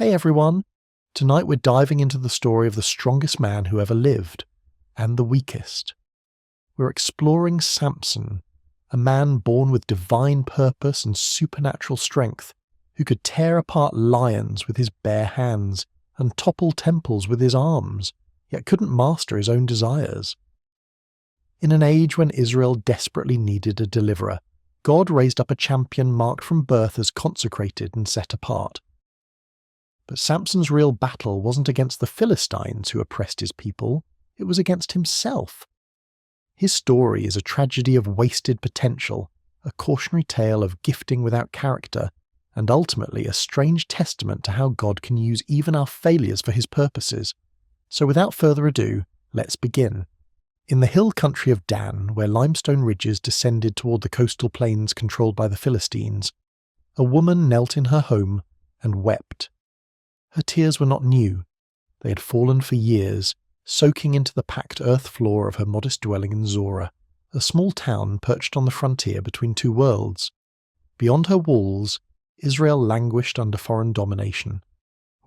Hey everyone! Tonight we're diving into the story of the strongest man who ever lived, and the weakest. We're exploring Samson, a man born with divine purpose and supernatural strength, who could tear apart lions with his bare hands and topple temples with his arms, yet couldn't master his own desires. In an age when Israel desperately needed a deliverer, God raised up a champion marked from birth as consecrated and set apart. But Samson's real battle wasn't against the Philistines who oppressed his people, it was against himself. His story is a tragedy of wasted potential, a cautionary tale of gifting without character, and ultimately a strange testament to how God can use even our failures for his purposes. So without further ado, let's begin. In the hill country of Dan, where limestone ridges descended toward the coastal plains controlled by the Philistines, a woman knelt in her home and wept. Her tears were not new. They had fallen for years, soaking into the packed earth floor of her modest dwelling in Zorah, a small town perched on the frontier between two worlds. Beyond her walls, Israel languished under foreign domination.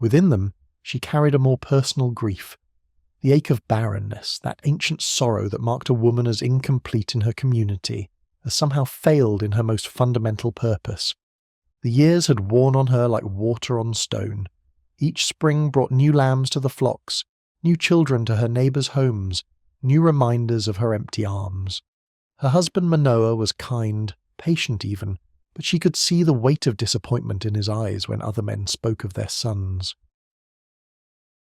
Within them, she carried a more personal grief. The ache of barrenness, that ancient sorrow that marked a woman as incomplete in her community, as somehow failed in her most fundamental purpose. The years had worn on her like water on stone. Each spring brought new lambs to the flocks, new children to her neighbours' homes, new reminders of her empty arms. Her husband Manoah was kind, patient even, but she could see the weight of disappointment in his eyes when other men spoke of their sons.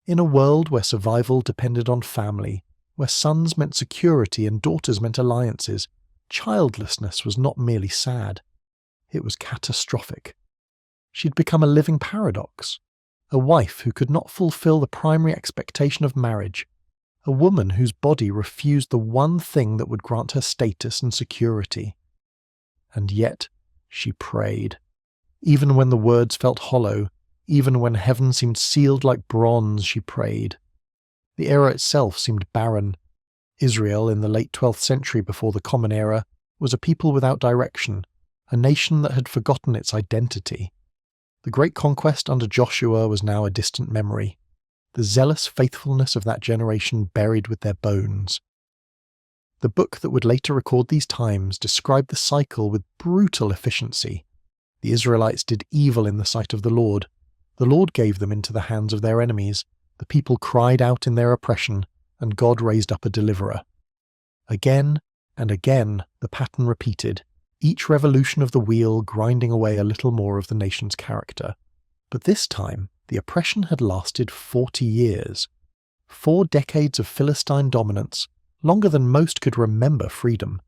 In a world where survival depended on family, where sons meant security and daughters meant alliances, childlessness was not merely sad. It was catastrophic. She'd become a living paradox. A wife who could not fulfill the primary expectation of marriage, a woman whose body refused the one thing that would grant her status and security. And yet, she prayed. Even when the words felt hollow, even when heaven seemed sealed like bronze, she prayed. The era itself seemed barren. Israel, in the late 12th century before the Common Era, was a people without direction, a nation that had forgotten its identity. The great conquest under Joshua was now a distant memory, the zealous faithfulness of that generation buried with their bones. The book that would later record these times described the cycle with brutal efficiency. The Israelites did evil in the sight of the Lord gave them into the hands of their enemies, the people cried out in their oppression, and God raised up a deliverer. Again and again the pattern repeated, each revolution of the wheel grinding away a little more of the nation's character. But this time, the oppression had lasted 40 years. 4 decades of Philistine dominance, longer than most could remember freedom.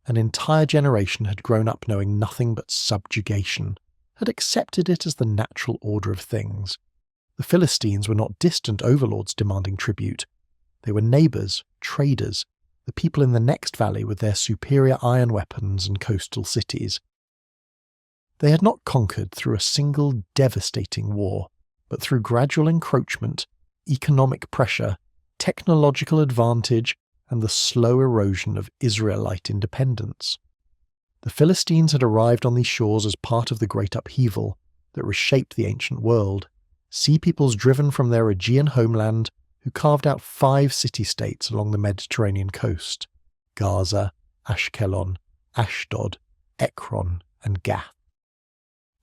An entire generation had grown up knowing nothing but subjugation, had accepted it as the natural order of things. The Philistines were not distant overlords demanding tribute. They were neighbours, traders, the people in the next valley with their superior iron weapons and coastal cities. They had not conquered through a single devastating war, but through gradual encroachment, economic pressure, technological advantage, and the slow erosion of Israelite independence. The Philistines had arrived on these shores as part of the great upheaval that reshaped the ancient world, sea peoples driven from their Aegean homeland who carved out 5 city-states along the Mediterranean coast: Gaza, Ashkelon, Ashdod, Ekron, and Gath.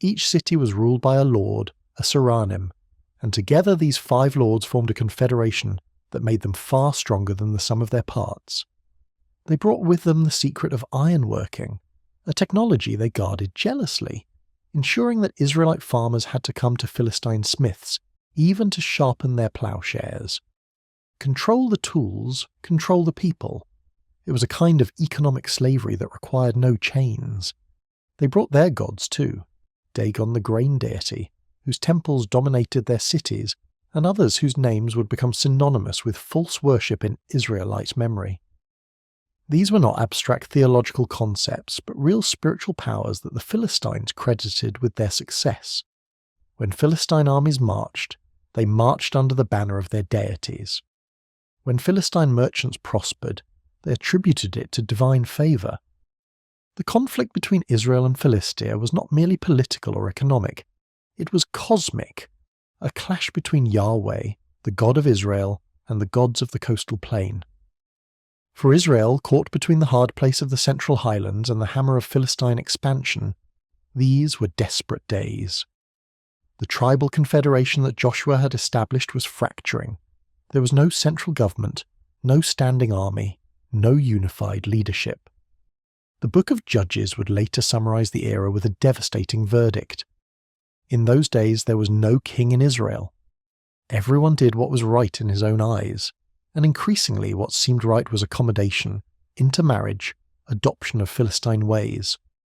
Each city was ruled by a lord, a seranim, and together these 5 lords formed a confederation that made them far stronger than the sum of their parts. They brought with them the secret of ironworking, a technology they guarded jealously, ensuring that Israelite farmers had to come to Philistine smiths even to sharpen their ploughshares. Control the tools, control the people. It was a kind of economic slavery that required no chains. They brought their gods too, Dagon the grain deity, whose temples dominated their cities, and others whose names would become synonymous with false worship in Israelite memory. These were not abstract theological concepts, but real spiritual powers that the Philistines credited with their success. When Philistine armies marched, they marched under the banner of their deities. When Philistine merchants prospered, they attributed it to divine favour. The conflict between Israel and Philistia was not merely political or economic, it was cosmic. a clash between Yahweh, the God of Israel, and the gods of the coastal plain. For Israel, caught between the hard place of the Central Highlands and the hammer of Philistine expansion, these were desperate days. The tribal confederation that Joshua had established was fracturing. There was no central government, no standing army, no unified leadership. The Book of Judges would later summarize the era with a devastating verdict. In those days there was no king in Israel. Everyone did what was right in his own eyes, and increasingly what seemed right was accommodation, intermarriage, adoption of Philistine ways.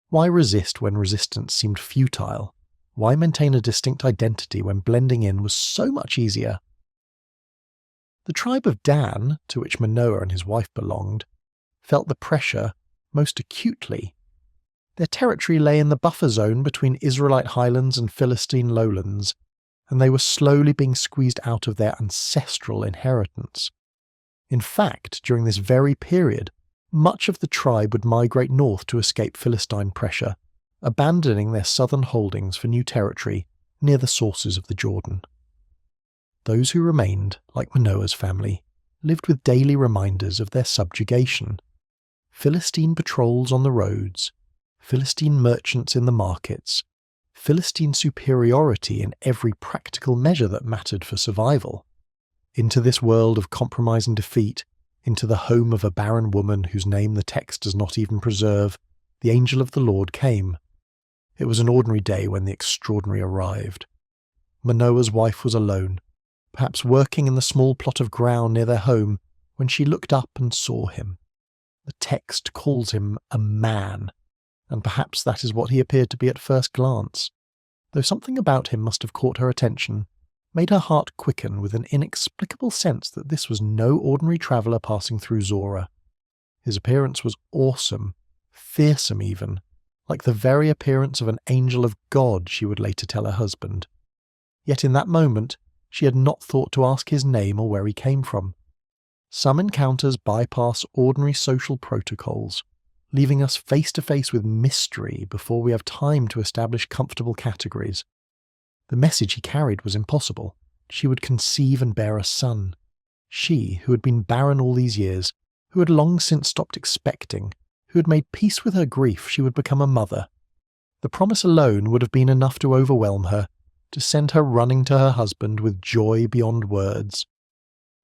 Why resist when resistance seemed futile? Why maintain a distinct identity when blending in was so much easier? The tribe of Dan, to which Manoah and his wife belonged, felt the pressure most acutely. Their territory lay in the buffer zone between Israelite highlands and Philistine lowlands, and they were slowly being squeezed out of their ancestral inheritance. In fact, during this very period, much of the tribe would migrate north to escape Philistine pressure, abandoning their southern holdings for new territory near the sources of the Jordan. Those who remained, like Manoah's family, lived with daily reminders of their subjugation. Philistine patrols on the roads, Philistine merchants in the markets, Philistine superiority in every practical measure that mattered for survival. Into this world of compromise and defeat, into the home of a barren woman whose name the text does not even preserve, the angel of the Lord came. It was an ordinary day when the extraordinary arrived. Manoah's wife was alone, perhaps working in the small plot of ground near their home, when she looked up and saw him. The text calls him a man, and perhaps that is what he appeared to be at first glance, though something about him must have caught her attention, made her heart quicken with an inexplicable sense that this was no ordinary traveller passing through Zorah. His appearance was awesome, fearsome even, like the very appearance of an angel of God, she would later tell her husband. Yet in that moment, she had not thought to ask his name or where he came from. Some encounters bypass ordinary social protocols, leaving us face to face with mystery before we have time to establish comfortable categories. The message he carried was impossible. She would conceive and bear a son. She, who had been barren all these years, who had long since stopped expecting, who had made peace with her grief, she would become a mother. The promise alone would have been enough to overwhelm her, to send her running to her husband with joy beyond words.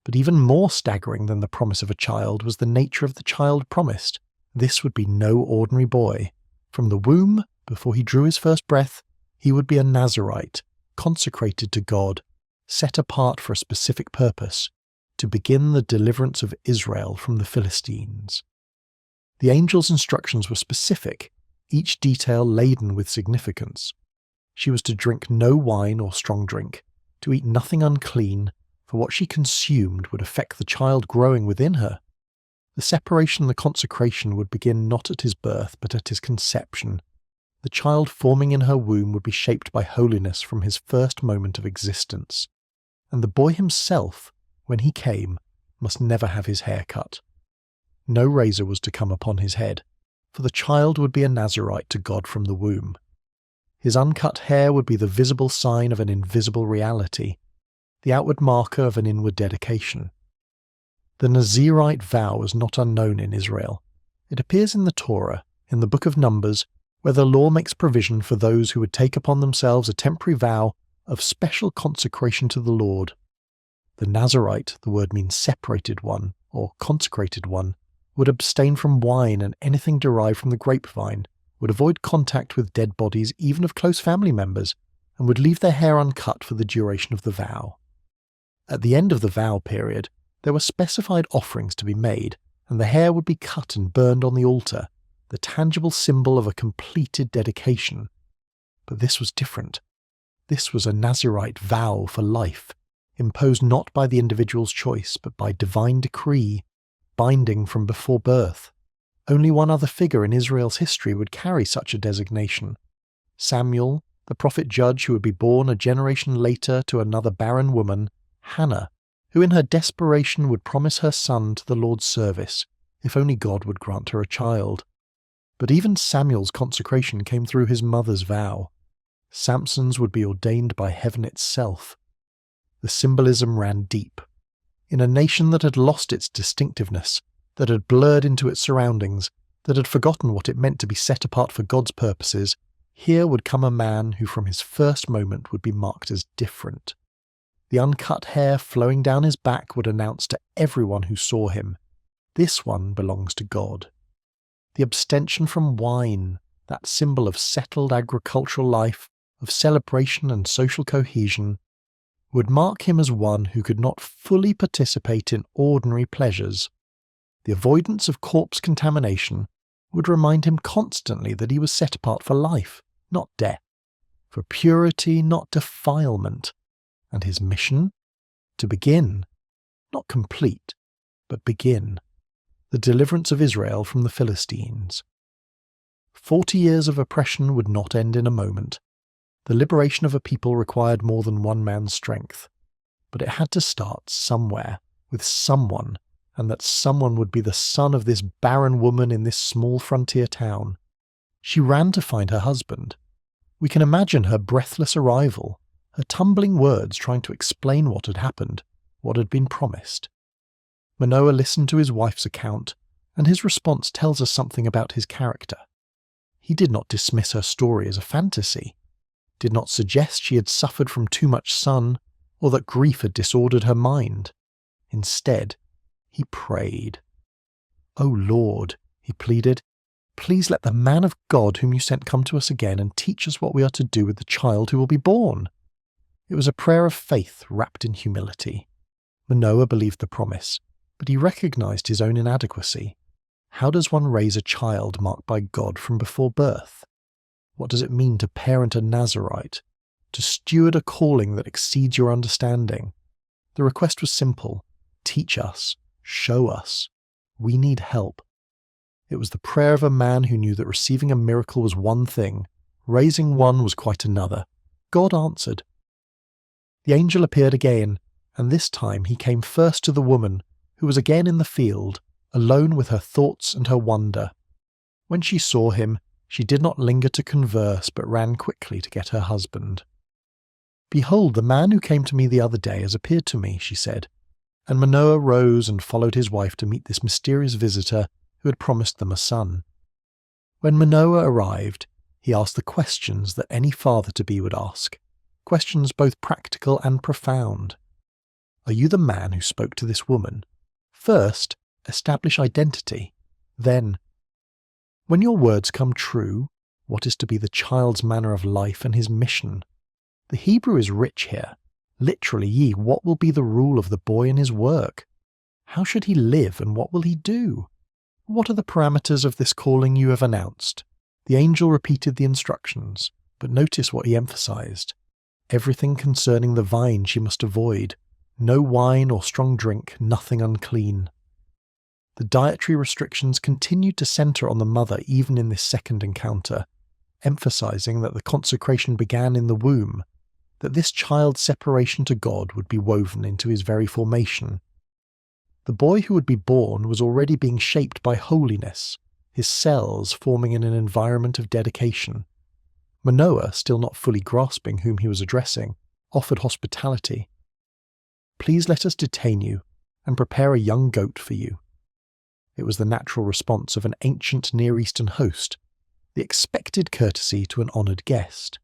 But even more staggering than the promise of a child was the nature of the child promised. This would be no ordinary boy. From the womb, before he drew his first breath, he would be a Nazirite, consecrated to God, set apart for a specific purpose, to begin the deliverance of Israel from the Philistines. The angel's instructions were specific, each detail laden with significance. She was to drink no wine or strong drink, to eat nothing unclean, for what she consumed would affect the child growing within her. The separation and the consecration would begin not at his birth but at his conception. The child forming in her womb would be shaped by holiness from his first moment of existence. And the boy himself, when he came, must never have his hair cut. No razor was to come upon his head, for the child would be a Nazirite to God from the womb. His uncut hair would be the visible sign of an invisible reality, the outward marker of an inward dedication. The Nazirite vow is not unknown in Israel. It appears in the Torah, in the book of Numbers, where the law makes provision for those who would take upon themselves a temporary vow of special consecration to the Lord. The Nazirite, the word means separated one, or consecrated one, would abstain from wine and anything derived from the grapevine, would avoid contact with dead bodies even of close family members, and would leave their hair uncut for the duration of the vow. At the end of the vow period, there were specified offerings to be made, and the hair would be cut and burned on the altar, the tangible symbol of a completed dedication. But this was different. This was a Nazirite vow for life, imposed not by the individual's choice, but by divine decree, binding from before birth. Only one other figure in Israel's history would carry such a designation. Samuel, the prophet judge who would be born a generation later to another barren woman, Hannah, who in her desperation would promise her son to the Lord's service, if only God would grant her a child. But even Samuel's consecration came through his mother's vow. Samson's would be ordained by heaven itself, the symbolism ran deep. In a nation that had lost its distinctiveness, that had blurred into its surroundings, that had forgotten what it meant to be set apart for God's purposes, here would come a man who from his first moment would be marked as different. The uncut hair flowing down his back would announce to everyone who saw him, "This one belongs to God." The abstention from wine, that symbol of settled agricultural life, of celebration and social cohesion, would mark him as one who could not fully participate in ordinary pleasures. The avoidance of corpse contamination would remind him constantly that he was set apart for life, not death, for purity, not defilement, and his mission? To begin, not complete, but begin, the deliverance of Israel from the Philistines. 40 years of oppression would not end in a moment. The liberation of a people required more than one man's strength, but it had to start somewhere, with someone, and that someone would be the son of this barren woman in this small frontier town. She ran to find her husband. We can imagine her breathless arrival, her tumbling words trying to explain what had happened, what had been promised. Manoah listened to his wife's account, and his response tells us something about his character. He did not dismiss her story as a fantasy, did not suggest she had suffered from too much sun, or that grief had disordered her mind. Instead, he prayed. "O Lord," he pleaded, "please let the man of God whom you sent come to us again and teach us what we are to do with the child who will be born." It was a prayer of faith wrapped in humility. Manoah believed the promise, but he recognized his own inadequacy. How does one raise a child marked by God from before birth? What does it mean to parent a Nazarite? To steward a calling that exceeds your understanding? The request was simple. Teach us. Show us. We need help. It was the prayer of a man who knew that receiving a miracle was one thing, raising one was quite another. God answered. The angel appeared again, and this time he came first to the woman, who was again in the field, alone with her thoughts and her wonder. When she saw him, she did not linger to converse, but ran quickly to get her husband. "Behold, the man who came to me the other day has appeared to me," she said. And Manoah rose and followed his wife to meet this mysterious visitor who had promised them a son. When Manoah arrived, he asked the questions that any father-to-be would ask, questions both practical and profound. Are you the man who spoke to this woman? First, establish identity. Then, when your words come true, what is to be the child's manner of life and his mission? The Hebrew is rich here. Literally, what will be the rule of the boy in his work? How should he live and what will he do? What are the parameters of this calling you have announced? The angel repeated the instructions, but notice what he emphasized. Everything concerning the vine she must avoid. No wine or strong drink, nothing unclean. The dietary restrictions continued to center on the mother even in this second encounter, emphasizing that the consecration began in the womb, that this child's separation to God would be woven into his very formation. The boy who would be born was already being shaped by holiness, his cells forming in an environment of dedication. Manoah, still not fully grasping whom he was addressing, offered hospitality. "Please let us detain you and prepare a young goat for you." It was the natural response of an ancient Near Eastern host, the expected courtesy to an honoured guest.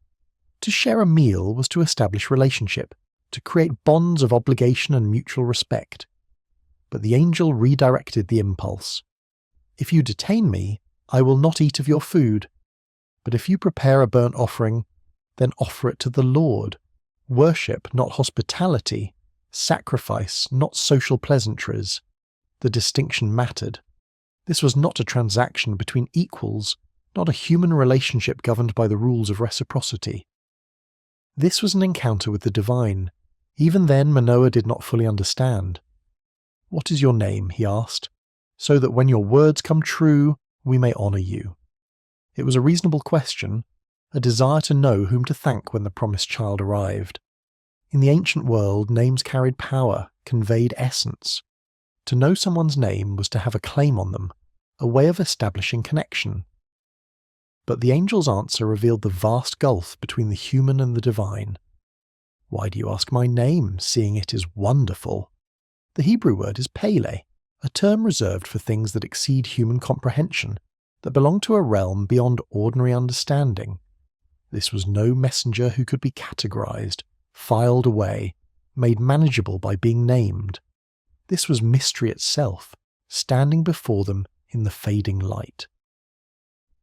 To share a meal was to establish relationship, to create bonds of obligation and mutual respect. But the angel redirected the impulse. "If you detain me, I will not eat of your food. But if you prepare a burnt offering, then offer it to the Lord. Worship, not hospitality. Sacrifice, not social pleasantries." The distinction mattered. This was not a transaction between equals, not a human relationship governed by the rules of reciprocity. This was an encounter with the divine. Even then, Manoah did not fully understand. "What is your name?" he asked, "so that when your words come true, we may honour you." It was a reasonable question, a desire to know whom to thank when the promised child arrived. In the ancient world, names carried power, conveyed essence. To know someone's name was to have a claim on them, a way of establishing connection. But the angel's answer revealed the vast gulf between the human and the divine. Why do you ask my name, seeing it is wonderful? The Hebrew word is Pele, a term reserved for things that exceed human comprehension, that belong to a realm beyond ordinary understanding. This was no messenger who could be categorized, filed away, made manageable by being named. This was mystery itself, standing before them in the fading light.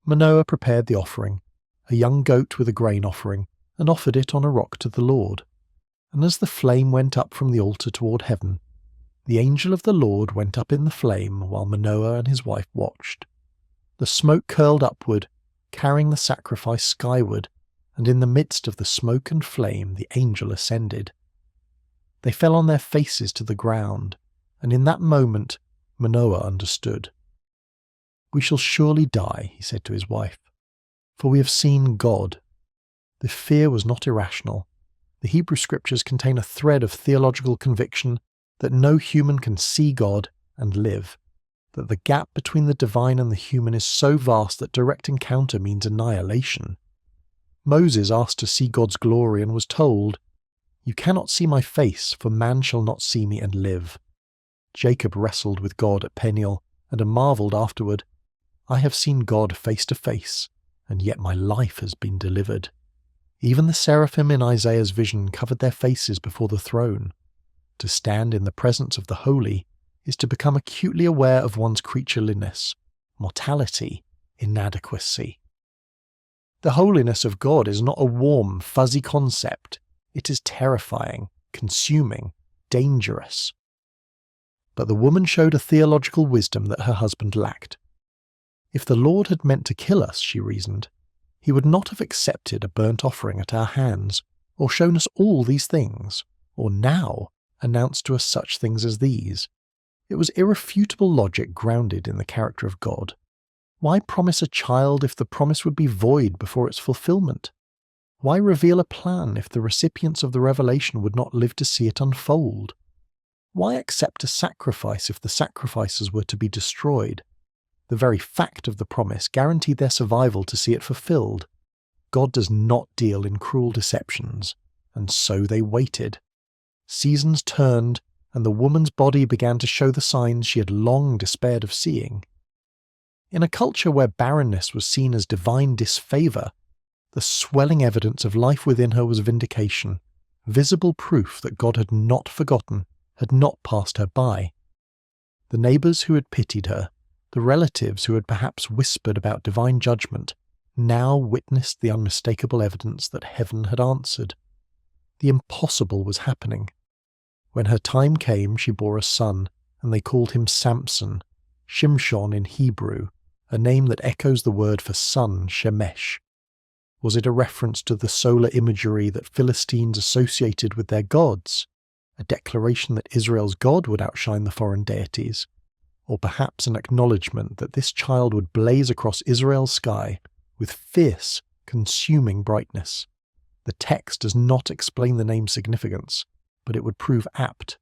Manoah prepared the offering, a young goat with a grain offering, and offered it on a rock to the Lord. And as the flame went up from the altar toward heaven, the angel of the Lord went up in the flame while Manoah and his wife watched. The smoke curled upward, carrying the sacrifice skyward, and in the midst of the smoke and flame the angel ascended. They fell on their faces to the ground, and in that moment Manoah understood. "We shall surely die," he said to his wife, "for we have seen God." The fear was not irrational. The Hebrew scriptures contain a thread of theological conviction that no human can see God and live, that the gap between the divine and the human is so vast that direct encounter means annihilation. Moses asked to see God's glory and was told, "You cannot see my face, for man shall not see me and live." Jacob wrestled with God at Peniel and marveled afterward, "I have seen God face to face, and yet my life has been delivered." Even the seraphim in Isaiah's vision covered their faces before the throne. To stand in the presence of the holy is to become acutely aware of one's creatureliness, mortality, inadequacy. The holiness of God is not a warm, fuzzy concept. It is terrifying, consuming, dangerous. But the woman showed a theological wisdom that her husband lacked. If the Lord had meant to kill us, she reasoned, he would not have accepted a burnt offering at our hands, or shown us all these things, or now announced to us such things as these. It was irrefutable logic grounded in the character of God. Why promise a child if the promise would be void before its fulfillment? Why reveal a plan if the recipients of the revelation would not live to see it unfold? Why accept a sacrifice if the sacrifices were to be destroyed? The very fact of the promise guaranteed their survival to see it fulfilled. God does not deal in cruel deceptions, and so they waited. Seasons turned, and the woman's body began to show the signs she had long despaired of seeing. In a culture where barrenness was seen as divine disfavour, the swelling evidence of life within her was vindication, visible proof that God had not forgotten, had not passed her by. The neighbours who had pitied her, the relatives who had perhaps whispered about divine judgment, now witnessed the unmistakable evidence that heaven had answered. The impossible was happening. When her time came, she bore a son, and they called him Samson, Shimshon in Hebrew, a name that echoes the word for son, Shemesh. Was it a reference to the solar imagery that Philistines associated with their gods? A declaration that Israel's God would outshine the foreign deities? Or perhaps an acknowledgement that this child would blaze across Israel's sky with fierce, consuming brightness? The text does not explain the name's significance, but it would prove apt.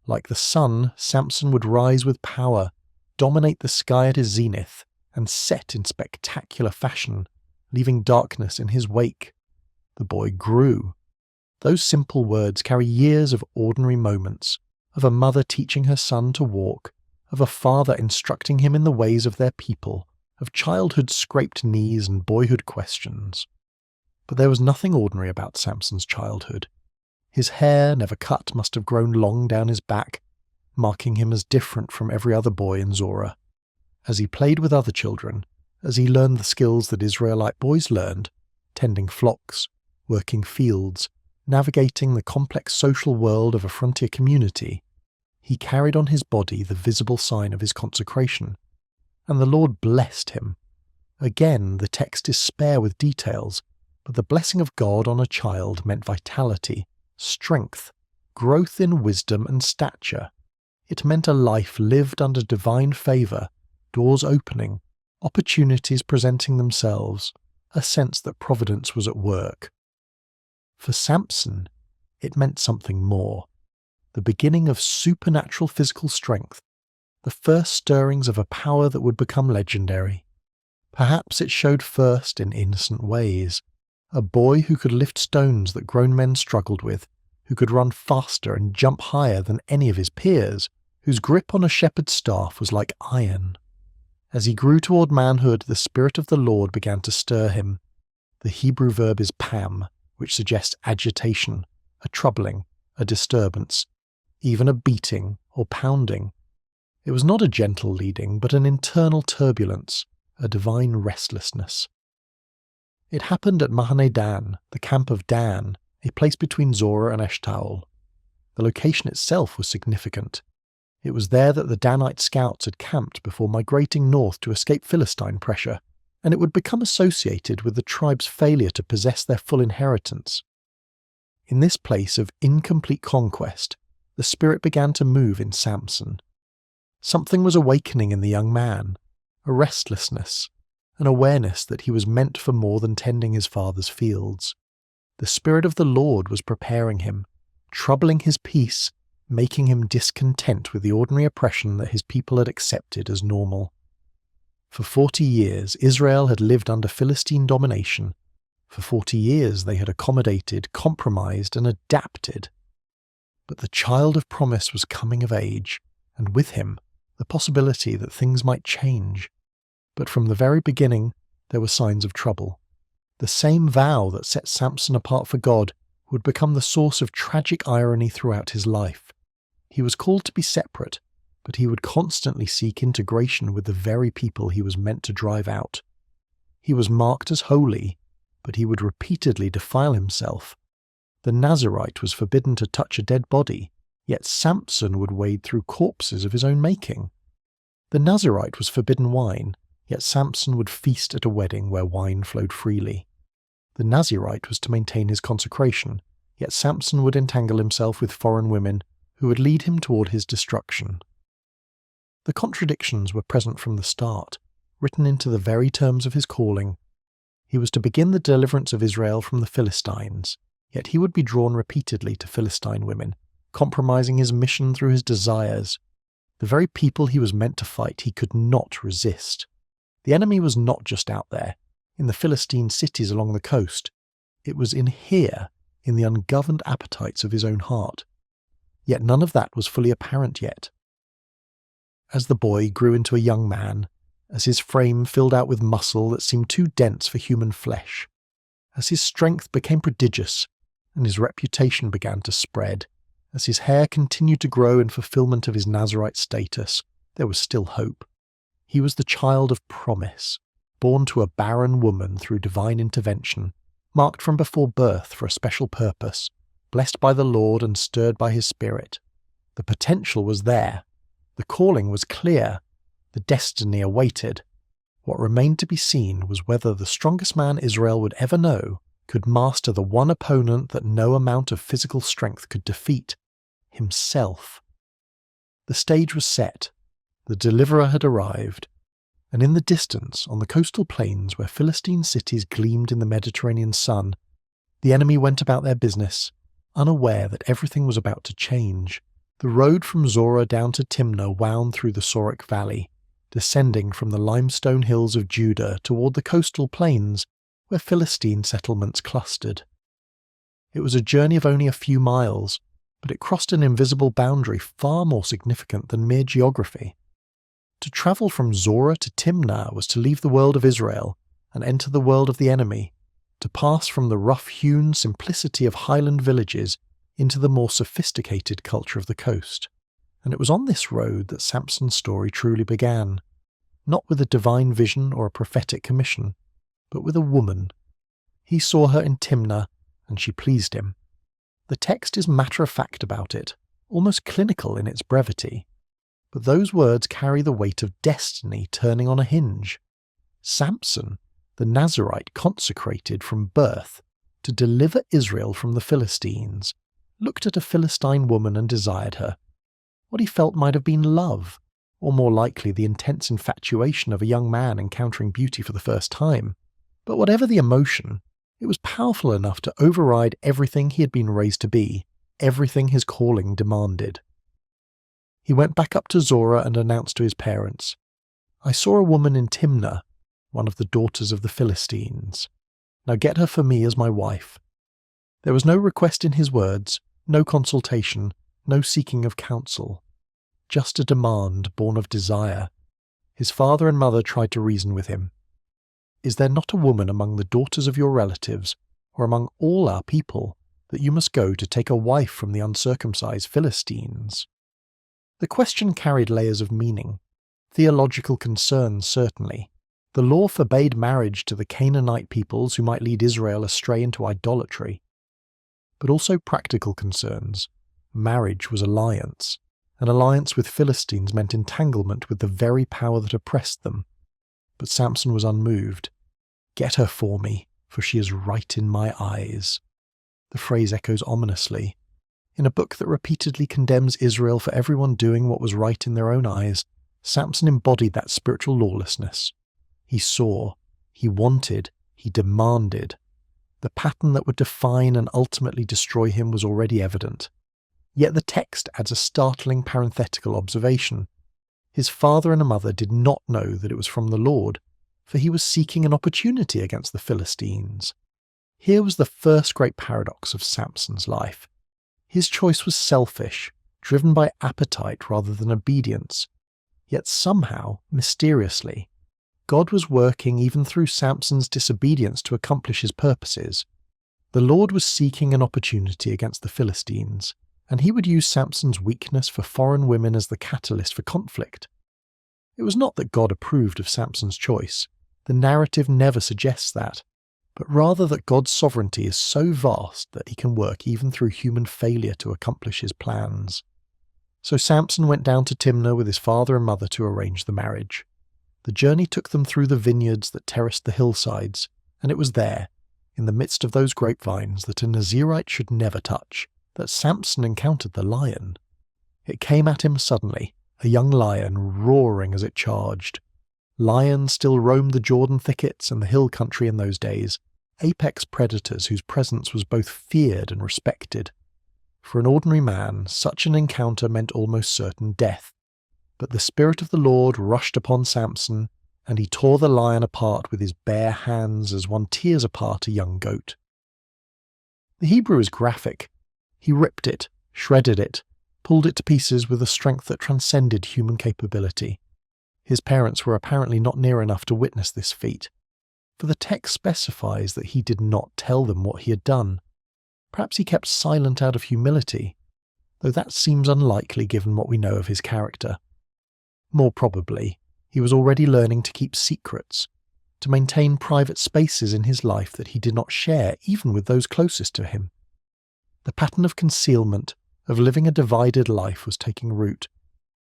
Like the sun, Samson would rise with power, dominate the sky at his zenith, and set in spectacular fashion, leaving darkness in his wake. The boy grew. Those simple words carry years of ordinary moments, of a mother teaching her son to walk, of a father instructing him in the ways of their people, of childhood's scraped knees and boyhood questions. But there was nothing ordinary about Samson's childhood. His hair, never cut, must have grown long down his back, marking him as different from every other boy in Zorah. As he played with other children, as he learned the skills that Israelite boys learned, tending flocks, working fields, navigating the complex social world of a frontier community, he carried on his body the visible sign of his consecration, and the Lord blessed him. Again, the text is spare with details, but the blessing of God on a child meant vitality, strength, growth in wisdom and stature. It meant a life lived under divine favour, doors opening, opportunities presenting themselves, a sense that providence was at work. For Samson, it meant something more. The beginning of supernatural physical strength, the first stirrings of a power that would become legendary. Perhaps it showed first in innocent ways. A boy who could lift stones that grown men struggled with, who could run faster and jump higher than any of his peers, whose grip on a shepherd's staff was like iron. As he grew toward manhood, the Spirit of the Lord began to stir him. The Hebrew verb is pam, which suggests agitation, a troubling, a disturbance, even a beating or pounding. It was not a gentle leading, but an internal turbulence, a divine restlessness. It happened at Mahane Dan, the camp of Dan, a place between Zorah and Eshtaol. The location itself was significant. It was there that the Danite scouts had camped before migrating north to escape Philistine pressure, and it would become associated with the tribe's failure to possess their full inheritance. In this place of incomplete conquest, the spirit began to move in Samson. Something was awakening in the young man, a restlessness, an awareness that he was meant for more than tending his father's fields. The Spirit of the Lord was preparing him, troubling his peace, making him discontent with the ordinary oppression that his people had accepted as normal. For 40 years, Israel had lived under Philistine domination. For 40 years, they had accommodated, compromised, and adapted. But the child of promise was coming of age, and with him, the possibility that things might change. But from the very beginning, there were signs of trouble. The same vow that set Samson apart for God would become the source of tragic irony throughout his life. He was called to be separate, but he would constantly seek integration with the very people he was meant to drive out. He was marked as holy, but he would repeatedly defile himself. The Nazirite was forbidden to touch a dead body, yet Samson would wade through corpses of his own making. The Nazirite was forbidden wine, yet Samson would feast at a wedding where wine flowed freely. The Nazirite was to maintain his consecration, yet Samson would entangle himself with foreign women who would lead him toward his destruction. The contradictions were present from the start, written into the very terms of his calling. He was to begin the deliverance of Israel from the Philistines, yet he would be drawn repeatedly to Philistine women, compromising his mission through his desires. The very people he was meant to fight he could not resist. The enemy was not just out there, in the Philistine cities along the coast. It was in here, in the ungoverned appetites of his own heart. Yet none of that was fully apparent yet. As the boy grew into a young man, as his frame filled out with muscle that seemed too dense for human flesh, as his strength became prodigious and his reputation began to spread, as his hair continued to grow in fulfillment of his Nazirite status, there was still hope. He was the child of promise, born to a barren woman through divine intervention, marked from before birth for a special purpose, blessed by the Lord and stirred by his Spirit. The potential was there. The calling was clear. The destiny awaited. What remained to be seen was whether the strongest man Israel would ever know could master the one opponent that no amount of physical strength could defeat, himself. The stage was set. The deliverer had arrived. And in the distance, on the coastal plains where Philistine cities gleamed in the Mediterranean sun, the enemy went about their business, unaware that everything was about to change. The road from Zorah down to Timnah wound through the Sorek Valley, descending from the limestone hills of Judah toward the coastal plains where Philistine settlements clustered. It was a journey of only a few miles, but it crossed an invisible boundary far more significant than mere geography. To travel from Zorah to Timnah was to leave the world of Israel and enter the world of the enemy, to pass from the rough-hewn simplicity of highland villages into the more sophisticated culture of the coast. And it was on this road that Samson's story truly began, not with a divine vision or a prophetic commission, but with a woman. He saw her in Timnah, and she pleased him. The text is matter-of-fact about it, almost clinical in its brevity. But those words carry the weight of destiny turning on a hinge. Samson, the Nazirite consecrated from birth to deliver Israel from the Philistines, looked at a Philistine woman and desired her. What he felt might have been love, or more likely the intense infatuation of a young man encountering beauty for the first time. But whatever the emotion, it was powerful enough to override everything he had been raised to be, everything his calling demanded. He went back up to Zorah and announced to his parents, "I saw a woman in Timnah, one of the daughters of the Philistines. Now get her for me as my wife." There was no request in his words, No consultation, no seeking of counsel. Just a demand born of desire. His father and mother tried to reason with him. Is there not a woman among the daughters of your relatives, or among all our people, that you must go to take a wife from the uncircumcised Philistines? The question carried layers of meaning. Theological concerns, certainly. The law forbade marriage to the Canaanite peoples who might lead Israel astray into idolatry. But also practical concerns. Marriage was alliance. An alliance with Philistines meant entanglement with the very power that oppressed them. But Samson was unmoved. Get her for me, for she is right in my eyes. The phrase echoes ominously. In a book that repeatedly condemns Israel for everyone doing what was right in their own eyes, Samson embodied that spiritual lawlessness. He saw, he wanted, he demanded. The pattern that would define and ultimately destroy him was already evident. Yet the text adds a startling parenthetical observation. His father and mother did not know that it was from the Lord, for he was seeking an opportunity against the Philistines. Here was the first great paradox of Samson's life. His choice was selfish, driven by appetite rather than obedience. Yet somehow, mysteriously, God was working even through Samson's disobedience to accomplish his purposes. The Lord was seeking an opportunity against the Philistines, and he would use Samson's weakness for foreign women as the catalyst for conflict. It was not that God approved of Samson's choice. The narrative never suggests that, but rather that God's sovereignty is so vast that he can work even through human failure to accomplish his plans. So Samson went down to Timnah with his father and mother to arrange the marriage. The journey took them through the vineyards that terraced the hillsides, and it was there, in the midst of those grapevines that a Nazirite should never touch, that Samson encountered the lion. It came at him suddenly, a young lion roaring as it charged. Lions still roamed the Jordan thickets and the hill country in those days, apex predators whose presence was both feared and respected. For an ordinary man, such an encounter meant almost certain death. But the Spirit of the Lord rushed upon Samson, and he tore the lion apart with his bare hands as one tears apart a young goat. The Hebrew is graphic. He ripped it, shredded it, pulled it to pieces with a strength that transcended human capability. His parents were apparently not near enough to witness this feat, for the text specifies that he did not tell them what he had done. Perhaps he kept silent out of humility, though that seems unlikely given what we know of his character. More probably, he was already learning to keep secrets, to maintain private spaces in his life that he did not share even with those closest to him. The pattern of concealment, of living a divided life, was taking root.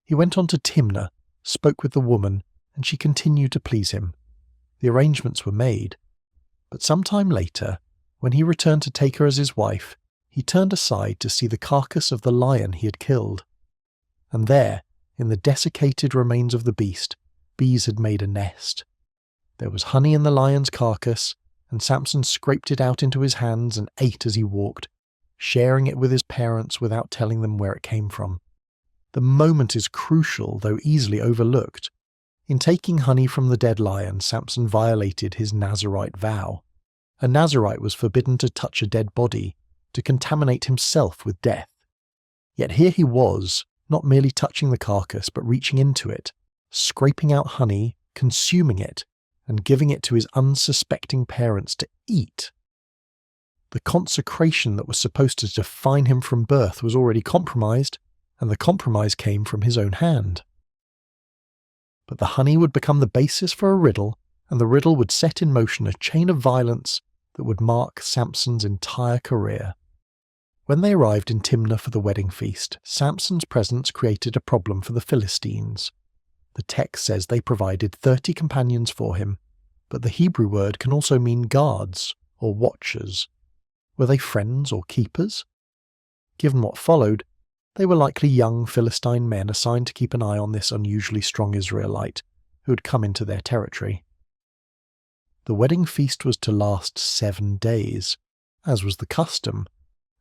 He went on to Timnah, spoke with the woman, and she continued to please him. The arrangements were made. But some time later, when he returned to take her as his wife, he turned aside to see the carcass of the lion he had killed. And there, in the desiccated remains of the beast, bees had made a nest. There was honey in the lion's carcass, and Samson scraped it out into his hands and ate as he walked, sharing it with his parents without telling them where it came from. The moment is crucial, though easily overlooked. In taking honey from the dead lion, Samson violated his Nazirite vow. A Nazirite was forbidden to touch a dead body, to contaminate himself with death. Yet here he was, not merely touching the carcass, but reaching into it, scraping out honey, consuming it, and giving it to his unsuspecting parents to eat. The consecration that was supposed to define him from birth was already compromised, and the compromise came from his own hand. But the honey would become the basis for a riddle, and the riddle would set in motion a chain of violence that would mark Samson's entire career. When they arrived in Timnah for the wedding feast, Samson's presence created a problem for the Philistines. The text says they provided 30 companions for him, but the Hebrew word can also mean guards or watchers. Were they friends or keepers? Given what followed, they were likely young Philistine men assigned to keep an eye on this unusually strong Israelite who had come into their territory. The wedding feast was to last 7 days, as was the custom,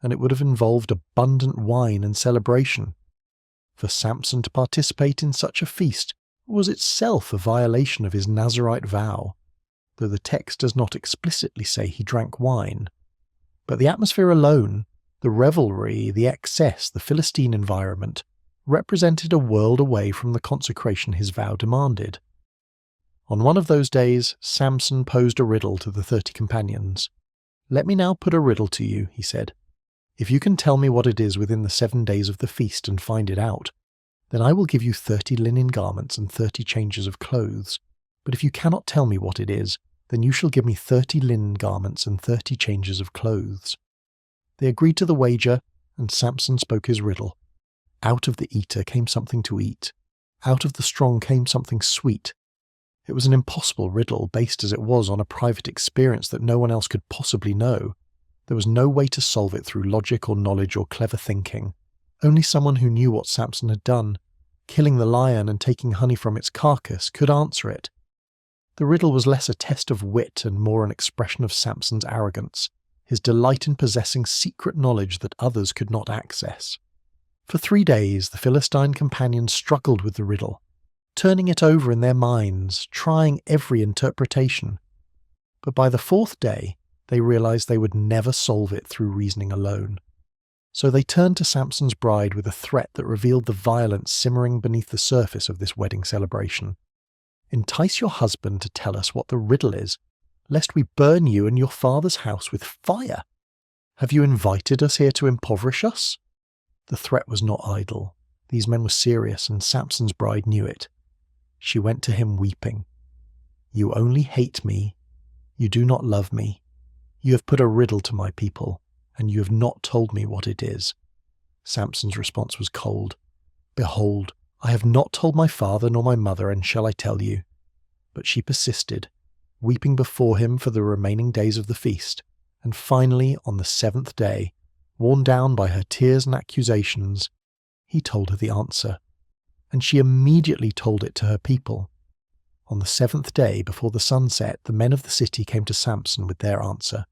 and it would have involved abundant wine and celebration. For Samson to participate in such a feast was itself a violation of his Nazirite vow, though the text does not explicitly say he drank wine. But the atmosphere alone, The revelry, the excess, the Philistine environment represented a world away from the consecration his vow demanded. On one of those days, Samson posed a riddle to the 30 companions. "Let me now put a riddle to you," he said. "If you can tell me what it is within the 7 days of the feast and find it out, then I will give you 30 linen garments and 30 changes of clothes. But if you cannot tell me what it is, then you shall give me 30 linen garments and 30 changes of clothes." They agreed to the wager, and Samson spoke his riddle. Out of the eater came something to eat. Out of the strong came something sweet. It was an impossible riddle, based as it was on a private experience that no one else could possibly know. There was no way to solve it through logic or knowledge or clever thinking. Only someone who knew what Samson had done, killing the lion and taking honey from its carcass, could answer it. The riddle was less a test of wit and more an expression of Samson's arrogance, his delight in possessing secret knowledge that others could not access. For 3 days, the Philistine companions struggled with the riddle, turning it over in their minds, trying every interpretation. But by the 4th day, they realized they would never solve it through reasoning alone. So they turned to Samson's bride with a threat that revealed the violence simmering beneath the surface of this wedding celebration. "Entice your husband to tell us what the riddle is, lest we burn you and your father's house with fire. Have you invited us here to impoverish us?" The threat was not idle. These men were serious, and Samson's bride knew it. She went to him weeping. "You only hate me. You do not love me. You have put a riddle to my people, and you have not told me what it is." Samson's response was cold. "Behold, I have not told my father nor my mother, and shall I tell you?" But she persisted, weeping before him for the remaining days of the feast, and finally, on the 7th day, worn down by her tears and accusations, he told her the answer, and she immediately told it to her people. On the 7th day, before the sun set, the men of the city came to Samson with their answer.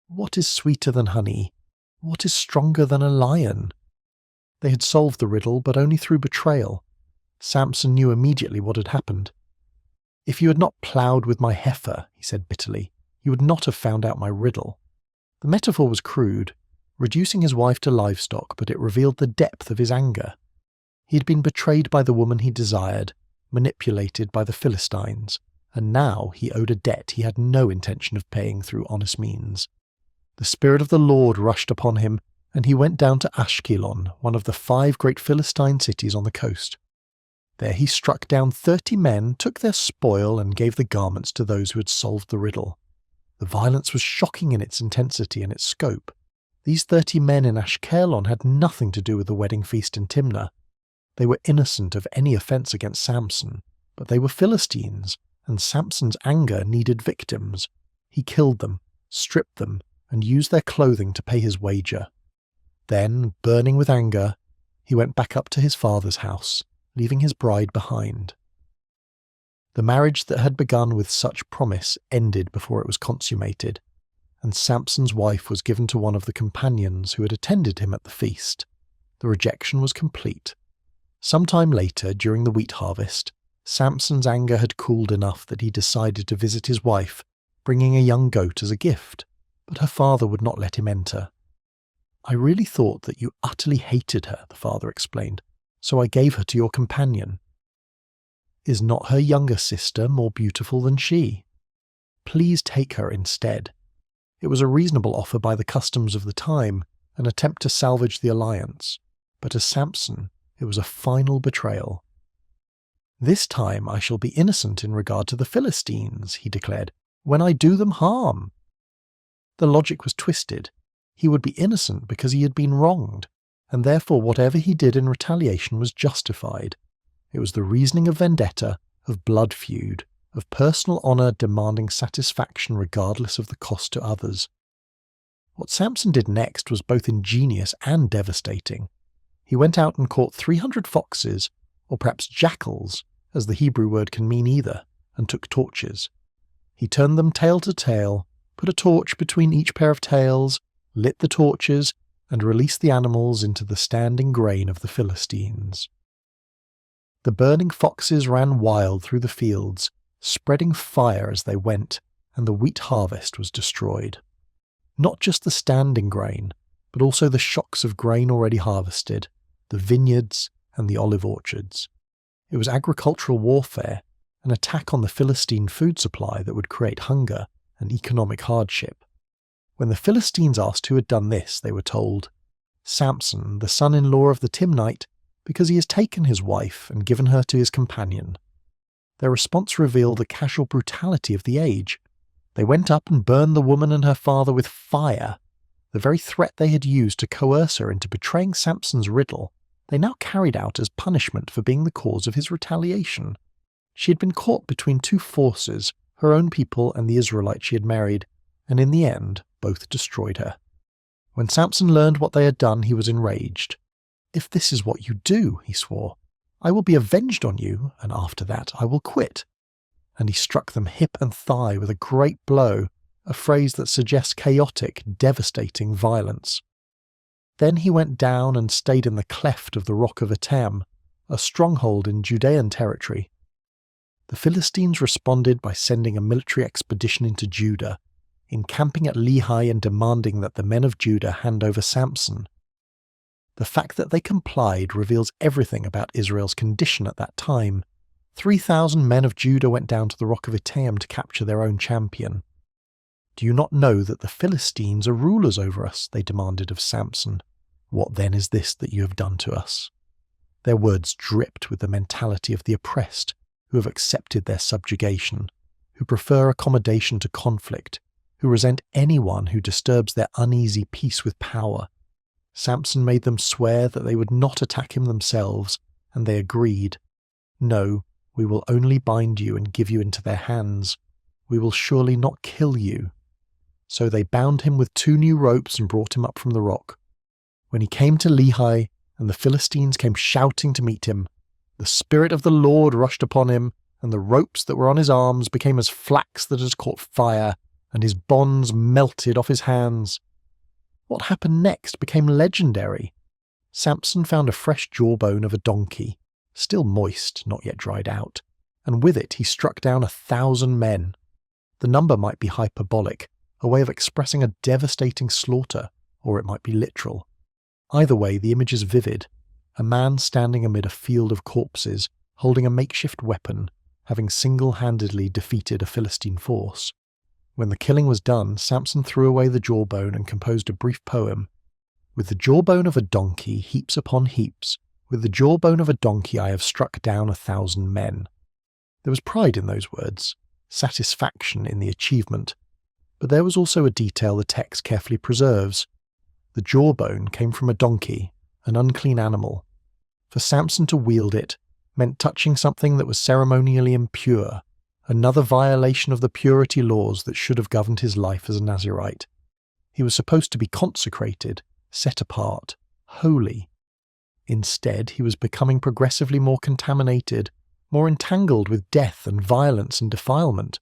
"What is sweeter than honey? What is stronger than a lion?" They had solved the riddle, but only through betrayal. Samson knew immediately what had happened. "If you had not ploughed with my heifer," he said bitterly, "you would not have found out my riddle." The metaphor was crude, reducing his wife to livestock, but it revealed the depth of his anger. He had been betrayed by the woman he desired, manipulated by the Philistines, and now he owed a debt he had no intention of paying through honest means. The Spirit of the Lord rushed upon him, and he went down to Ashkelon, one of the 5 great Philistine cities on the coast. There he struck down 30 men, took their spoil, and gave the garments to those who had solved the riddle. The violence was shocking in its intensity and its scope. These 30 men in Ashkelon had nothing to do with the wedding feast in Timnah. They were innocent of any offence against Samson, but they were Philistines, and Samson's anger needed victims. He killed them, stripped them, and used their clothing to pay his wager. Then, burning with anger, he went back up to his father's house, leaving his bride behind. The marriage that had begun with such promise ended before it was consummated, and Samson's wife was given to one of the companions who had attended him at the feast. The rejection was complete. Some time later, during the wheat harvest, Samson's anger had cooled enough that he decided to visit his wife, bringing a young goat as a gift, but her father would not let him enter. "I really thought that you utterly hated her," the father explained, "so I gave her to your companion. Is not her younger sister more beautiful than she? Please take her instead." It was a reasonable offer by the customs of the time, an attempt to salvage the alliance, but as Samson, it was a final betrayal. "This time I shall be innocent in regard to the Philistines," he declared, "when I do them harm." The logic was twisted. He would be innocent because he had been wronged, and therefore whatever he did in retaliation was justified. It was the reasoning of vendetta, of blood feud, of personal honour demanding satisfaction regardless of the cost to others. What Samson did next was both ingenious and devastating. He went out and caught 300 foxes, or perhaps jackals, as the Hebrew word can mean either, and took torches. He turned them tail to tail, put a torch between each pair of tails, lit the torches, and released the animals into the standing grain of the Philistines. The burning foxes ran wild through the fields, spreading fire as they went, and the wheat harvest was destroyed. Not just the standing grain, but also the shocks of grain already harvested, the vineyards and the olive orchards. It was agricultural warfare, an attack on the Philistine food supply that would create hunger and economic hardship. When the Philistines asked who had done this, they were told, "Samson, the son-in-law of the Timnite, because he has taken his wife and given her to his companion." Their response revealed the casual brutality of the age. They went up and burned the woman and her father with fire. The very threat they had used to coerce her into betraying Samson's riddle, they now carried out as punishment for being the cause of his retaliation. She had been caught between two forces, her own people and the Israelite she had married, and in the end, both destroyed her. When Samson learned what they had done, he was enraged. "If this is what you do," he swore, "I will be avenged on you, and after that I will quit." And he struck them hip and thigh with a great blow, a phrase that suggests chaotic, devastating violence. Then he went down and stayed in the cleft of the rock of Etam, a stronghold in Judean territory. The Philistines responded by sending a military expedition into Judah, encamping at Lehi and demanding that the men of Judah hand over Samson. The fact that they complied reveals everything about Israel's condition at that time. 3,000 men of Judah went down to the rock of Etam to capture their own champion. "Do you not know that the Philistines are rulers over us?" they demanded of Samson. "What then is this that you have done to us?" Their words dripped with the mentality of the oppressed, who have accepted their subjugation, who prefer accommodation to conflict, who resent anyone who disturbs their uneasy peace with power. Samson made them swear that they would not attack him themselves, and they agreed. "No, we will only bind you and give you into their hands. We will surely not kill you." So they bound him with 2 new ropes and brought him up from the rock. When he came to Lehi, and the Philistines came shouting to meet him, the Spirit of the Lord rushed upon him, and the ropes that were on his arms became as flax that has caught fire, and his bonds melted off his hands. What happened next became legendary. Samson found a fresh jawbone of a donkey, still moist, not yet dried out, and with it he struck down 1,000 men. The number might be hyperbolic, a way of expressing a devastating slaughter, or it might be literal. Either way, the image is vivid. A man standing amid a field of corpses, holding a makeshift weapon, having single-handedly defeated a Philistine force. When the killing was done, Samson threw away the jawbone and composed a brief poem. "With the jawbone of a donkey, heaps upon heaps, with the jawbone of a donkey I have struck down 1,000 men." There was pride in those words, satisfaction in the achievement, but there was also a detail the text carefully preserves. The jawbone came from a donkey, an unclean animal. For Samson to wield it meant touching something that was ceremonially impure, another violation of the purity laws that should have governed his life as a Nazirite. He was supposed to be consecrated, set apart, holy. Instead, he was becoming progressively more contaminated, more entangled with death and violence and defilement.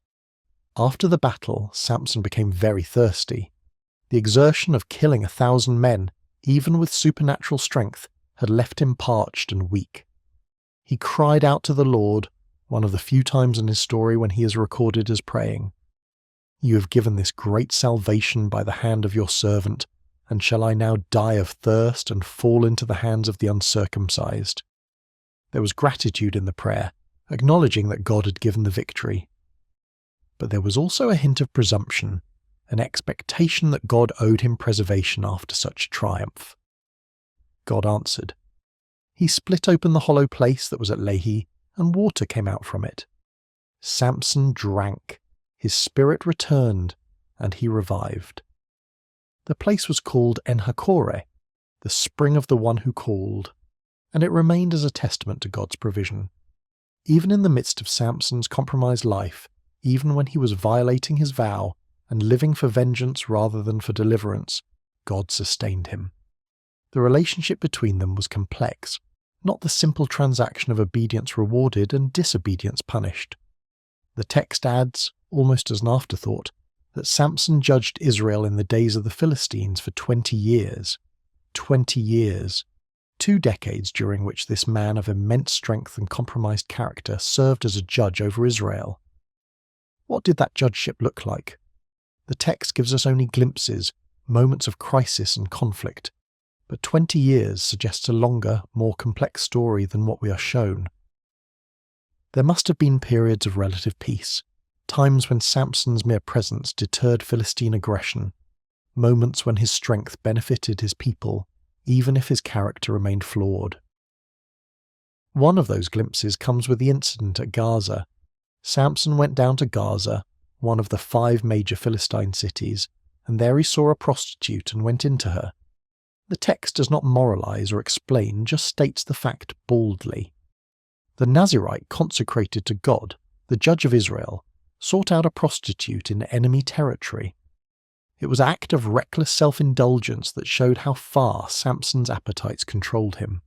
After the battle, Samson became very thirsty. The exertion of killing 1,000 men, even with supernatural strength, had left him parched and weak. He cried out to the Lord, one of the few times in his story when he is recorded as praying, "You have given this great salvation by the hand of your servant, and shall I now die of thirst and fall into the hands of the uncircumcised?" There was gratitude in the prayer, acknowledging that God had given the victory. But there was also a hint of presumption, an expectation that God owed him preservation after such a triumph. God answered. He split open the hollow place that was at Lehi, and water came out from it. Samson drank, his spirit returned, and he revived. The place was called En-Hakkore, the spring of the one who called, and it remained as a testament to God's provision. Even in the midst of Samson's compromised life, even when he was violating his vow and living for vengeance rather than for deliverance, God sustained him. The relationship between them was complex, not the simple transaction of obedience rewarded and disobedience punished. The text adds, almost as an afterthought, that Samson judged Israel in the days of the Philistines for 20 years. 20 years. 2 decades during which this man of immense strength and compromised character served as a judge over Israel. What did that judgeship look like? The text gives us only glimpses, moments of crisis and conflict, but 20 years suggests a longer, more complex story than what we are shown. There must have been periods of relative peace, times when Samson's mere presence deterred Philistine aggression, moments when his strength benefited his people, even if his character remained flawed. One of those glimpses comes with the incident at Gaza. Samson went down to Gaza, one of the 5 major Philistine cities, and there he saw a prostitute and went into her. The text does not moralize or explain, just states the fact baldly. The Nazirite consecrated to God, the judge of Israel, sought out a prostitute in enemy territory. It was an act of reckless self-indulgence that showed how far Samson's appetites controlled him.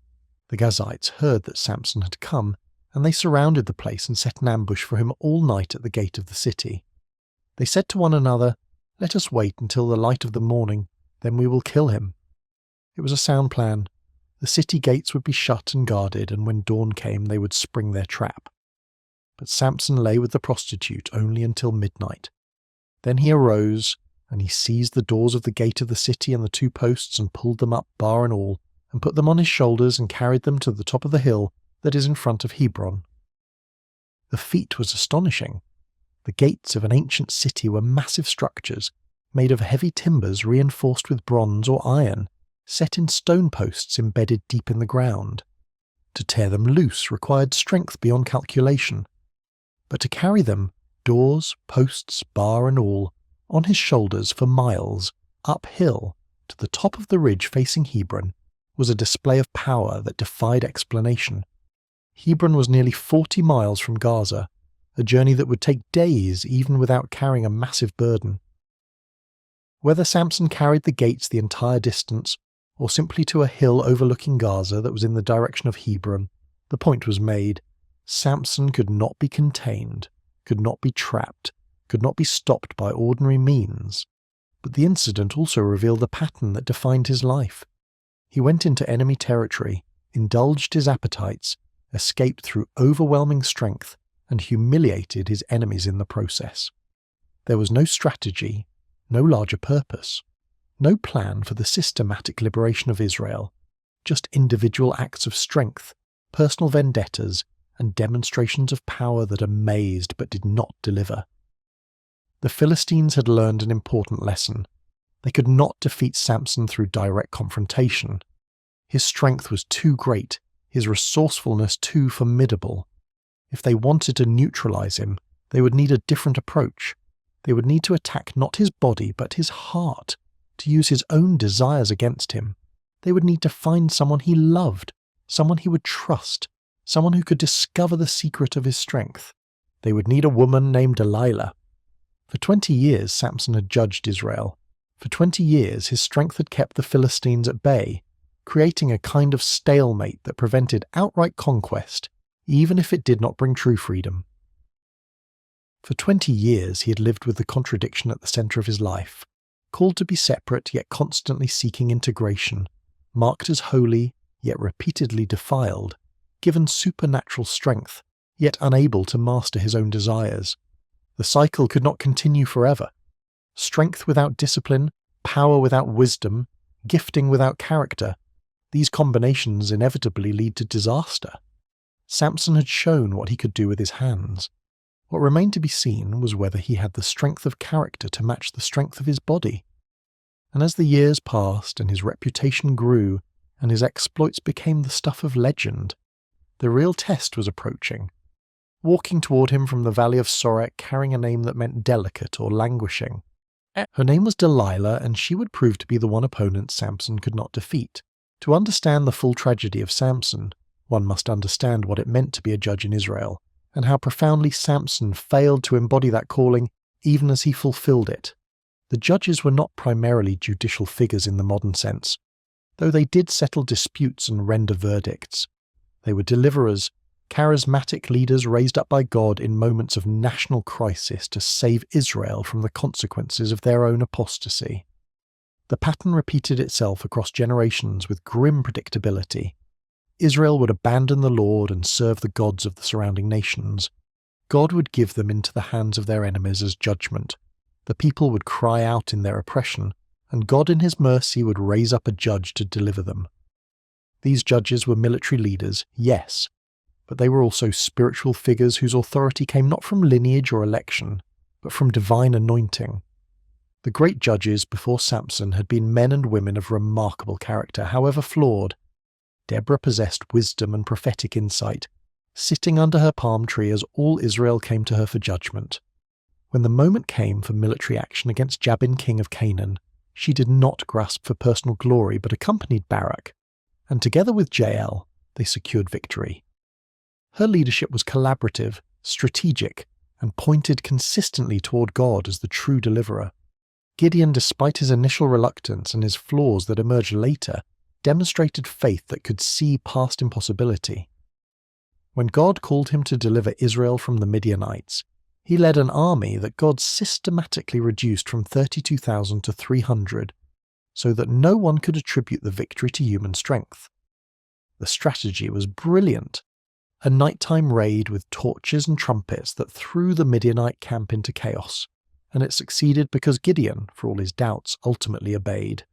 The Gazites heard that Samson had come, and they surrounded the place and set an ambush for him all night at the gate of the city. They said to one another, "Let us wait until the light of the morning, then we will kill him." It was a sound plan. The city gates would be shut and guarded, and when dawn came they would spring their trap. But Samson lay with the prostitute only until midnight. Then he arose, and he seized the doors of the gate of the city and the 2 posts and pulled them up, bar and all, and put them on his shoulders and carried them to the top of the hill that is in front of Hebron. The feat was astonishing. The gates of an ancient city were massive structures, made of heavy timbers reinforced with bronze or iron, set in stone posts embedded deep in the ground. To tear them loose required strength beyond calculation, but to carry them, doors, posts, bar and all, on his shoulders for miles, uphill, to the top of the ridge facing Hebron, was a display of power that defied explanation. Hebron was nearly 40 miles from Gaza, a journey that would take days even without carrying a massive burden. Whether Samson carried the gates the entire distance, or simply to a hill overlooking Gaza that was in the direction of Hebron, the point was made. Samson could not be contained, could not be trapped, could not be stopped by ordinary means. But the incident also revealed the pattern that defined his life. He went into enemy territory, indulged his appetites, escaped through overwhelming strength, and humiliated his enemies in the process. There was no strategy, no larger purpose, no plan for the systematic liberation of Israel, just individual acts of strength, personal vendettas, and demonstrations of power that amazed but did not deliver. The Philistines had learned an important lesson. They could not defeat Samson through direct confrontation. His strength was too great, his resourcefulness too formidable. If they wanted to neutralize him, they would need a different approach. They would need to attack not his body but his heart, to use his own desires against him. They would need to find someone he loved, someone he would trust, someone who could discover the secret of his strength. They would need a woman named Delilah. For 20 years Samson had judged Israel. For 20 years his strength had kept the Philistines at bay, creating a kind of stalemate that prevented outright conquest, even if it did not bring true freedom. For 20 years he had lived with the contradiction at the centre of his life, called to be separate yet constantly seeking integration, marked as holy yet repeatedly defiled, given supernatural strength yet unable to master his own desires. The cycle could not continue forever. Strength without discipline, power without wisdom, gifting without character, these combinations inevitably lead to disaster. Samson had shown what he could do with his hands. What remained to be seen was whether he had the strength of character to match the strength of his body. And as the years passed and his reputation grew and his exploits became the stuff of legend, the real test was approaching. Walking toward him from the valley of Sorek carrying a name that meant delicate or languishing. Her name was Delilah, and she would prove to be the one opponent Samson could not defeat. To understand the full tragedy of Samson, one must understand what it meant to be a judge in Israel, and how profoundly Samson failed to embody that calling even as he fulfilled it. The judges were not primarily judicial figures in the modern sense, though they did settle disputes and render verdicts. They were deliverers, charismatic leaders raised up by God in moments of national crisis to save Israel from the consequences of their own apostasy. The pattern repeated itself across generations with grim predictability. Israel would abandon the Lord and serve the gods of the surrounding nations. God would give them into the hands of their enemies as judgment. The people would cry out in their oppression, and God in his mercy would raise up a judge to deliver them. These judges were military leaders, yes, but they were also spiritual figures whose authority came not from lineage or election, but from divine anointing. The great judges before Samson had been men and women of remarkable character, however flawed. Deborah possessed wisdom and prophetic insight, sitting under her palm tree as all Israel came to her for judgment. When the moment came for military action against Jabin, king of Canaan, she did not grasp for personal glory but accompanied Barak, and together with Jael, they secured victory. Her leadership was collaborative, strategic, and pointed consistently toward God as the true deliverer. Gideon, despite his initial reluctance and his flaws that emerged later, demonstrated faith that could see past impossibility. When God called him to deliver Israel from the Midianites, he led an army that God systematically reduced from 32,000 to 300, so that no one could attribute the victory to human strength. The strategy was brilliant. A nighttime raid with torches and trumpets that threw the Midianite camp into chaos, and it succeeded because Gideon, for all his doubts, ultimately obeyed.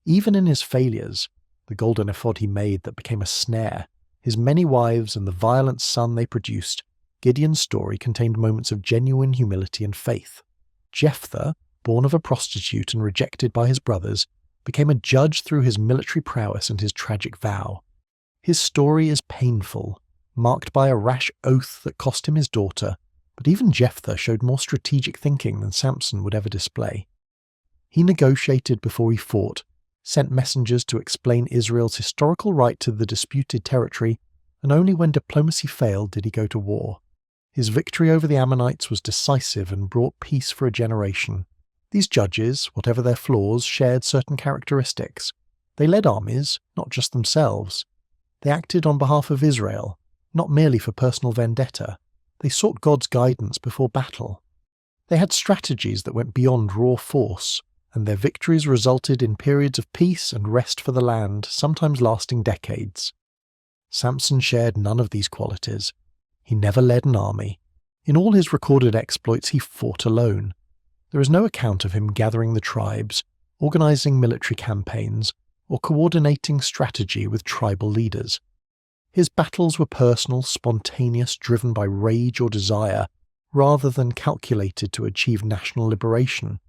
Even in his failures, the golden ephod he made that became a snare, his many wives and the violent son they produced, Gideon's story contained moments of genuine humility and faith. Jephthah, born of a prostitute and rejected by his brothers, became a judge through his military prowess and his tragic vow. His story is painful, marked by a rash oath that cost him his daughter, but even Jephthah showed more strategic thinking than Samson would ever display. He negotiated before he fought, sent messengers to explain Israel's historical right to the disputed territory, and only when diplomacy failed did he go to war. His victory over the Ammonites was decisive and brought peace for a generation. These judges, whatever their flaws, shared certain characteristics. They led armies, not just themselves. They acted on behalf of Israel, not merely for personal vendetta. They sought God's guidance before battle. They had strategies that went beyond raw force, and their victories resulted in periods of peace and rest for the land, sometimes lasting decades. Samson shared none of these qualities. He never led an army. In all his recorded exploits, he fought alone. There is no account of him gathering the tribes, organizing military campaigns, or coordinating strategy with tribal leaders. His battles were personal, spontaneous, driven by rage or desire, rather than calculated to achieve national liberation.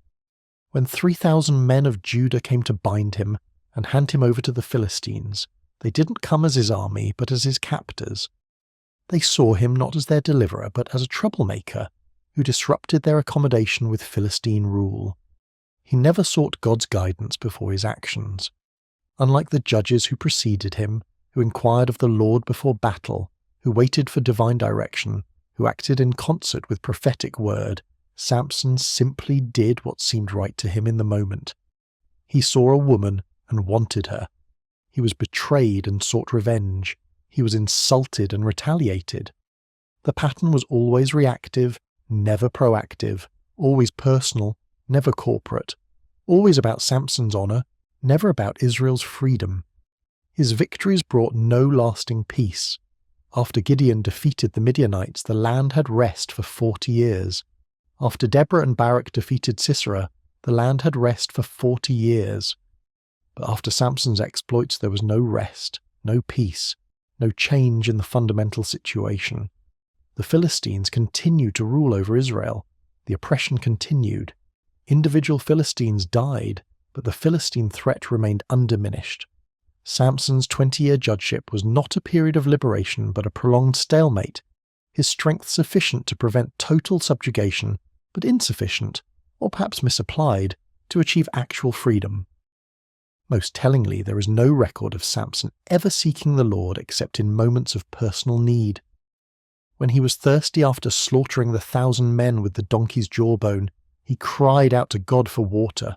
When 3,000 men of Judah came to bind him and hand him over to the Philistines, they didn't come as his army, but as his captors. They saw him not as their deliverer, but as a troublemaker who disrupted their accommodation with Philistine rule. He never sought God's guidance before his actions. Unlike the judges who preceded him, who inquired of the Lord before battle, who waited for divine direction, who acted in concert with prophetic word, Samson simply did what seemed right to him in the moment. He saw a woman and wanted her. He was betrayed and sought revenge. He was insulted and retaliated. The pattern was always reactive, never proactive, always personal, never corporate, always about Samson's honor, never about Israel's freedom. His victories brought no lasting peace. After Gideon defeated the Midianites, the land had rest for 40 years. After Deborah and Barak defeated Sisera, the land had rest for 40 years. But after Samson's exploits, there was no rest, no peace, no change in the fundamental situation. The Philistines continued to rule over Israel. The oppression continued. Individual Philistines died, but the Philistine threat remained undiminished. Samson's 20-year judgeship was not a period of liberation, but a prolonged stalemate, his strength sufficient to prevent total subjugation, but insufficient, or perhaps misapplied, to achieve actual freedom. Most tellingly, there is no record of Samson ever seeking the Lord except in moments of personal need. When he was thirsty after slaughtering the 1,000 men with the donkey's jawbone, he cried out to God for water.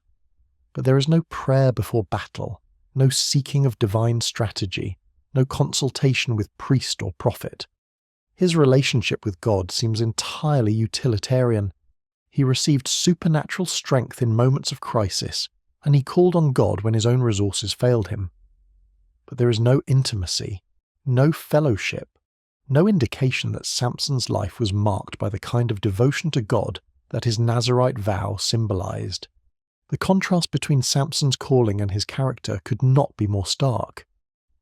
But there is no prayer before battle, no seeking of divine strategy, no consultation with priest or prophet. His relationship with God seems entirely utilitarian. He received supernatural strength in moments of crisis, and he called on God when his own resources failed him. But there is no intimacy, no fellowship, no indication that Samson's life was marked by the kind of devotion to God that his Nazirite vow symbolized. The contrast between Samson's calling and his character could not be more stark.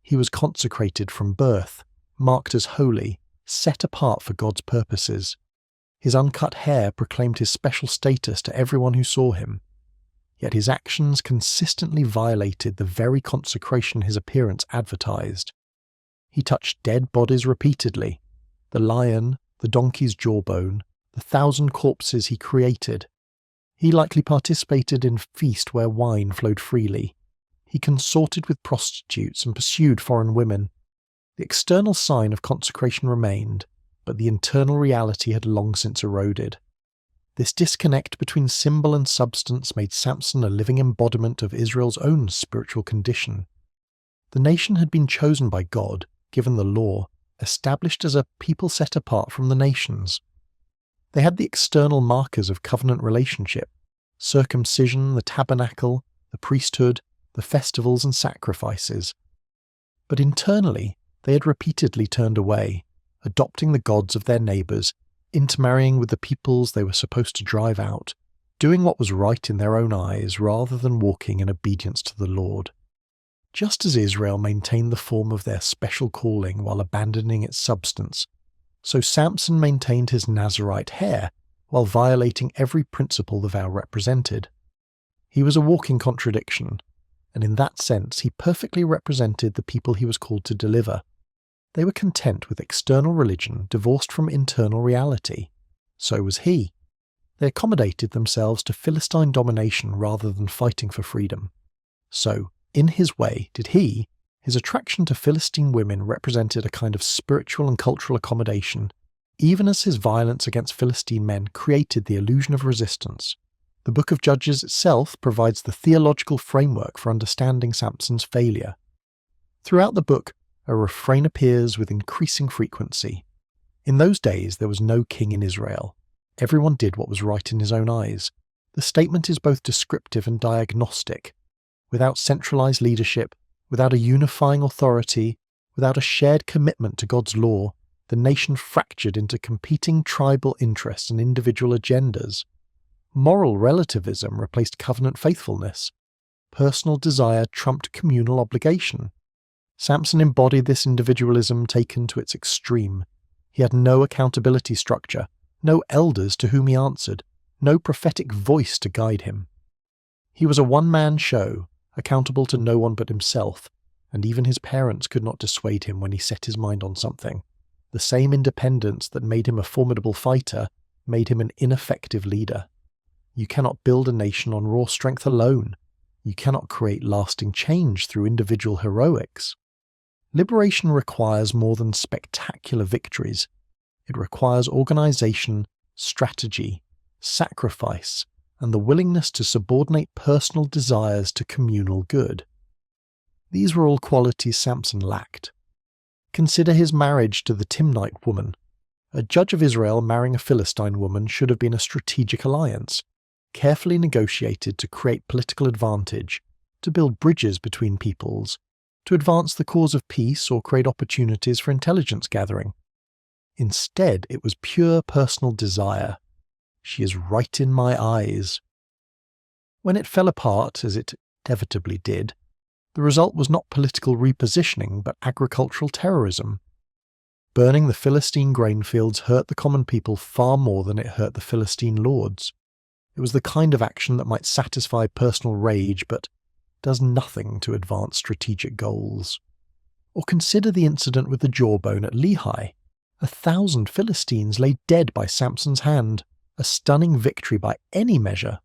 He was consecrated from birth, marked as holy, set apart for God's purposes. His uncut hair proclaimed his special status to everyone who saw him. Yet his actions consistently violated the very consecration his appearance advertised. He touched dead bodies repeatedly, the lion, the donkey's jawbone, the 1,000 corpses he created. He likely participated in feast where wine flowed freely. He consorted with prostitutes and pursued foreign women. The external sign of consecration remained, but the internal reality had long since eroded. This disconnect between symbol and substance made Samson a living embodiment of Israel's own spiritual condition. The nation had been chosen by God, given the law, established as a people set apart from the nations. They had the external markers of covenant relationship: circumcision, the tabernacle, the priesthood, the festivals and sacrifices. But internally, they had repeatedly turned away, adopting the gods of their neighbours, intermarrying with the peoples they were supposed to drive out, doing what was right in their own eyes rather than walking in obedience to the Lord. Just as Israel maintained the form of their special calling while abandoning its substance, so Samson maintained his Nazirite hair while violating every principle the vow represented. He was a walking contradiction, and in that sense he perfectly represented the people he was called to deliver. They were content with external religion divorced from internal reality. So was he. They accommodated themselves to Philistine domination rather than fighting for freedom. So, in his way, did he. His attraction to Philistine women represented a kind of spiritual and cultural accommodation, even as his violence against Philistine men created the illusion of resistance. The book of Judges itself provides the theological framework for understanding Samson's failure. Throughout the book, a refrain appears with increasing frequency. In those days there was no king in Israel. Everyone did what was right in his own eyes. The statement is both descriptive and diagnostic. Without centralized leadership, without a unifying authority, without a shared commitment to God's law, the nation fractured into competing tribal interests and individual agendas. Moral relativism replaced covenant faithfulness. Personal desire trumped communal obligation. Samson embodied this individualism taken to its extreme. He had no accountability structure, no elders to whom he answered, no prophetic voice to guide him. He was a one-man show, accountable to no one but himself, and even his parents could not dissuade him when he set his mind on something. The same independence that made him a formidable fighter made him an ineffective leader. You cannot build a nation on raw strength alone. You cannot create lasting change through individual heroics. Liberation requires more than spectacular victories. It requires organization, strategy, sacrifice, and the willingness to subordinate personal desires to communal good. These were all qualities Samson lacked. Consider his marriage to the Timnite woman. A judge of Israel marrying a Philistine woman should have been a strategic alliance, carefully negotiated to create political advantage, to build bridges between peoples, to advance the cause of peace or create opportunities for intelligence gathering. Instead, it was pure personal desire. She is right in my eyes. When it fell apart, as it inevitably did, the result was not political repositioning but agricultural terrorism. Burning the Philistine grain fields hurt the common people far more than it hurt the Philistine lords. It was the kind of action that might satisfy personal rage but does nothing to advance strategic goals. Or consider the incident with the jawbone at Lehi. 1,000 Philistines lay dead by Samson's hand, a stunning victory by any measure.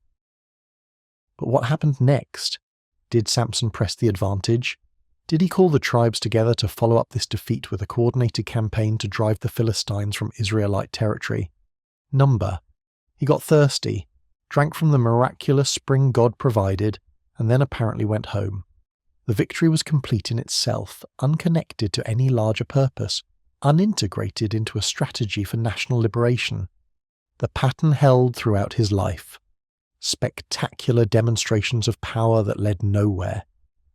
But what happened next? Did Samson press the advantage? Did he call the tribes together to follow up this defeat with a coordinated campaign to drive the Philistines from Israelite territory? Number. He got thirsty, drank from the miraculous spring God provided, and then apparently went home. The victory was complete in itself, unconnected to any larger purpose, unintegrated into a strategy for national liberation. The pattern held throughout his life. Spectacular demonstrations of power that led nowhere.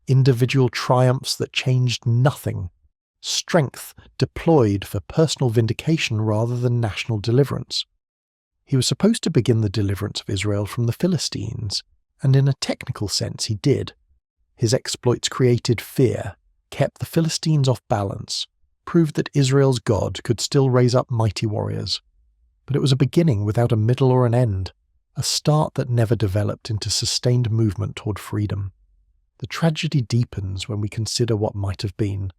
Individual triumphs that changed nothing. Strength deployed for personal vindication rather than national deliverance. He was supposed to begin the deliverance of Israel from the Philistines, And in a technical sense he did. His exploits created fear, kept the Philistines off balance, proved that Israel's God could still raise up mighty warriors. But it was a beginning without a middle or an end, a start that never developed into sustained movement toward freedom. The tragedy deepens when we consider what might have been.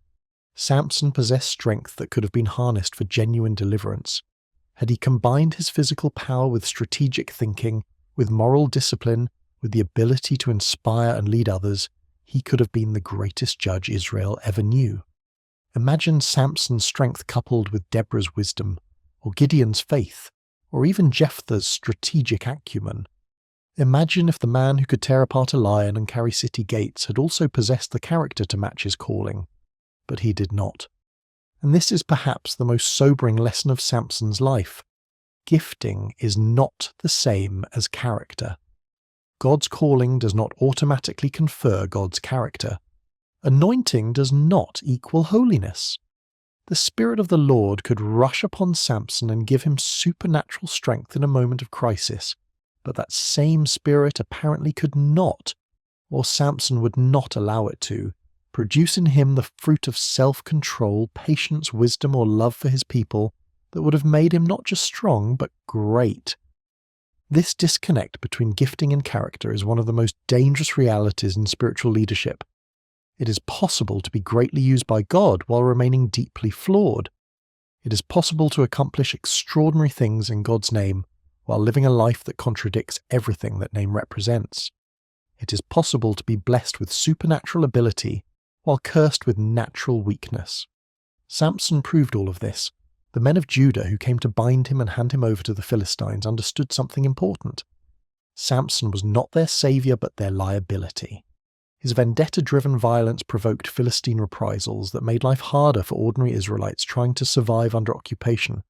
Samson possessed strength that could have been harnessed for genuine deliverance. Had he combined his physical power with strategic thinking, with moral discipline, with the ability to inspire and lead others, he could have been the greatest judge Israel ever knew. Imagine Samson's strength coupled with Deborah's wisdom, or Gideon's faith, or even Jephthah's strategic acumen. Imagine if the man who could tear apart a lion and carry city gates had also possessed the character to match his calling. But he did not. And this is perhaps the most sobering lesson of Samson's life. Gifting is not the same as character. God's calling does not automatically confer God's character. Anointing does not equal holiness. The Spirit of the Lord could rush upon Samson and give him supernatural strength in a moment of crisis, but that same Spirit apparently could not, or Samson would not allow it to, produce in him the fruit of self-control, patience, wisdom, or love for his people that would have made him not just strong, but great. This disconnect between gifting and character is one of the most dangerous realities in spiritual leadership. It is possible to be greatly used by God while remaining deeply flawed. It is possible to accomplish extraordinary things in God's name while living a life that contradicts everything that name represents. It is possible to be blessed with supernatural ability while cursed with natural weakness. Samson proved all of this. The men of Judah who came to bind him and hand him over to the Philistines understood something important. Samson was not their saviour but their liability. His vendetta-driven violence provoked Philistine reprisals that made life harder for ordinary Israelites trying to survive under occupation.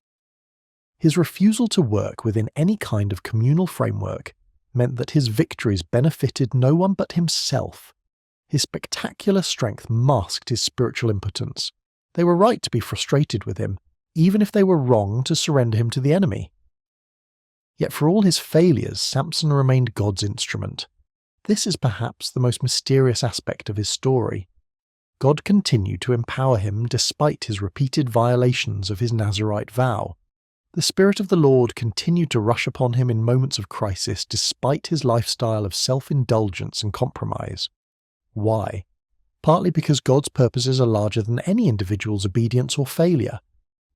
His refusal to work within any kind of communal framework meant that his victories benefited no one but himself. His spectacular strength masked his spiritual impotence. They were right to be frustrated with him, even if they were wrong to surrender him to the enemy. Yet for all his failures, Samson remained God's instrument. This is perhaps the most mysterious aspect of his story. God continued to empower him despite his repeated violations of his Nazirite vow. The Spirit of the Lord continued to rush upon him in moments of crisis despite his lifestyle of self-indulgence and compromise. Why? Partly because God's purposes are larger than any individual's obedience or failure.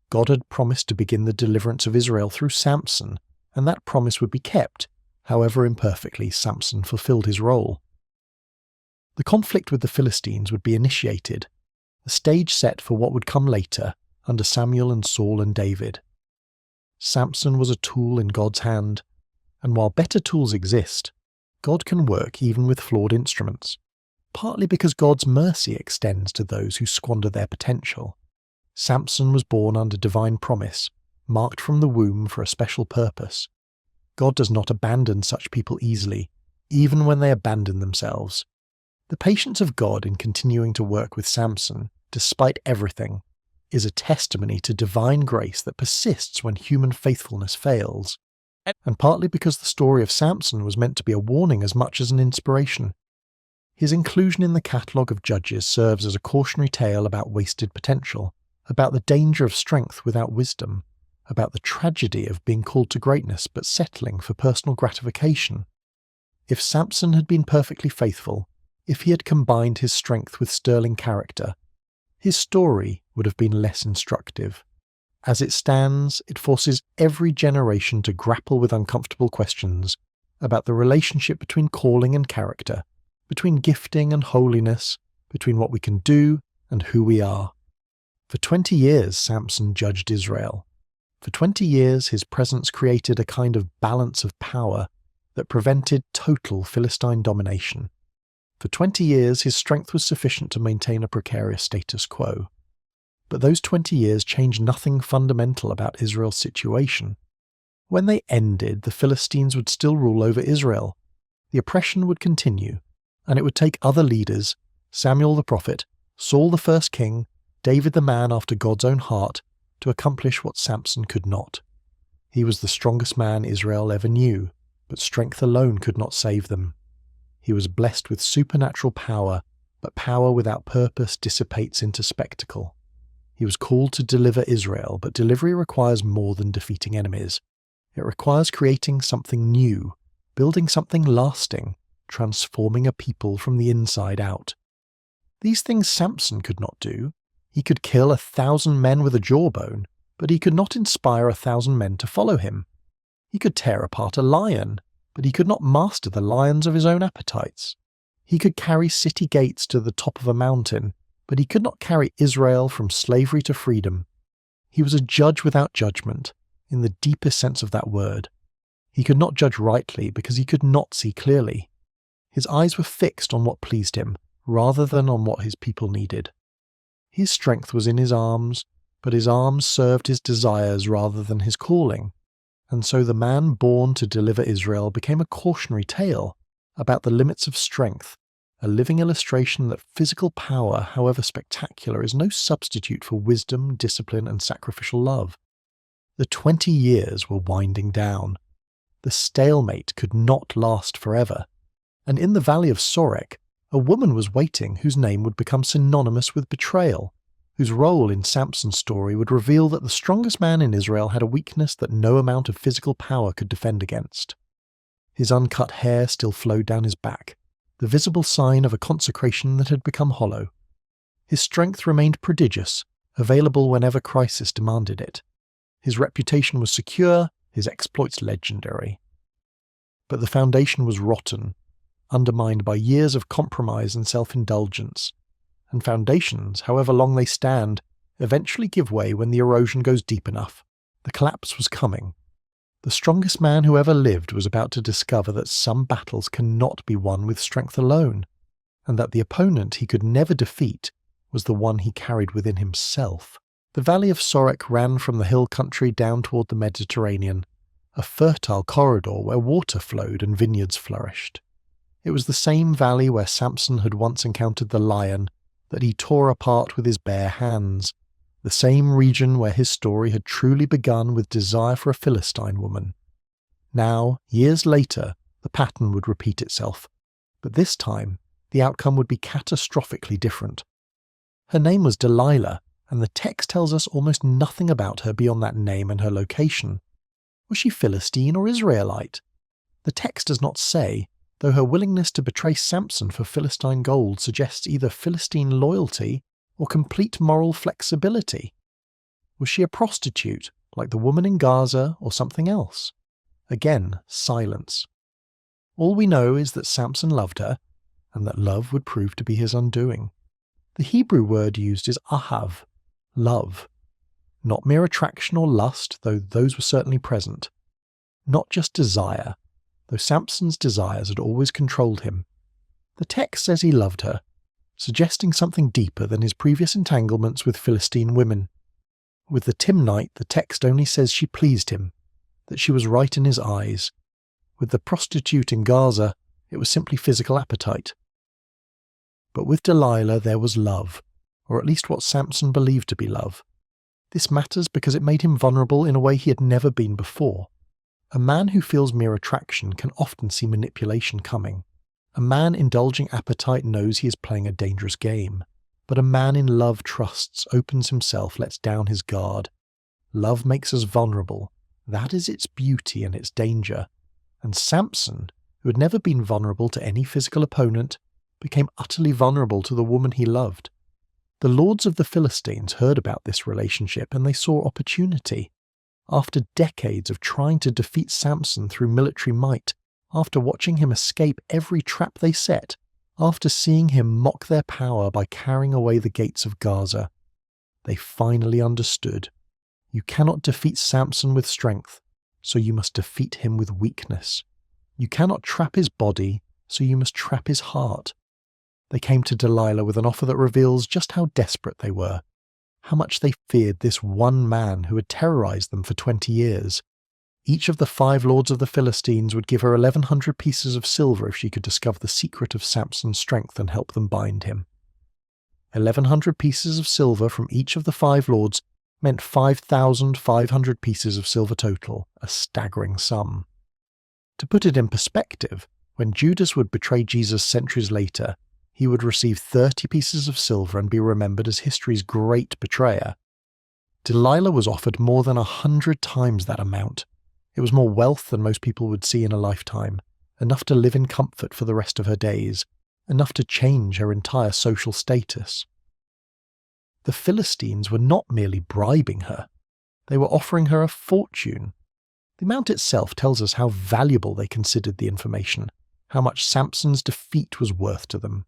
God had promised to begin the deliverance of Israel through Samson, and that promise would be kept, however imperfectly Samson fulfilled his role. The conflict with the Philistines would be initiated, the stage set for what would come later under Samuel and Saul and David. Samson was a tool in God's hand, and while better tools exist, God can work even with flawed instruments, partly because God's mercy extends to those who squander their potential. Samson was born under divine promise, marked from the womb for a special purpose. God does not abandon such people easily, even when they abandon themselves. The patience of God in continuing to work with Samson, despite everything, is a testimony to divine grace that persists when human faithfulness fails, and partly because the story of Samson was meant to be a warning as much as an inspiration. His inclusion in the catalogue of judges serves as a cautionary tale about wasted potential, about the danger of strength without wisdom, about the tragedy of being called to greatness but settling for personal gratification. If Samson had been perfectly faithful, if he had combined his strength with sterling character, his story would have been less instructive. As it stands, it forces every generation to grapple with uncomfortable questions about the relationship between calling and character, between gifting and holiness, between what we can do and who we are. For 20 years, Samson judged Israel. For 20 years, his presence created a kind of balance of power that prevented total Philistine domination. For 20 years, his strength was sufficient to maintain a precarious status quo. But those 20 years changed nothing fundamental about Israel's situation. When they ended, the Philistines would still rule over Israel. The oppression would continue, and it would take other leaders, Samuel the prophet, Saul the first king, David the man after God's own heart, to accomplish what Samson could not. He was the strongest man Israel ever knew, but strength alone could not save them. He was blessed with supernatural power, but power without purpose dissipates into spectacle. He was called to deliver Israel, but delivery requires more than defeating enemies. It requires creating something new, building something lasting, transforming a people from the inside out. These things Samson could not do. He could kill 1,000 men with a jawbone, but he could not inspire 1,000 men to follow him. He could tear apart a lion, but he could not master the lions of his own appetites. He could carry city gates to the top of a mountain, but he could not carry Israel from slavery to freedom. He was a judge without judgment, in the deepest sense of that word. He could not judge rightly because he could not see clearly. His eyes were fixed on what pleased him, rather than on what his people needed. His strength was in his arms, but his arms served his desires rather than his calling. And so the man born to deliver Israel became a cautionary tale about the limits of strength, a living illustration that physical power, however spectacular, is no substitute for wisdom, discipline, and sacrificial love. The 20 years were winding down. The stalemate could not last forever. And in the valley of Sorek, a woman was waiting whose name would become synonymous with betrayal, whose role in Samson's story would reveal that the strongest man in Israel had a weakness that no amount of physical power could defend against. His uncut hair still flowed down his back, the visible sign of a consecration that had become hollow. His strength remained prodigious, available whenever crisis demanded it. His reputation was secure, his exploits legendary. But the foundation was rotten, undermined by years of compromise and self-indulgence. And foundations, however long they stand, eventually give way when the erosion goes deep enough. The collapse was coming. The strongest man who ever lived was about to discover that some battles cannot be won with strength alone, and that the opponent he could never defeat was the one he carried within himself. The valley of Sorek ran from the hill country down toward the Mediterranean, a fertile corridor where water flowed and vineyards flourished. It was the same valley where Samson had once encountered the lion that he tore apart with his bare hands, the same region where his story had truly begun with desire for a Philistine woman. Now, years later, the pattern would repeat itself, but this time the outcome would be catastrophically different. Her name was Delilah, and the text tells us almost nothing about her beyond that name and her location. Was she Philistine or Israelite? The text does not say, though her willingness to betray Samson for Philistine gold suggests either Philistine loyalty or complete moral flexibility. Was she a prostitute, like the woman in Gaza, or something else? Again, silence. All we know is that Samson loved her, and that love would prove to be his undoing. The Hebrew word used is ahav, love. Not mere attraction or lust, though those were certainly present. Not just desire, though Samson's desires had always controlled him. The text says he loved her, suggesting something deeper than his previous entanglements with Philistine women. With the Timnite, the text only says she pleased him, that she was right in his eyes. With the prostitute in Gaza, it was simply physical appetite. But with Delilah there was love, or at least what Samson believed to be love. This matters because it made him vulnerable in a way he had never been before. A man who feels mere attraction can often see manipulation coming. A man indulging appetite knows he is playing a dangerous game. But a man in love trusts, opens himself, lets down his guard. Love makes us vulnerable. That is its beauty and its danger. And Samson, who had never been vulnerable to any physical opponent, became utterly vulnerable to the woman he loved. The lords of the Philistines heard about this relationship and they saw opportunity. After decades of trying to defeat Samson through military might, after watching him escape every trap they set, after seeing him mock their power by carrying away the gates of Gaza, they finally understood. You cannot defeat Samson with strength, so you must defeat him with weakness. You cannot trap his body, so you must trap his heart. They came to Delilah with an offer that reveals just how desperate they were, how much they feared this one man who had terrorized them for 20 years. Each of the 5 lords of the Philistines would give her 1,100 pieces of silver if she could discover the secret of Samson's strength and help them bind him. 1,100 pieces of silver from each of the 5 lords meant 5,500 pieces of silver total, a staggering sum. To put it in perspective, When Judas would betray Jesus centuries later, he would receive 30 pieces of silver and be remembered as history's great betrayer. Delilah was offered more than 100 times that amount. It was more wealth than most people would see in a lifetime, enough to live in comfort for the rest of her days, enough to change her entire social status. The Philistines were not merely bribing her, they were offering her a fortune. The amount itself tells us how valuable they considered the information, how much Samson's defeat was worth to them.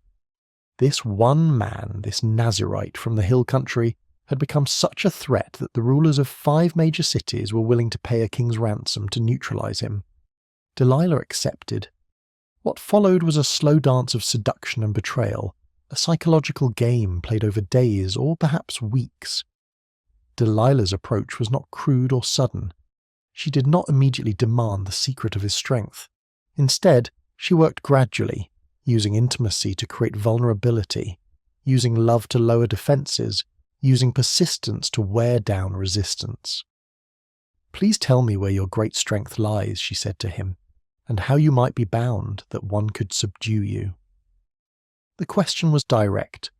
This one man, this Nazirite from the hill country, had become such a threat that the rulers of 5 major cities were willing to pay a king's ransom to neutralize him. Delilah accepted. What followed was a slow dance of seduction and betrayal, a psychological game played over days or perhaps weeks. Delilah's approach was not crude or sudden. She did not immediately demand the secret of his strength. Instead, she worked gradually, using intimacy to create vulnerability, using love to lower defenses, using persistence to wear down resistance. "Please tell me where your great strength lies," she said to him, "and how you might be bound that one could subdue you." The question was direct,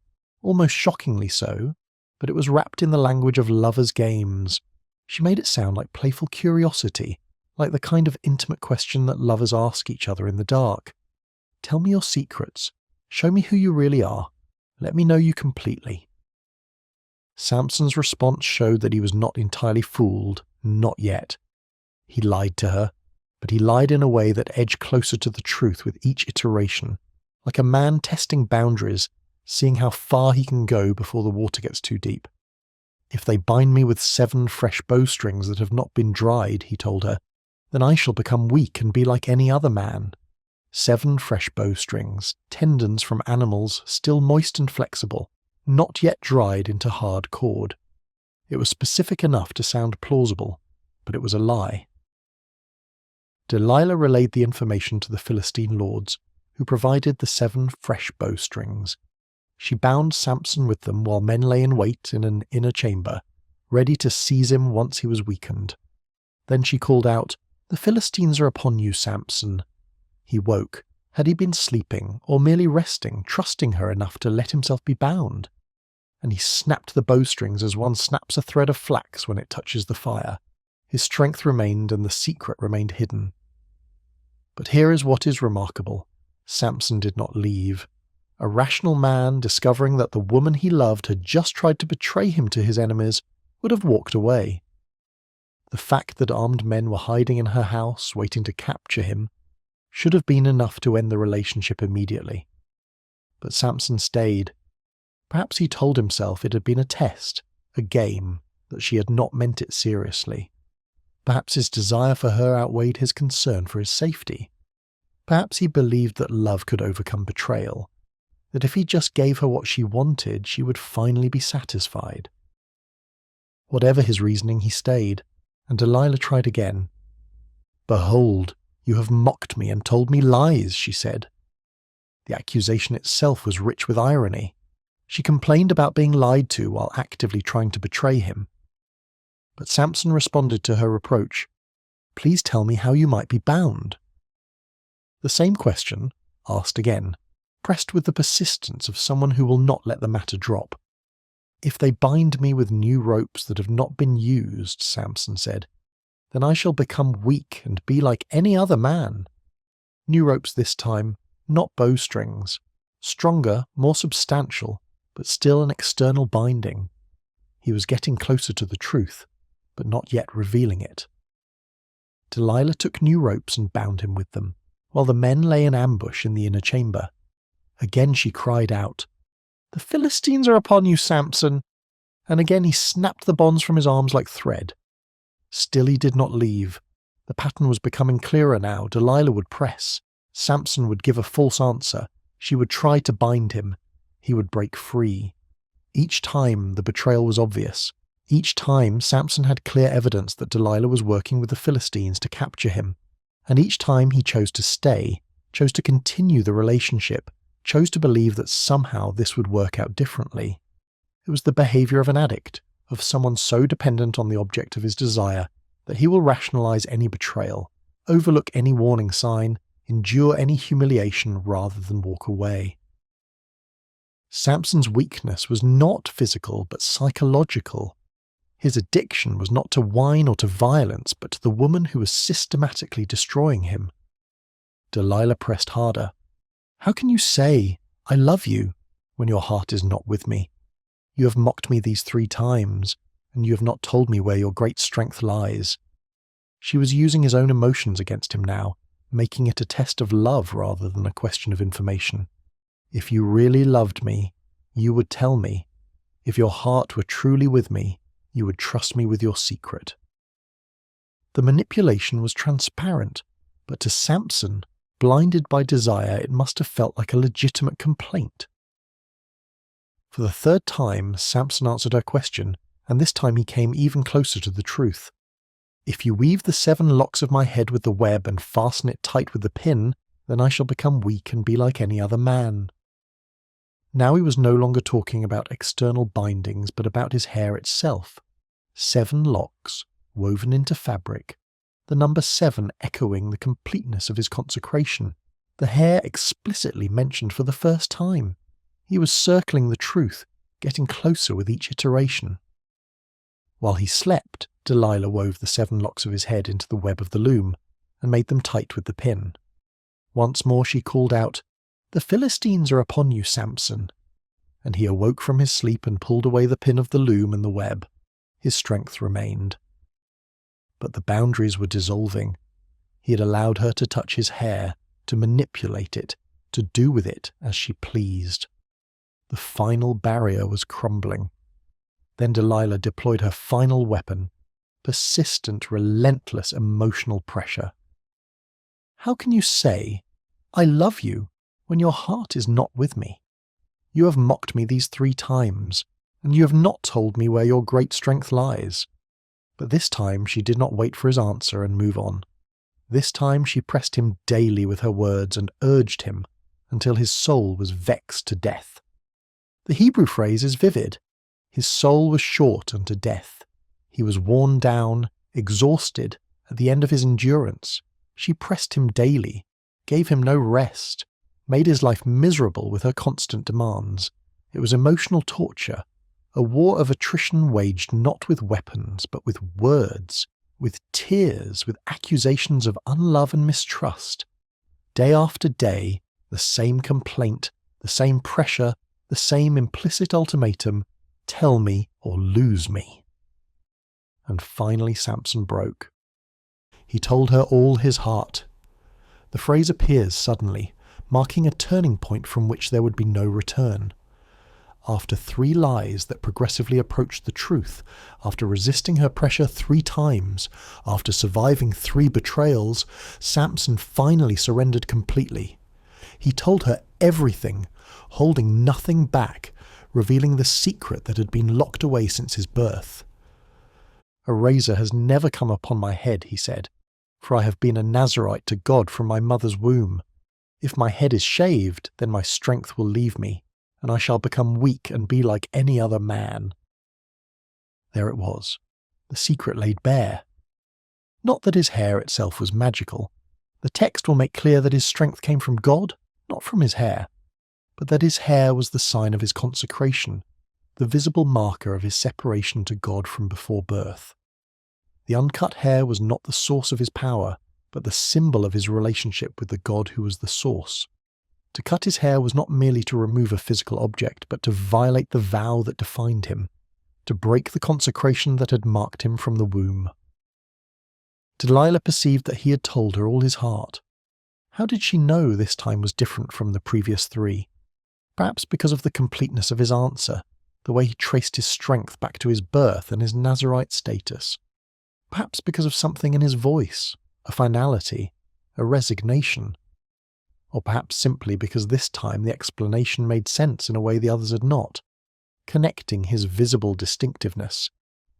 almost shockingly so, but it was wrapped in the language of lovers' games. She made it sound like playful curiosity, like the kind of intimate question that lovers ask each other in the dark. "Tell me your secrets. Show me who you really are. Let me know you completely." Samson's response showed that he was not entirely fooled, not yet. He lied to her, but he lied in a way that edged closer to the truth with each iteration, like a man testing boundaries, seeing how far he can go before the water gets too deep. "If they bind me with 7 fresh bowstrings that have not been dried," he told her, "then I shall become weak and be like any other man." 7 fresh bowstrings, tendons from animals still moist and flexible, not yet dried into hard cord. It was specific enough to sound plausible, but it was a lie. Delilah relayed the information to the Philistine lords, who provided the 7 fresh bowstrings. She bound Samson with them while men lay in wait in an inner chamber, ready to seize him once he was weakened. Then she called out, "The Philistines are upon you, Samson." He woke. Had he been sleeping, or merely resting, trusting her enough to let himself be bound? And he snapped the bowstrings as one snaps a thread of flax when it touches the fire. His strength remained and the secret remained hidden. But here is what is remarkable. Samson did not leave. A rational man, discovering that the woman he loved had just tried to betray him to his enemies, would have walked away. The fact that armed men were hiding in her house, waiting to capture him, should have been enough to end the relationship immediately. But Samson stayed. Perhaps he told himself it had been a test, a game, that she had not meant it seriously. Perhaps his desire for her outweighed his concern for his safety. Perhaps he believed that love could overcome betrayal, that if he just gave her what she wanted, she would finally be satisfied. Whatever his reasoning, he stayed, and Delilah tried again. "Behold, you have mocked me and told me lies," she said. The accusation itself was rich with irony. She complained about being lied to while actively trying to betray him. But Samson responded to her reproach, "Please tell me how you might be bound." The same question, asked again, pressed with the persistence of someone who will not let the matter drop. "If they bind me with new ropes that have not been used," Samson said, "then I shall become weak and be like any other man." New ropes this time, not bowstrings. Stronger, more substantial, but still an external binding. He was getting closer to the truth, but not yet revealing it. Delilah took new ropes and bound him with them, while the men lay in ambush in the inner chamber. Again she cried out, "The Philistines are upon you, Samson!" And again he snapped the bonds from his arms like thread. Still he did not leave. The pattern was becoming clearer now. Delilah would press. Samson would give a false answer. She would try to bind him. He would break free. Each time the betrayal was obvious. Each time Samson had clear evidence that Delilah was working with the Philistines to capture him. And each time he chose to stay, chose to continue the relationship, chose to believe that somehow this would work out differently. It was the behavior of an addict, of someone so dependent on the object of his desire that he will rationalize any betrayal, overlook any warning sign, endure any humiliation rather than walk away. Samson's weakness was not physical but psychological. His addiction was not to wine or to violence, but to the woman who was systematically destroying him. Delilah pressed harder. "How can you say, 'I love you,' when your heart is not with me? You have mocked me these 3 times, and you have not told me where your great strength lies." She was using his own emotions against him now, making it a test of love rather than a question of information. "If you really loved me, you would tell me. If your heart were truly with me, you would trust me with your secret." The manipulation was transparent, but to Samson, blinded by desire, it must have felt like a legitimate complaint. For the 3rd time, Samson answered her question, and this time he came even closer to the truth. "If you weave the 7 locks of my head with the web and fasten it tight with the pin, then I shall become weak and be like any other man." Now he was no longer talking about external bindings, but about his hair itself. 7 locks, woven into fabric, the number 7 echoing the completeness of his consecration, the hair explicitly mentioned for the first time. He was circling the truth, getting closer with each iteration. While he slept, Delilah wove the 7 locks of his head into the web of the loom, and made them tight with the pin. Once more she called out, "The Philistines are upon you, Samson." And he awoke from his sleep and pulled away the pin of the loom and the web. His strength remained. But the boundaries were dissolving. He had allowed her to touch his hair, to manipulate it, to do with it as she pleased. The final barrier was crumbling. Then Delilah deployed her final weapon, persistent, relentless emotional pressure. "How can you say, 'I love you,' when your heart is not with me? You have mocked me these 3 times, and you have not told me where your great strength lies." But this time she did not wait for his answer and move on. This time she pressed him daily with her words and urged him until his soul was vexed to death. The Hebrew phrase is vivid. His soul was short unto death. He was worn down, exhausted, at the end of his endurance. She pressed him daily, gave him no rest, made his life miserable with her constant demands. It was emotional torture, a war of attrition waged not with weapons, but with words, with tears, with accusations of unlove and mistrust. Day after day, the same complaint, the same pressure, the same implicit ultimatum, "Tell me or lose me." And finally Samson broke. He told her all his heart. The phrase appears suddenly, marking a turning point from which there would be no return. After 3 lies that progressively approached the truth, after resisting her pressure 3 times, after surviving 3 betrayals, Samson finally surrendered completely. He told her everything, holding nothing back, revealing the secret that had been locked away since his birth. "A razor has never come upon my head," he said, "for I have been a Nazirite to God from my mother's womb. If my head is shaved, then my strength will leave me, and I shall become weak and be like any other man." There it was, the secret laid bare. Not that his hair itself was magical. The text will make clear that his strength came from God, not from his hair, but that his hair was the sign of his consecration, the visible marker of his separation to God from before birth. The uncut hair was not the source of his power, but the symbol of his relationship with the God who was the source. To cut his hair was not merely to remove a physical object, but to violate the vow that defined him, to break the consecration that had marked him from the womb. Delilah perceived that he had told her all his heart. How did she know this time was different from the previous 3? Perhaps because of the completeness of his answer, the way he traced his strength back to his birth and his Nazirite status. Perhaps because of something in his voice, a finality, a resignation. Or perhaps simply because this time the explanation made sense in a way the others had not, connecting his visible distinctiveness,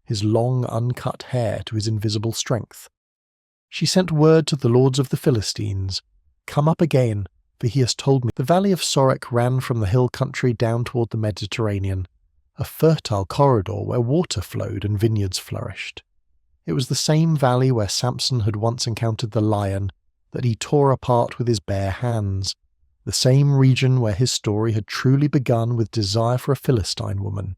his long uncut hair to his invisible strength. She sent word to the lords of the Philistines, "Come up again, for he has told me the valley of Sorek ran from the hill country down toward the Mediterranean, a fertile corridor where water flowed and vineyards flourished. It was the same valley where Samson had once encountered the lion, that he tore apart with his bare hands, the same region where his story had truly begun with desire for a Philistine woman.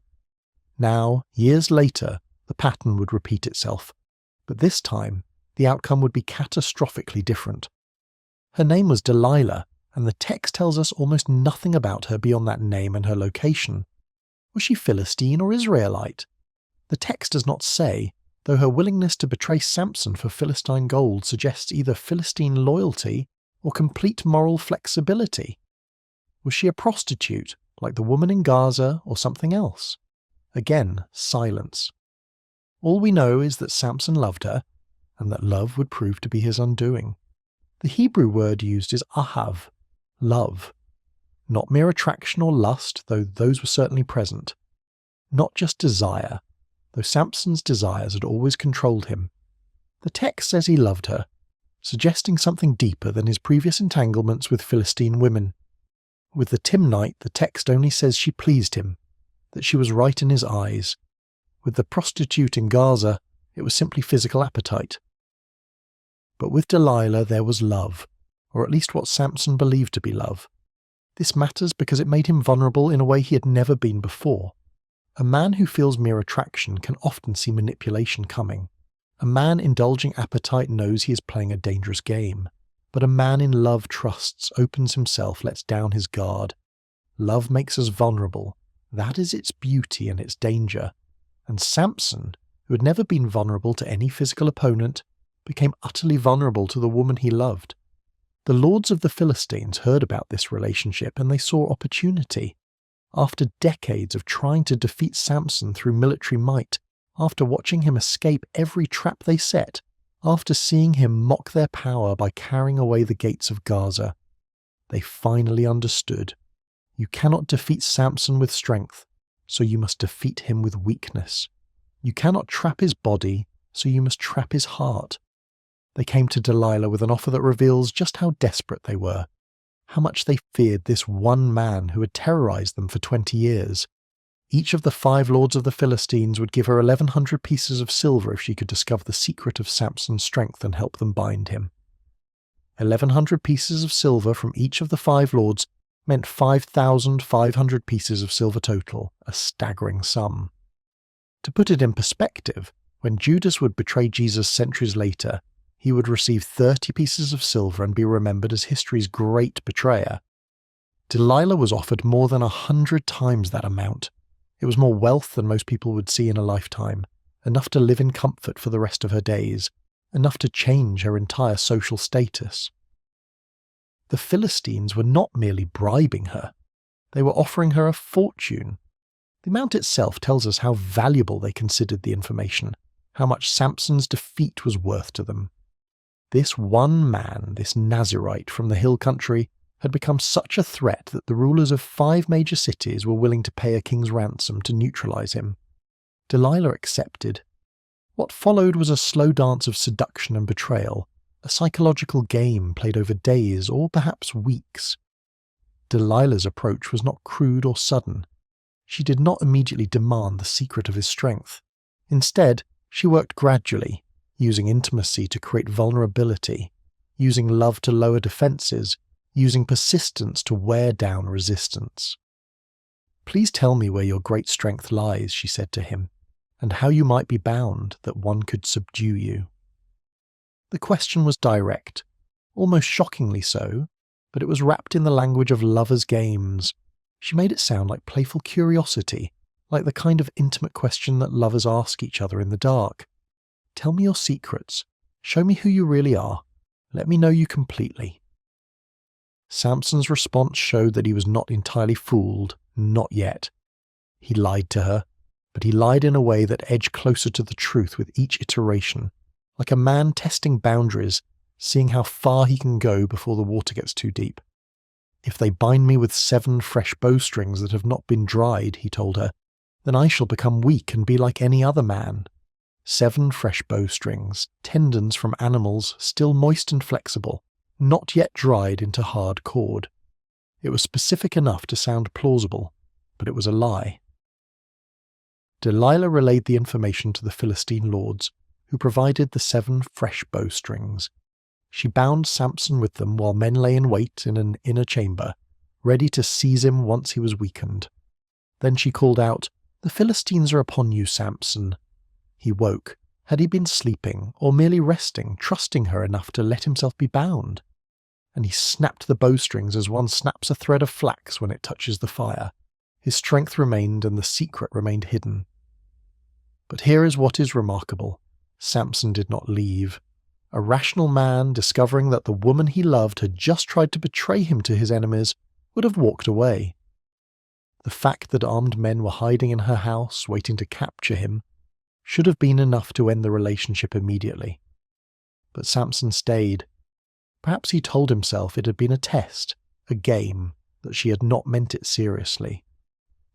Now, years later, the pattern would repeat itself, but this time the outcome would be catastrophically different. Her name was Delilah, and the text tells us almost nothing about her beyond that name and her location. Was she Philistine or Israelite? The text does not say, though her willingness to betray Samson for Philistine gold suggests either Philistine loyalty or complete moral flexibility. Was she a prostitute, like the woman in Gaza, or something else? Again, silence. All we know is that Samson loved her, and that love would prove to be his undoing. The Hebrew word used is ahav, love. Not mere attraction or lust, though those were certainly present. Not just desire, though Samson's desires had always controlled him. The text says he loved her, suggesting something deeper than his previous entanglements with Philistine women. With the Timnite, the text only says she pleased him, that she was right in his eyes. With the prostitute in Gaza, it was simply physical appetite. But with Delilah there was love, or at least what Samson believed to be love. This matters because it made him vulnerable in a way he had never been before. A man who feels mere attraction can often see manipulation coming. A man indulging appetite knows he is playing a dangerous game. But a man in love trusts, opens himself, lets down his guard. Love makes us vulnerable. That is its beauty and its danger. And Samson, who had never been vulnerable to any physical opponent, became utterly vulnerable to the woman he loved. The lords of the Philistines heard about this relationship and they saw opportunity. After decades of trying to defeat Samson through military might, after watching him escape every trap they set, after seeing him mock their power by carrying away the gates of Gaza, they finally understood. You cannot defeat Samson with strength, so you must defeat him with weakness. You cannot trap his body, so you must trap his heart. They came to Delilah with an offer that reveals just how desperate they were, how much they feared this one man who had terrorized them for 20 years. Each of the 5 lords of the Philistines would give her 1,100 pieces of silver if she could discover the secret of Samson's strength and help them bind him. 1,100 pieces of silver from each of the 5 lords meant 5,500 pieces of silver total, a staggering sum. To put it in perspective, when Judas would betray Jesus centuries later, he would receive 30 pieces of silver and be remembered as history's great betrayer. Delilah was offered more than 100 times that amount. It was more wealth than most people would see in a lifetime, enough to live in comfort for the rest of her days, enough to change her entire social status. The Philistines were not merely bribing her, they were offering her a fortune. The amount itself tells us how valuable they considered the information, how much Samson's defeat was worth to them. This one man, this Nazirite from the hill country, had become such a threat that the rulers of 5 major cities were willing to pay a king's ransom to neutralize him. Delilah accepted. What followed was a slow dance of seduction and betrayal, a psychological game played over days or perhaps weeks. Delilah's approach was not crude or sudden. She did not immediately demand the secret of his strength. Instead, she worked gradually, using intimacy to create vulnerability, using love to lower defenses, using persistence to wear down resistance. "Please tell me where your great strength lies," she said to him, "and how you might be bound that one could subdue you." The question was direct, almost shockingly so, but it was wrapped in the language of lovers' games. She made it sound like playful curiosity, like the kind of intimate question that lovers ask each other in the dark. "Tell me your secrets. Show me who you really are. Let me know you completely." Samson's response showed that he was not entirely fooled, not yet. He lied to her, but he lied in a way that edged closer to the truth with each iteration, like a man testing boundaries, seeing how far he can go before the water gets too deep. "If they bind me with 7 fresh bowstrings that have not been dried," he told her, "then I shall become weak and be like any other man." 7 fresh bowstrings, tendons from animals still moist and flexible, not yet dried into hard cord. It was specific enough to sound plausible, but it was a lie. Delilah relayed the information to the Philistine lords, who provided the 7 fresh bowstrings. She bound Samson with them while men lay in wait in an inner chamber, ready to seize him once he was weakened. Then she called out, "The Philistines are upon you, Samson." He woke. Had he been sleeping, or merely resting, trusting her enough to let himself be bound? And he snapped the bowstrings as one snaps a thread of flax when it touches the fire. His strength remained, and the secret remained hidden. But here is what is remarkable. Samson did not leave. A rational man, discovering that the woman he loved had just tried to betray him to his enemies, would have walked away. The fact that armed men were hiding in her house, waiting to capture him, should have been enough to end the relationship immediately. But Samson stayed. Perhaps he told himself it had been a test, a game, that she had not meant it seriously.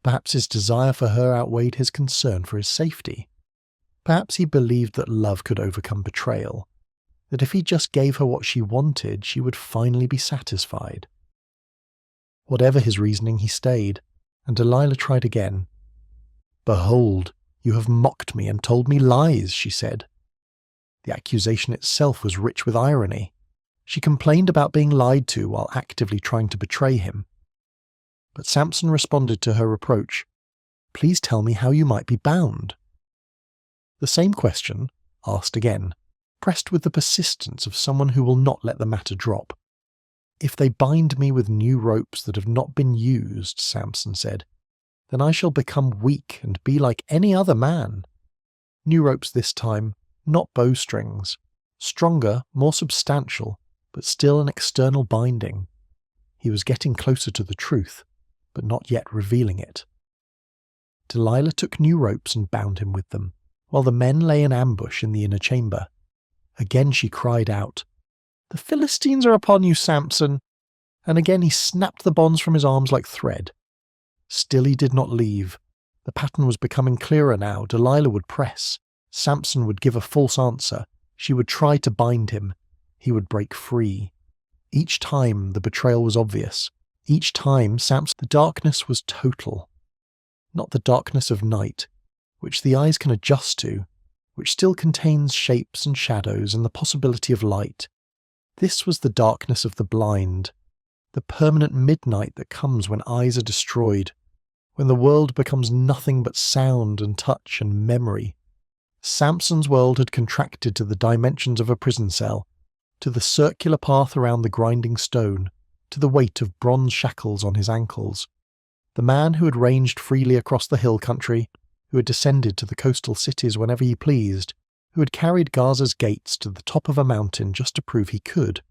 Perhaps his desire for her outweighed his concern for his safety. Perhaps he believed that love could overcome betrayal, that if he just gave her what she wanted, she would finally be satisfied. Whatever his reasoning, he stayed, and Delilah tried again. "Behold, you have mocked me and told me lies," she said. The accusation itself was rich with irony. She complained about being lied to while actively trying to betray him. But Samson responded to her reproach, "Please tell me how you might be bound." The same question, asked again, pressed with the persistence of someone who will not let the matter drop. "If they bind me with new ropes that have not been used," Samson said, "then I shall become weak and be like any other man." New ropes this time, not bowstrings. Stronger, more substantial, but still an external binding. He was getting closer to the truth, but not yet revealing it. Delilah took new ropes and bound him with them, while the men lay in ambush in the inner chamber. Again she cried out, "The Philistines are upon you, Samson!" And again he snapped the bonds from his arms like thread. Still he did not leave. The pattern was becoming clearer now. Delilah would press. Samson would give a false answer. She would try to bind him. He would break free. Each time the betrayal was obvious. Each time the darkness was total. Not the darkness of night, which the eyes can adjust to, which still contains shapes and shadows and the possibility of light. This was the darkness of the blind, the permanent midnight that comes when eyes are destroyed, when the world becomes nothing but sound and touch and memory. Samson's world had contracted to the dimensions of a prison cell, to the circular path around the grinding stone, to the weight of bronze shackles on his ankles. The man who had ranged freely across the hill country, who had descended to the coastal cities whenever he pleased, who had carried Gaza's gates to the top of a mountain just to prove he could.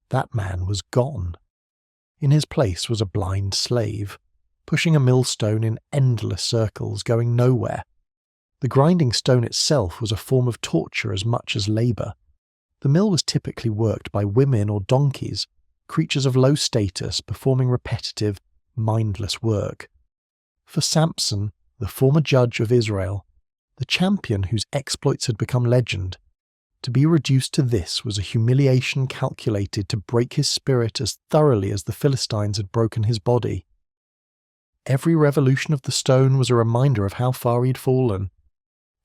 That man was gone. In his place was a blind slave, pushing a millstone in endless circles, going nowhere. The grinding stone itself was a form of torture as much as labour. The mill was typically worked by women or donkeys, creatures of low status performing repetitive, mindless work. For Samson, the former judge of Israel, the champion whose exploits had become legend, to be reduced to this was a humiliation calculated to break his spirit as thoroughly as the Philistines had broken his body. Every revolution of the stone was a reminder of how far he'd fallen.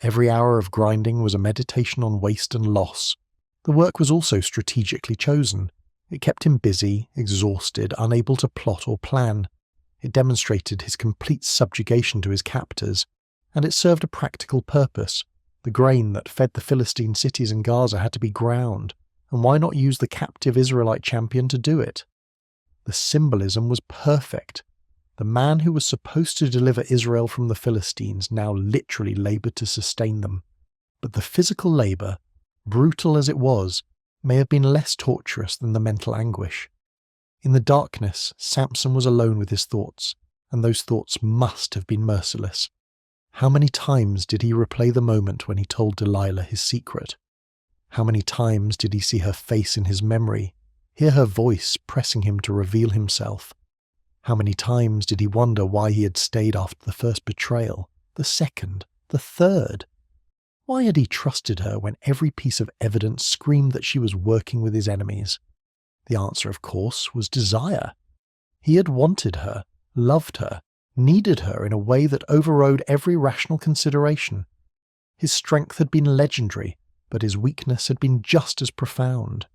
Every hour of grinding was a meditation on waste and loss. The work was also strategically chosen. It kept him busy, exhausted, unable to plot or plan. It demonstrated his complete subjugation to his captors, and it served a practical purpose. The grain that fed the Philistine cities in Gaza had to be ground, and why not use the captive Israelite champion to do it? The symbolism was perfect. The man who was supposed to deliver Israel from the Philistines now literally laboured to sustain them. But the physical labour, brutal as it was, may have been less torturous than the mental anguish. In the darkness, Samson was alone with his thoughts, and those thoughts must have been merciless. How many times did he replay the moment when he told Delilah his secret? How many times did he see her face in his memory, hear her voice pressing him to reveal himself? How many times did he wonder why he had stayed after the first betrayal, the second, the third? Why had he trusted her when every piece of evidence screamed that she was working with his enemies? The answer, of course, was desire. He had wanted her, loved her, needed her in a way that overrode every rational consideration. His strength had been legendary, but his weakness had been just as profound.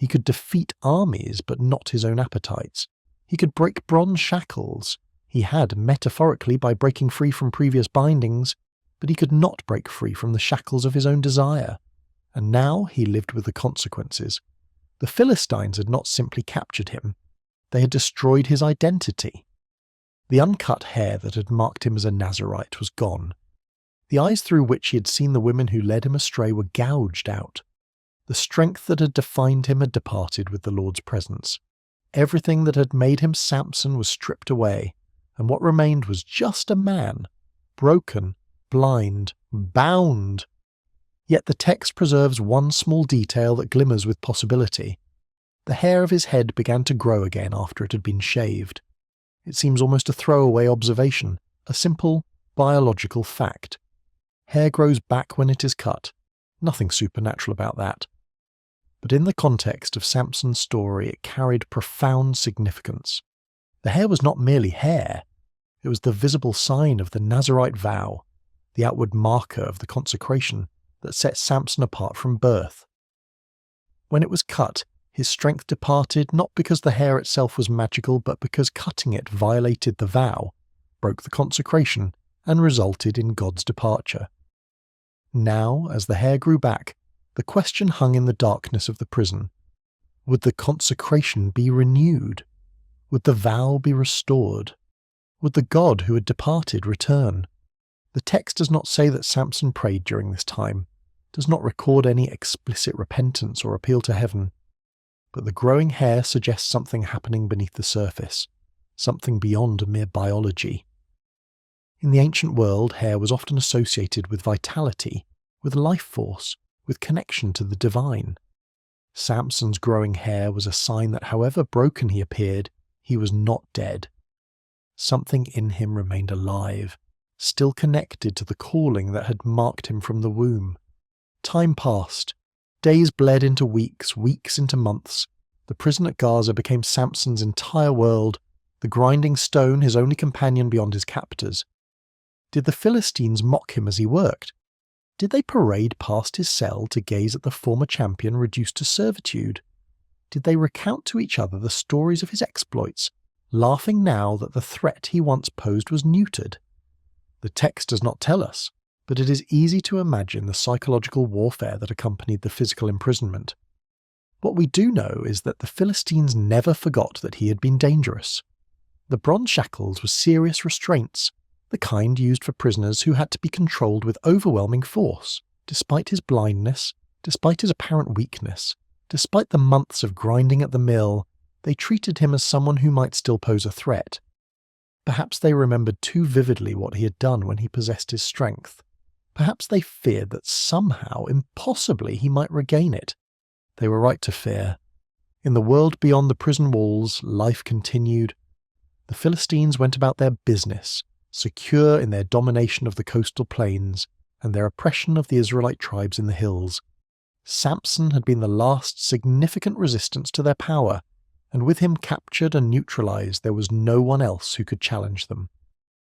He could defeat armies, but not his own appetites. He could break bronze shackles. He had, metaphorically, by breaking free from previous bindings, but he could not break free from the shackles of his own desire. And now he lived with the consequences. The Philistines had not simply captured him. They had destroyed his identity. The uncut hair that had marked him as a Nazirite was gone. The eyes through which he had seen the women who led him astray were gouged out. The strength that had defined him had departed with the Lord's presence. Everything that had made him Samson was stripped away, and what remained was just a man, broken, blind, bound. Yet the text preserves one small detail that glimmers with possibility. The hair of his head began to grow again after it had been shaved. It seems almost a throwaway observation, a simple, biological fact. Hair grows back when it is cut. Nothing supernatural about that. But in the context of Samson's story, it carried profound significance. The hair was not merely hair. It was the visible sign of the Nazirite vow, the outward marker of the consecration that set Samson apart from birth. When it was cut, his strength departed not because the hair itself was magical, but because cutting it violated the vow, broke the consecration, and resulted in God's departure. Now, as the hair grew back, the question hung in the darkness of the prison. Would the consecration be renewed? Would the vow be restored? Would the God who had departed return? The text does not say that Samson prayed during this time, does not record any explicit repentance or appeal to heaven, but the growing hair suggests something happening beneath the surface, something beyond mere biology. In the ancient world, hair was often associated with vitality, with life force, with connection to the divine. Samson's growing hair was a sign that however broken he appeared, he was not dead. Something in him remained alive, still connected to the calling that had marked him from the womb. Time passed. Days bled into weeks, weeks into months. The prison at Gaza became Samson's entire world, the grinding stone his only companion beyond his captors. Did the Philistines mock him as he worked? Did they parade past his cell to gaze at the former champion reduced to servitude? Did they recount to each other the stories of his exploits, laughing now that the threat he once posed was neutered? The text does not tell us, but it is easy to imagine the psychological warfare that accompanied the physical imprisonment. What we do know is that the Philistines never forgot that he had been dangerous. The bronze shackles were serious restraints, the kind used for prisoners who had to be controlled with overwhelming force, despite his blindness, despite his apparent weakness, despite the months of grinding at the mill. They treated him as someone who might still pose a threat. Perhaps they remembered too vividly what he had done when he possessed his strength. Perhaps they feared that somehow, impossibly, he might regain it. They were right to fear. In the world beyond the prison walls, life continued. The Philistines went about their business, secure in their domination of the coastal plains and their oppression of the Israelite tribes in the hills. Samson had been the last significant resistance to their power, and with him captured and neutralized, there was no one else who could challenge them.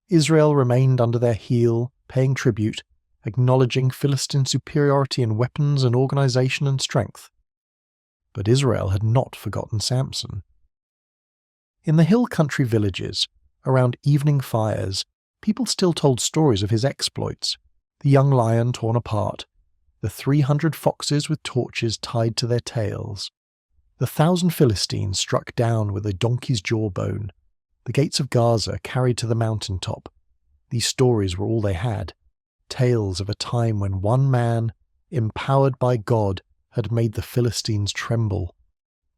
Israel remained under their heel, paying tribute, acknowledging Philistine superiority in weapons and organization and strength. But Israel had not forgotten Samson. In the hill country villages, around evening fires, people still told stories of his exploits: the young lion torn apart, the 300 foxes with torches tied to their tails, the 1,000 Philistines struck down with a donkey's jawbone, the gates of Gaza carried to the mountain top. These stories were all they had, tales of a time when one man, empowered by God, had made the Philistines tremble.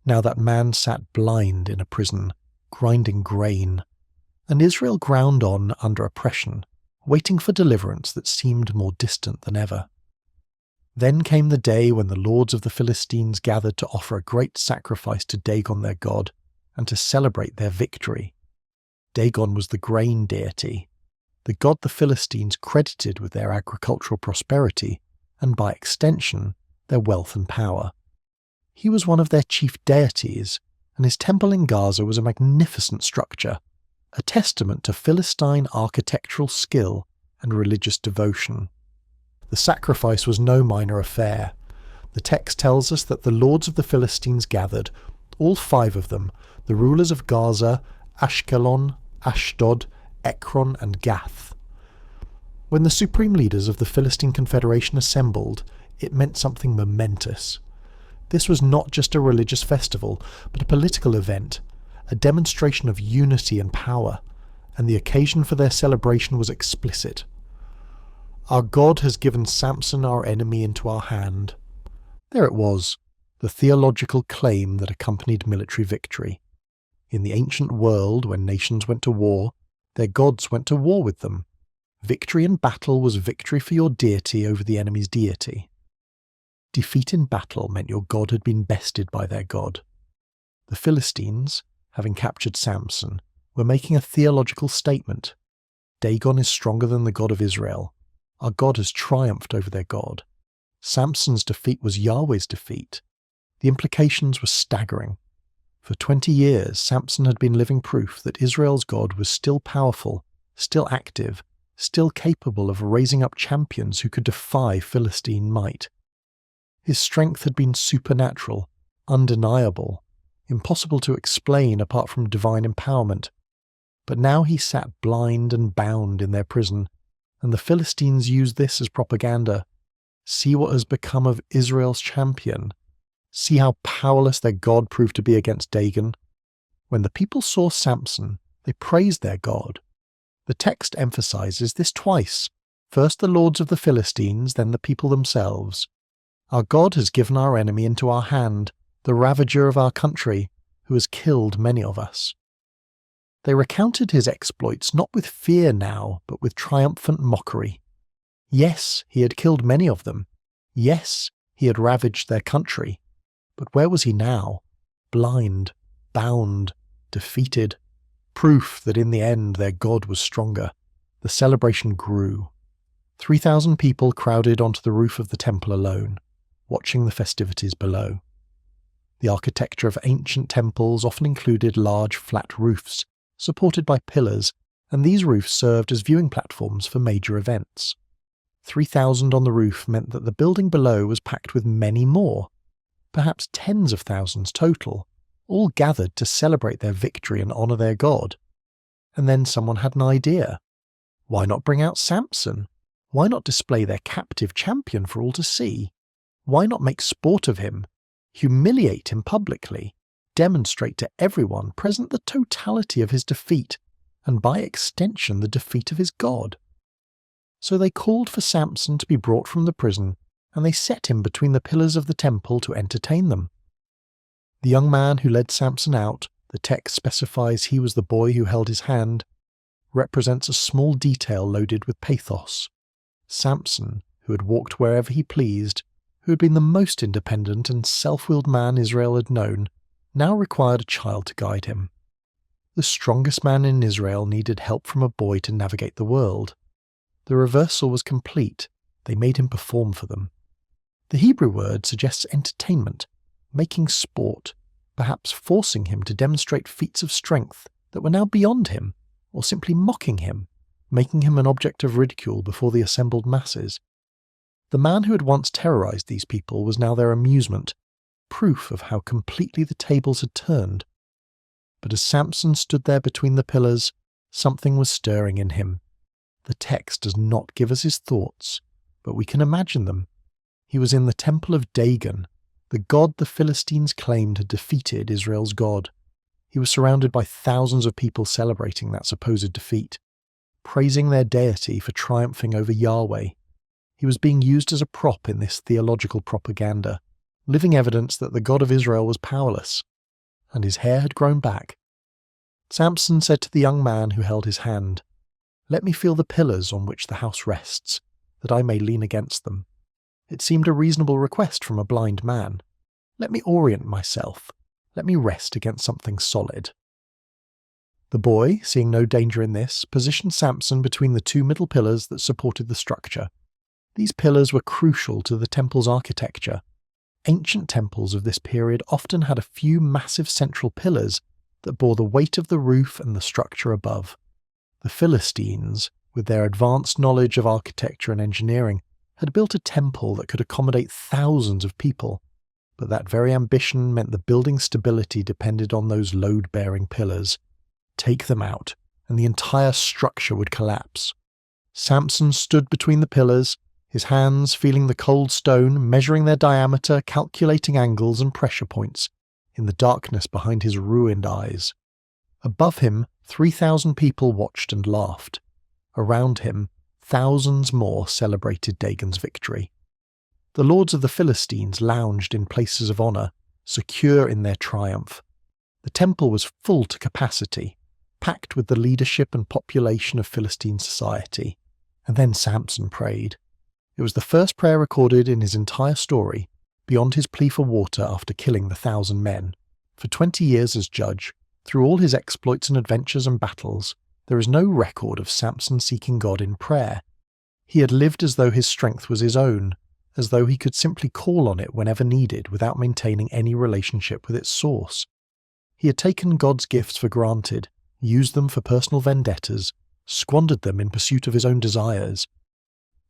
Now that man sat blind in a prison, grinding grain, and Israel ground on under oppression, waiting for deliverance that seemed more distant than ever. Then came the day when the lords of the Philistines gathered to offer a great sacrifice to Dagon their god, and to celebrate their victory. Dagon was the grain deity, the god the Philistines credited with their agricultural prosperity, and by extension, their wealth and power. He was one of their chief deities, and his temple in Gaza was a magnificent structure, a testament to Philistine architectural skill and religious devotion. The sacrifice was no minor affair. The text tells us that the lords of the Philistines gathered, all 5 of them, the rulers of Gaza, Ashkelon, Ashdod, Ekron, and Gath. When the supreme leaders of the Philistine Confederation assembled, it meant something momentous. This was not just a religious festival, but a political event, a demonstration of unity and power, and the occasion for their celebration was explicit. Our God has given Samson, our enemy, into our hand. There it was, the theological claim that accompanied military victory. In the ancient world, when nations went to war, their gods went to war with them. Victory in battle was victory for your deity over the enemy's deity. Defeat in battle meant your god had been bested by their god. The Philistines, having captured Samson, were making a theological statement. Dagon is stronger than the God of Israel. Our God has triumphed over their God. Samson's defeat was Yahweh's defeat. The implications were staggering. For 20 years, Samson had been living proof that Israel's God was still powerful, still active, still capable of raising up champions who could defy Philistine might. His strength had been supernatural, undeniable, impossible to explain apart from divine empowerment. But now he sat blind and bound in their prison, and the Philistines used this as propaganda. See what has become of Israel's champion. See how powerless their God proved to be against Dagon. When the people saw Samson, they praised their God. The text emphasizes this twice, first the lords of the Philistines, then the people themselves. Our God has given our enemy into our hand, the ravager of our country, who has killed many of us. They recounted his exploits not with fear now, but with triumphant mockery. Yes, he had killed many of them. Yes, he had ravaged their country. But where was he now? Blind, bound, defeated. Proof that in the end their God was stronger. The celebration grew. 3,000 people crowded onto the roof of the temple alone, watching the festivities below. The architecture of ancient temples often included large flat roofs, supported by pillars, and these roofs served as viewing platforms for major events. 3,000 on the roof meant that the building below was packed with many more, perhaps tens of thousands total, all gathered to celebrate their victory and honour their God. And then someone had an idea. Why not bring out Samson? Why not display their captive champion for all to see? Why not make sport of him, humiliate him publicly, demonstrate to everyone present the totality of his defeat, and by extension the defeat of his God? So they called for Samson to be brought from the prison, and they set him between the pillars of the temple to entertain them. The young man who led Samson out, the text specifies he was the boy who held his hand, represents a small detail loaded with pathos. Samson, who had walked wherever he pleased, who had been the most independent and self-willed man Israel had known, now required a child to guide him. The strongest man in Israel needed help from a boy to navigate the world. The reversal was complete. They made him perform for them. The Hebrew word suggests entertainment, making sport, perhaps forcing him to demonstrate feats of strength that were now beyond him, or simply mocking him, making him an object of ridicule before the assembled masses. The man who had once terrorized these people was now their amusement, proof of how completely the tables had turned. But as Samson stood there between the pillars, something was stirring in him. The text does not give us his thoughts, but we can imagine them. He was in the temple of Dagon, the god the Philistines claimed had defeated Israel's God. He was surrounded by thousands of people celebrating that supposed defeat, praising their deity for triumphing over Yahweh. He was being used as a prop in this theological propaganda, living evidence that the God of Israel was powerless, and his hair had grown back. Samson said to the young man who held his hand, "Let me feel the pillars on which the house rests, that I may lean against them." It seemed a reasonable request from a blind man. Let me orient myself. Let me rest against something solid. The boy, seeing no danger in this, positioned Samson between the 2 middle pillars that supported the structure. These pillars were crucial to the temple's architecture. Ancient temples of this period often had a few massive central pillars that bore the weight of the roof and the structure above. The Philistines, with their advanced knowledge of architecture and engineering, had built a temple that could accommodate thousands of people, but that very ambition meant the building's stability depended on those load-bearing pillars. Take them out, and the entire structure would collapse. Samson stood between the pillars, his hands feeling the cold stone, measuring their diameter, calculating angles and pressure points, in the darkness behind his ruined eyes. Above him, 3,000 people watched and laughed. Around him, thousands more celebrated Dagon's victory. The lords of the Philistines lounged in places of honour, secure in their triumph. The temple was full to capacity, packed with the leadership and population of Philistine society. And then Samson prayed. It was the first prayer recorded in his entire story, beyond his plea for water after killing the 1,000 men. For 20 years as judge, through all his exploits and adventures and battles, there is no record of Samson seeking God in prayer. He had lived as though his strength was his own, as though he could simply call on it whenever needed without maintaining any relationship with its source. He had taken God's gifts for granted, used them for personal vendettas, squandered them in pursuit of his own desires.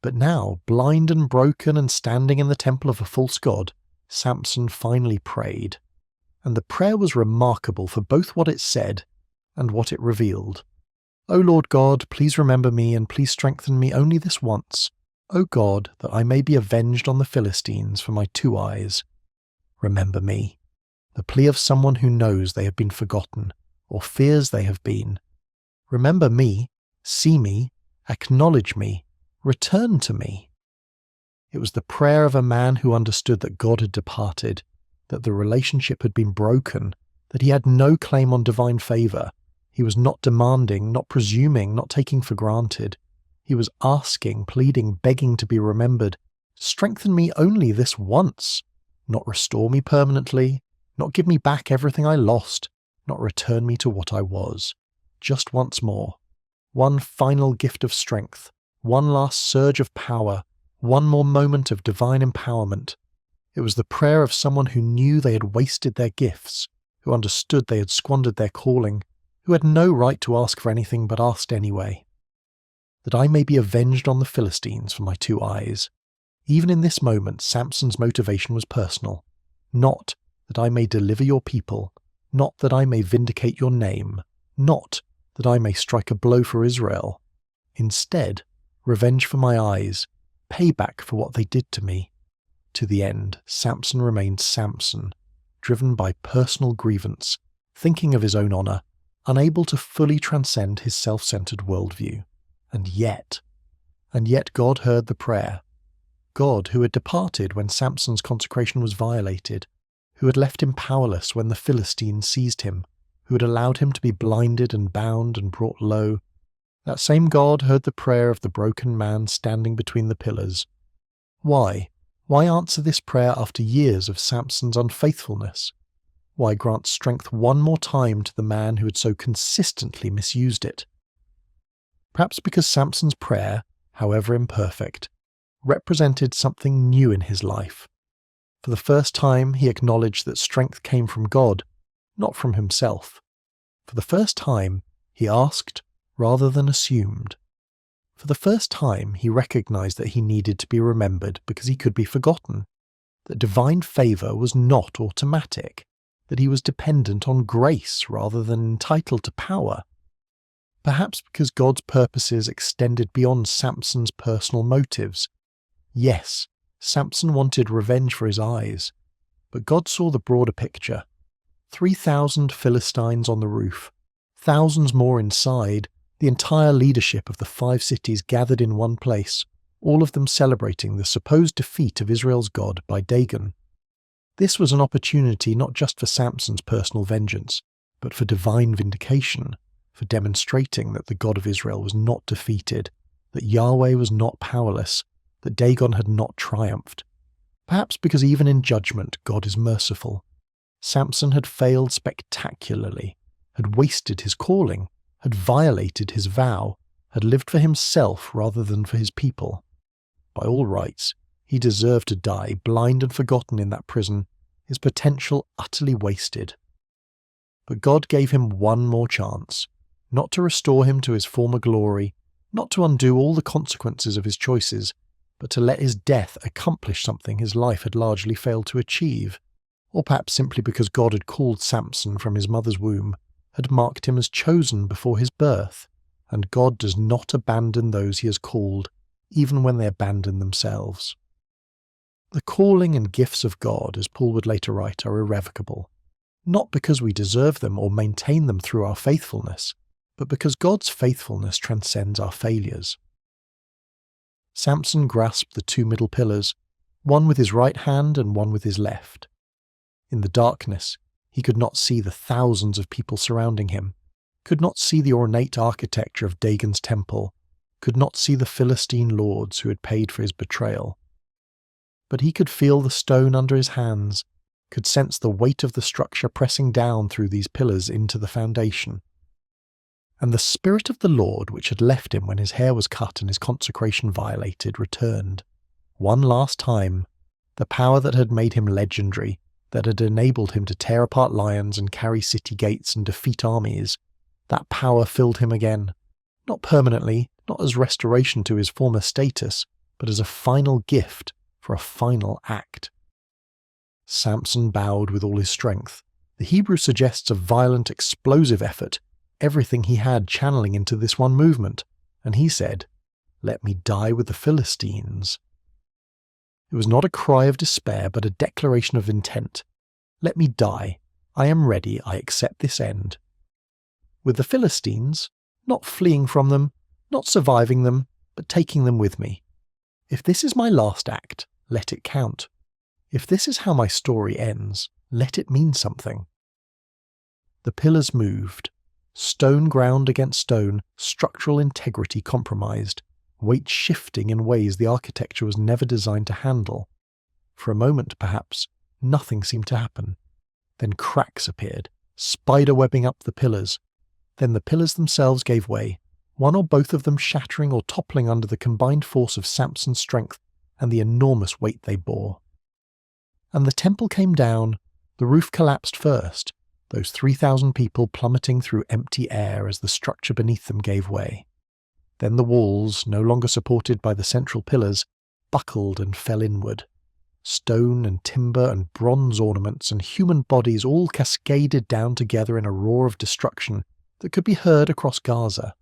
But now, blind and broken and standing in the temple of a false god, Samson finally prayed. And the prayer was remarkable for both what it said and what it revealed. O Lord God, please remember me and please strengthen me only this once. O God, that I may be avenged on the Philistines for my 2 eyes. Remember me. The plea of someone who knows they have been forgotten, or fears they have been. Remember me, see me, acknowledge me, return to me. It was the prayer of a man who understood that God had departed, that the relationship had been broken, that he had no claim on divine favour. He was not demanding, not presuming, not taking for granted. He was asking, pleading, begging to be remembered. Strengthen me only this once, not restore me permanently, not give me back everything I lost, not return me to what I was. Just once more. One final gift of strength, one last surge of power, one more moment of divine empowerment. It was the prayer of someone who knew they had wasted their gifts, who understood they had squandered their calling, who had no right to ask for anything but asked anyway. That I may be avenged on the Philistines for my 2 eyes. Even in this moment, Samson's motivation was personal. Not that I may deliver your people, not that I may vindicate your name, not that I may strike a blow for Israel. Instead, revenge for my eyes, payback for what they did to me. To the end, Samson remained Samson, driven by personal grievance, thinking of his own honour, unable to fully transcend his self-centered worldview. And yet God heard the prayer. God, who had departed when Samson's consecration was violated, who had left him powerless when the Philistines seized him, who had allowed him to be blinded and bound and brought low, that same God heard the prayer of the broken man standing between the pillars. Why? Why answer this prayer after years of Samson's unfaithfulness? Why grant strength one more time to the man who had so consistently misused it? Perhaps because Samson's prayer, however imperfect, represented something new in his life. For the first time, he acknowledged that strength came from God, not from himself. For the first time, he asked rather than assumed. For the first time, he recognized that he needed to be remembered because he could be forgotten, that divine favor was not automatic, that he was dependent on grace rather than entitled to power. Perhaps because God's purposes extended beyond Samson's personal motives. Yes, Samson wanted revenge for his eyes, but God saw the broader picture. 3,000 Philistines on the roof, thousands more inside, the entire leadership of the 5 cities gathered in one place, all of them celebrating the supposed defeat of Israel's God by Dagon. This was an opportunity not just for Samson's personal vengeance, but for divine vindication, for demonstrating that the God of Israel was not defeated, that Yahweh was not powerless, that Dagon had not triumphed. Perhaps because even in judgment God is merciful. Samson had failed spectacularly, had wasted his calling, had violated his vow, had lived for himself rather than for his people. By all rights, he deserved to die blind and forgotten in that prison, his potential utterly wasted. But God gave him one more chance, not to restore him to his former glory, not to undo all the consequences of his choices, but to let his death accomplish something his life had largely failed to achieve, or perhaps simply because God had called Samson from his mother's womb, had marked him as chosen before his birth, and God does not abandon those he has called, even when they abandon themselves. The calling and gifts of God, as Paul would later write, are irrevocable, not because we deserve them or maintain them through our faithfulness, but because God's faithfulness transcends our failures. Samson grasped the two middle pillars, one with his right hand and one with his left. In the darkness, he could not see the thousands of people surrounding him, could not see the ornate architecture of Dagon's temple, could not see the Philistine lords who had paid for his betrayal. But he could feel the stone under his hands, could sense the weight of the structure pressing down through these pillars into the foundation. And the Spirit of the Lord, which had left him when his hair was cut and his consecration violated, returned. One last time, the power that had made him legendary, that had enabled him to tear apart lions and carry city gates and defeat armies, that power filled him again, not permanently, not as restoration to his former status, but as a final gift for a final act. Samson bowed with all his strength. The Hebrew suggests a violent, explosive effort, everything he had channeling into this one movement, and he said, "Let me die with the Philistines." It was not a cry of despair, but a declaration of intent. Let me die. I am ready. I accept this end. With the Philistines, not fleeing from them, not surviving them, but taking them with me. If this is my last act, let it count. If this is how my story ends, let it mean something. The pillars moved. Stone ground against stone, structural integrity compromised, weight shifting in ways the architecture was never designed to handle. For a moment, perhaps, nothing seemed to happen. Then cracks appeared, spider-webbing up the pillars. Then the pillars themselves gave way, one or both of them shattering or toppling under the combined force of Samson's strength and the enormous weight they bore. And the temple came down, the roof collapsed first, those 3,000 people plummeting through empty air as the structure beneath them gave way. Then the walls, no longer supported by the central pillars, buckled and fell inward. Stone and timber and bronze ornaments and human bodies all cascaded down together in a roar of destruction that could be heard across Gaza.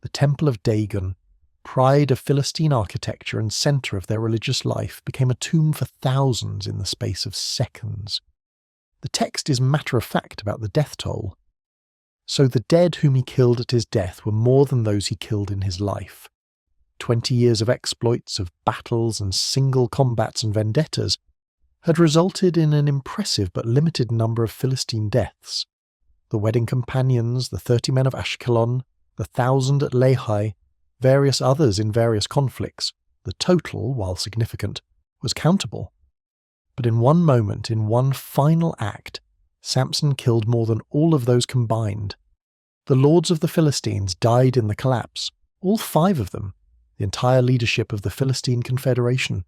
The temple of Dagon, pride of Philistine architecture and centre of their religious life, became a tomb for thousands in the space of seconds. The text is matter-of-fact about the death toll. So the dead whom he killed at his death were more than those he killed in his life. 20 years of exploits, of battles and single combats and vendettas had resulted in an impressive but limited number of Philistine deaths. The wedding companions, the 30 men of Ashkelon, the 1,000 at Lehi, various others in various conflicts, the total, while significant, was countable. But in one moment, in one final act, Samson killed more than all of those combined. The lords of the Philistines died in the collapse, all 5 of them, the entire leadership of the Philistine Confederation.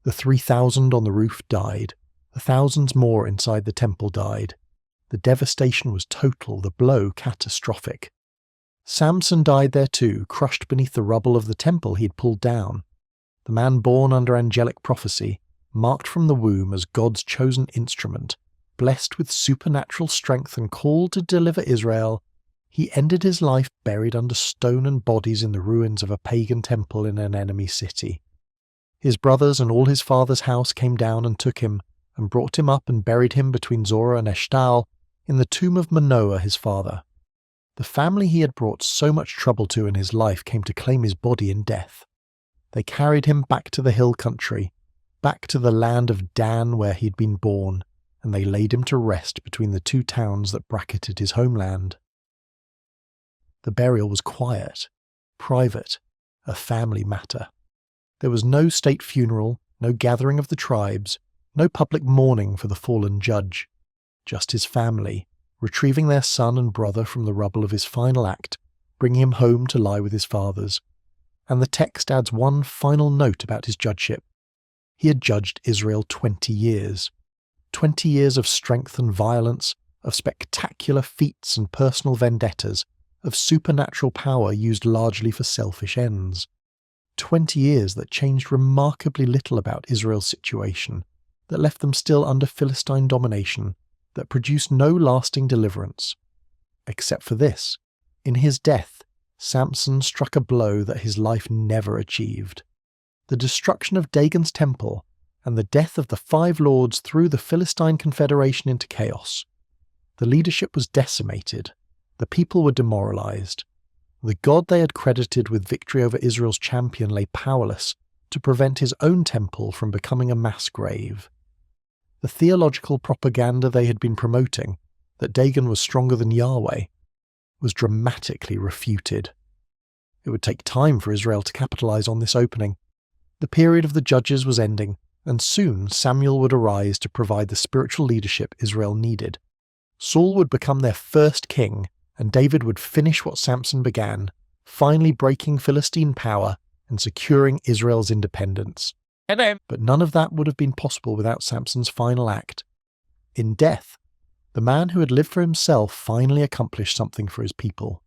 The 3,000 on the roof died, the thousands more inside the temple died. The devastation was total, the blow catastrophic. Samson died there too, crushed beneath the rubble of the temple he had pulled down. The man born under angelic prophecy, marked from the womb as God's chosen instrument, blessed with supernatural strength and called to deliver Israel, he ended his life buried under stone and bodies in the ruins of a pagan temple in an enemy city. His brothers and all his father's house came down and took him, and brought him up and buried him between Zorah and Eshtaol in the tomb of Manoah his father. The family he had brought so much trouble to in his life came to claim his body in death. They carried him back to the hill country, back to the land of Dan where he'd been born, and they laid him to rest between the 2 towns that bracketed his homeland. The burial was quiet, private, a family matter. There was no state funeral, no gathering of the tribes, no public mourning for the fallen judge. Just his family, retrieving their son and brother from the rubble of his final act, bringing him home to lie with his fathers. And the text adds one final note about his judgeship. He had judged Israel 20 years. 20 years of strength and violence, of spectacular feats and personal vendettas, of supernatural power used largely for selfish ends. 20 years that changed remarkably little about Israel's situation, that left them still under Philistine domination, that produced no lasting deliverance. Except for this: in his death, Samson struck a blow that his life never achieved. The destruction of Dagon's temple and the death of the 5 lords threw the Philistine confederation into chaos. The leadership was decimated. The people were demoralized. The God they had credited with victory over Israel's champion lay powerless to prevent his own temple from becoming a mass grave. The theological propaganda they had been promoting, that Dagon was stronger than Yahweh, was dramatically refuted. It would take time for Israel to capitalize on this opening. The period of the judges was ending, and soon Samuel would arise to provide the spiritual leadership Israel needed. Saul would become their first king, and David would finish what Samson began, finally breaking Philistine power and securing Israel's independence. But none of that would have been possible without Samson's final act. In death, the man who had lived for himself finally accomplished something for his people.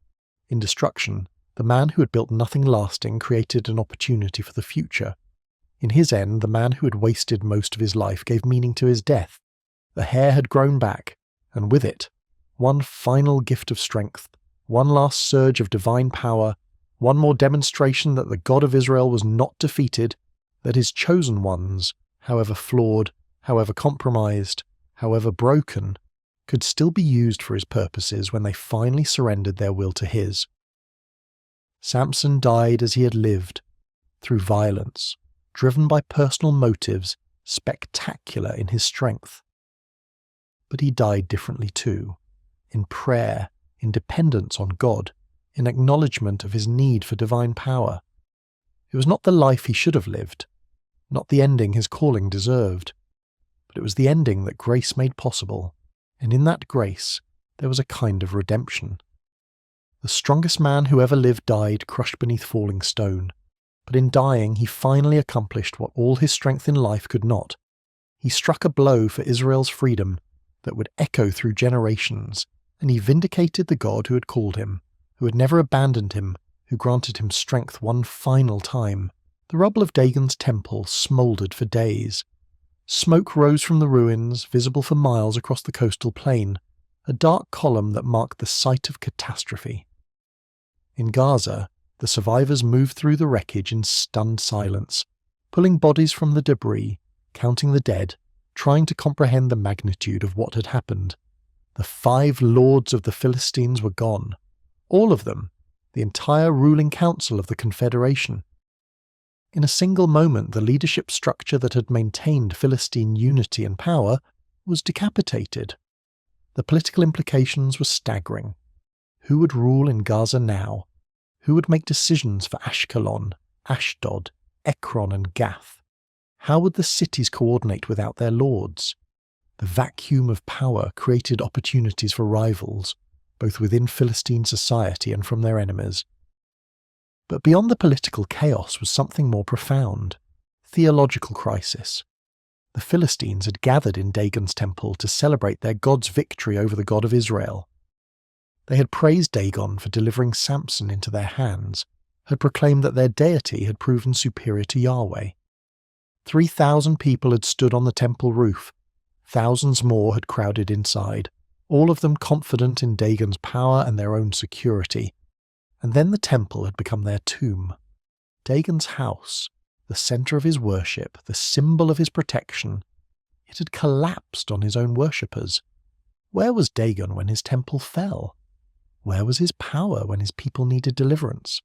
In destruction, the man who had built nothing lasting created an opportunity for the future. In his end, the man who had wasted most of his life gave meaning to his death. The hair had grown back, and with it, one final gift of strength, one last surge of divine power, one more demonstration that the God of Israel was not defeated, that his chosen ones, however flawed, however compromised, however broken, could still be used for his purposes when they finally surrendered their will to his. Samson died as he had lived, through violence, driven by personal motives, spectacular in his strength. But he died differently too, in prayer, in dependence on God, in acknowledgement of his need for divine power. It was not the life he should have lived, not the ending his calling deserved, but it was the ending that grace made possible, and in that grace there was a kind of redemption. The strongest man who ever lived died crushed beneath falling stone, but in dying he finally accomplished what all his strength in life could not. He struck a blow for Israel's freedom that would echo through generations, and he vindicated the God who had called him, who had never abandoned him, who granted him strength one final time. The rubble of Dagon's temple smouldered for days. Smoke rose from the ruins, visible for miles across the coastal plain, a dark column that marked the site of catastrophe. In Gaza, the survivors moved through the wreckage in stunned silence, pulling bodies from the debris, counting the dead, trying to comprehend the magnitude of what had happened. The 5 lords of the Philistines were gone. All of them, the entire ruling council of the confederation. In a single moment, the leadership structure that had maintained Philistine unity and power was decapitated. The political implications were staggering. Who would rule in Gaza now? Who would make decisions for Ashkelon, Ashdod, Ekron and Gath? How would the cities coordinate without their lords? The vacuum of power created opportunities for rivals, both within Philistine society and from their enemies. But beyond the political chaos was something more profound: theological crisis. The Philistines had gathered in Dagon's temple to celebrate their god's victory over the God of Israel. They had praised Dagon for delivering Samson into their hands, had proclaimed that their deity had proven superior to Yahweh. 3,000 people had stood on the temple roof. Thousands more had crowded inside, all of them confident in Dagon's power and their own security. And then the temple had become their tomb. Dagon's house, the centre of his worship, the symbol of his protection, it had collapsed on his own worshippers. Where was Dagon when his temple fell? Where was his power when his people needed deliverance?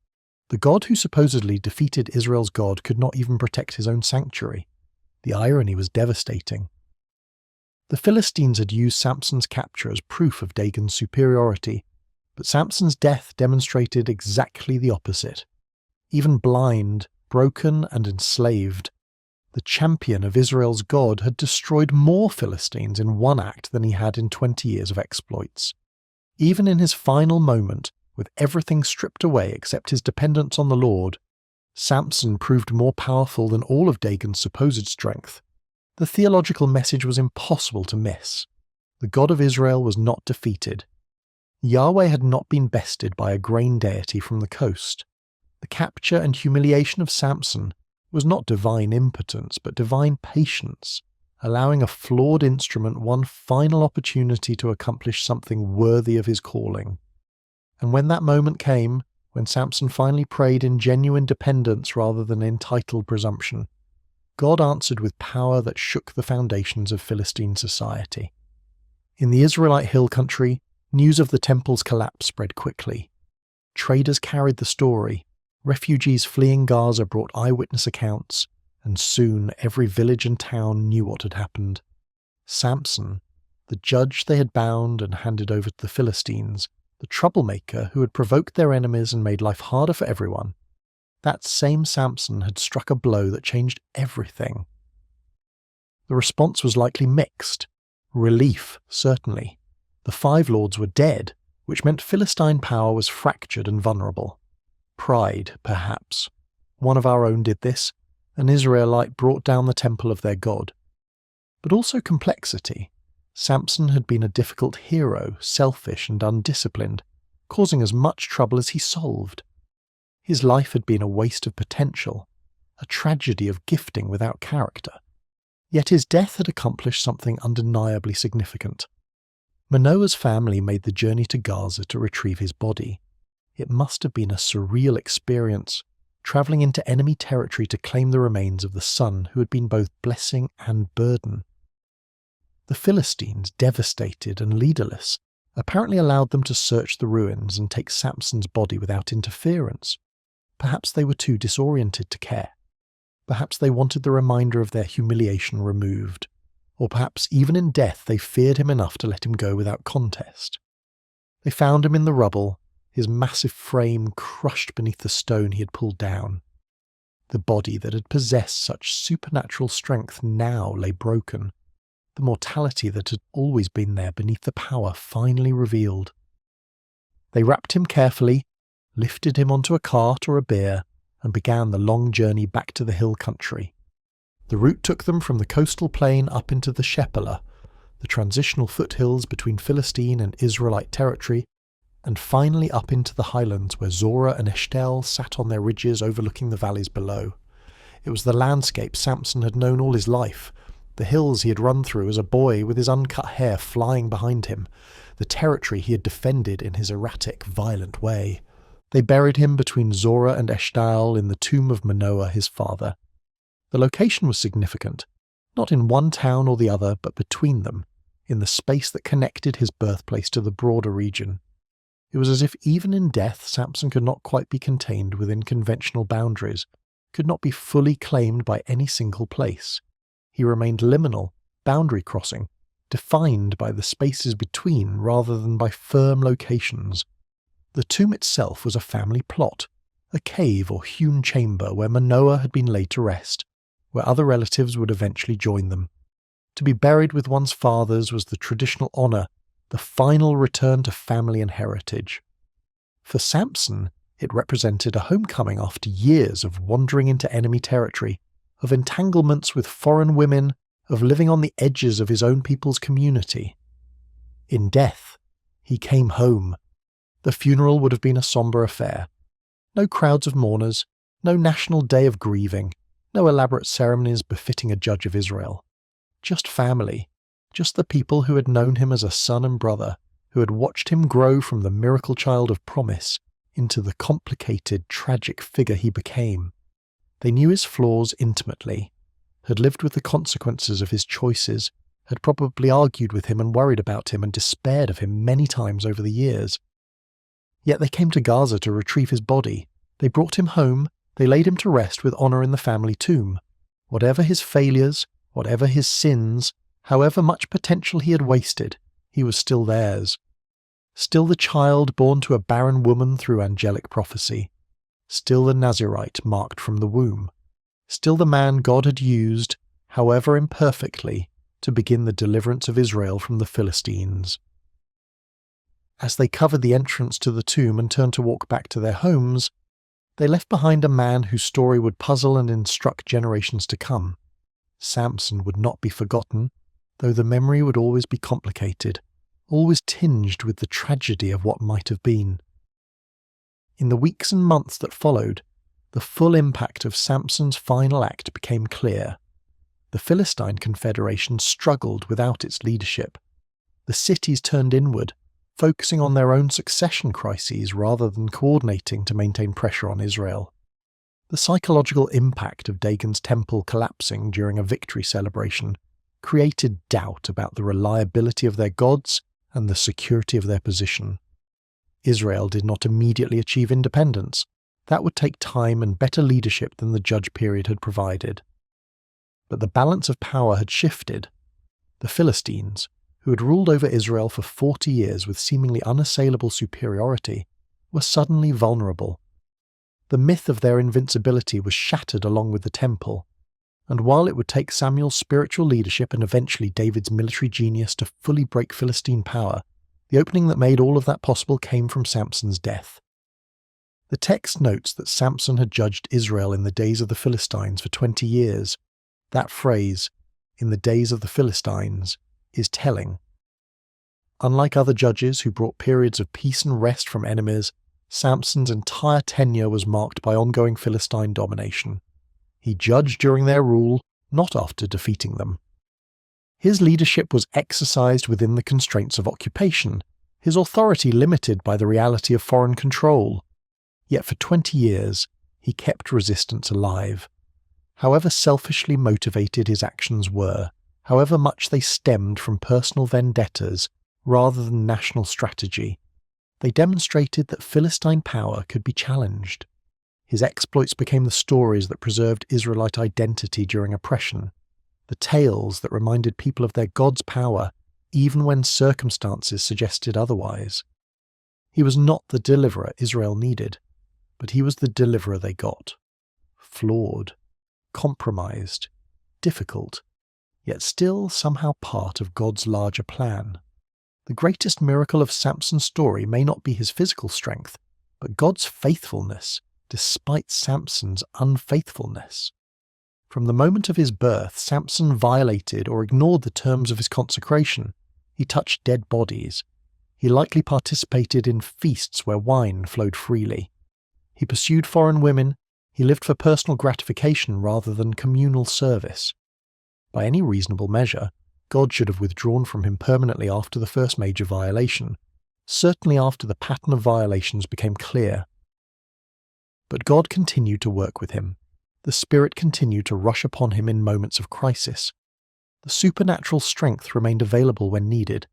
The God who supposedly defeated Israel's God could not even protect his own sanctuary. The irony was devastating. The Philistines had used Samson's capture as proof of Dagon's superiority, but Samson's death demonstrated exactly the opposite. Even blind, broken and enslaved, the champion of Israel's God had destroyed more Philistines in one act than he had in 20 years of exploits. Even in his final moment, with everything stripped away except his dependence on the Lord, Samson proved more powerful than all of Dagon's supposed strength. The theological message was impossible to miss. The God of Israel was not defeated. Yahweh had not been bested by a grain deity from the coast. The capture and humiliation of Samson was not divine impotence, but divine patience, allowing a flawed instrument one final opportunity to accomplish something worthy of his calling. And when that moment came, when Samson finally prayed in genuine dependence rather than entitled presumption, God answered with power that shook the foundations of Philistine society. In the Israelite hill country, news of the temple's collapse spread quickly. Traders carried the story, refugees fleeing Gaza brought eyewitness accounts, and soon every village and town knew what had happened. Samson, the judge they had bound and handed over to the Philistines, the troublemaker who had provoked their enemies and made life harder for everyone, that same Samson had struck a blow that changed everything. The response was likely mixed. Relief, certainly. The 5 lords were dead, which meant Philistine power was fractured and vulnerable. Pride, perhaps. One of our own did this. An Israelite brought down the temple of their god. But also complexity. Samson had been a difficult hero, selfish and undisciplined, causing as much trouble as he solved. His life had been a waste of potential, a tragedy of gifting without character. Yet his death had accomplished something undeniably significant. Manoah's family made the journey to Gaza to retrieve his body. It must have been a surreal experience, travelling into enemy territory to claim the remains of the son who had been both blessing and burden. The Philistines, devastated and leaderless, apparently allowed them to search the ruins and take Samson's body without interference. Perhaps they were too disoriented to care. Perhaps they wanted the reminder of their humiliation removed. Or perhaps even in death they feared him enough to let him go without contest. They found him in the rubble, his massive frame crushed beneath the stone he had pulled down. The body that had possessed such supernatural strength now lay broken. The mortality that had always been there beneath the power finally revealed. They wrapped him carefully, lifted him onto a cart or a bier, and began the long journey back to the hill country. The route took them from the coastal plain up into the Shephelah, the transitional foothills between Philistine and Israelite territory, and finally up into the highlands where Zorah and Eshtaol sat on their ridges overlooking the valleys below. It was the landscape Samson had known all his life, the hills he had run through as a boy with his uncut hair flying behind him, the territory he had defended in his erratic, violent way. They buried him between Zorah and Eshtaol in the tomb of Manoah, his father. The location was significant, not in one town or the other, but between them, in the space that connected his birthplace to the broader region. It was as if even in death Samson could not quite be contained within conventional boundaries, could not be fully claimed by any single place. He remained liminal, boundary crossing, defined by the spaces between rather than by firm locations. The tomb itself was a family plot, a cave or hewn chamber where Manoah had been laid to rest, where other relatives would eventually join them. To be buried with one's fathers was the traditional honour, the final return to family and heritage. For Samson, it represented a homecoming after years of wandering into enemy territory, of entanglements with foreign women, of living on the edges of his own people's community. In death, he came home. The funeral would have been a sombre affair. No crowds of mourners, no national day of grieving, no elaborate ceremonies befitting a judge of Israel. Just family, just the people who had known him as a son and brother, who had watched him grow from the miracle child of promise into the complicated, tragic figure he became. They knew his flaws intimately, had lived with the consequences of his choices, had probably argued with him and worried about him and despaired of him many times over the years. Yet they came to Gaza to retrieve his body. They brought him home, they laid him to rest with honour in the family tomb. Whatever his failures, whatever his sins, however much potential he had wasted, he was still theirs. Still the child born to a barren woman through angelic prophecy. Still the Nazirite marked from the womb. Still the man God had used, however imperfectly, to begin the deliverance of Israel from the Philistines. As they covered the entrance to the tomb and turned to walk back to their homes, they left behind a man whose story would puzzle and instruct generations to come. Samson would not be forgotten, though the memory would always be complicated, always tinged with the tragedy of what might have been. In the weeks and months that followed, The full impact of Samson's final act became clear. The Philistine confederation struggled without its leadership. The cities turned inward, focusing on their own succession crises rather than coordinating to maintain pressure on Israel. The psychological impact of Dagon's temple collapsing during a victory celebration created doubt about the reliability of their gods and the security of their position. Israel did not immediately achieve independence. That would take time and better leadership than the judge period had provided. But the balance of power had shifted. The Philistines, who had ruled over Israel for 40 years with seemingly unassailable superiority, were suddenly vulnerable. The myth of their invincibility was shattered along with the temple, and while it would take Samuel's spiritual leadership and eventually David's military genius to fully break Philistine power, the opening that made all of that possible came from Samson's death. The text notes that Samson had judged Israel in the days of the Philistines for 20 years. That phrase, "in the days of the Philistines," is telling. Unlike other judges who brought periods of peace and rest from enemies, Samson's entire tenure was marked by ongoing Philistine domination. He judged during their rule, not after defeating them. His leadership was exercised within the constraints of occupation, his authority limited by the reality of foreign control. Yet for 20 years, he kept resistance alive. However selfishly motivated his actions were, however much they stemmed from personal vendettas rather than national strategy, they demonstrated that Philistine power could be challenged. His exploits became the stories that preserved Israelite identity during oppression, the tales that reminded people of their God's power even when circumstances suggested otherwise. He was not the deliverer Israel needed, but he was the deliverer they got. Flawed, compromised, difficult, yet still somehow part of God's larger plan. The greatest miracle of Samson's story may not be his physical strength, but God's faithfulness, despite Samson's unfaithfulness. From the moment of his birth, Samson violated or ignored the terms of his consecration. He touched dead bodies. He likely participated in feasts where wine flowed freely. He pursued foreign women. He lived for personal gratification rather than communal service. By any reasonable measure, God should have withdrawn from him permanently after the first major violation, certainly after the pattern of violations became clear. But God continued to work with him. The Spirit continued to rush upon him in moments of crisis. The supernatural strength remained available when needed.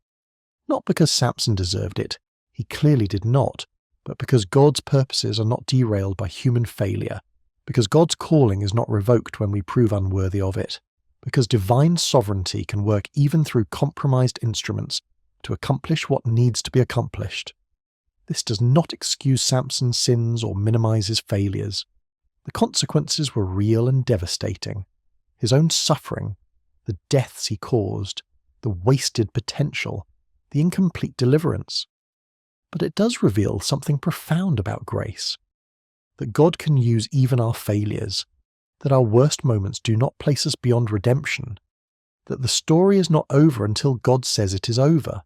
Not because Samson deserved it, he clearly did not, but because God's purposes are not derailed by human failure, because God's calling is not revoked when we prove unworthy of it, because divine sovereignty can work even through compromised instruments to accomplish what needs to be accomplished. This does not excuse Samson's sins or minimize his failures. The consequences were real and devastating. His own suffering, the deaths he caused, the wasted potential, the incomplete deliverance. But it does reveal something profound about grace. That God can use even our failures, that our worst moments do not place us beyond redemption, that the story is not over until God says it is over.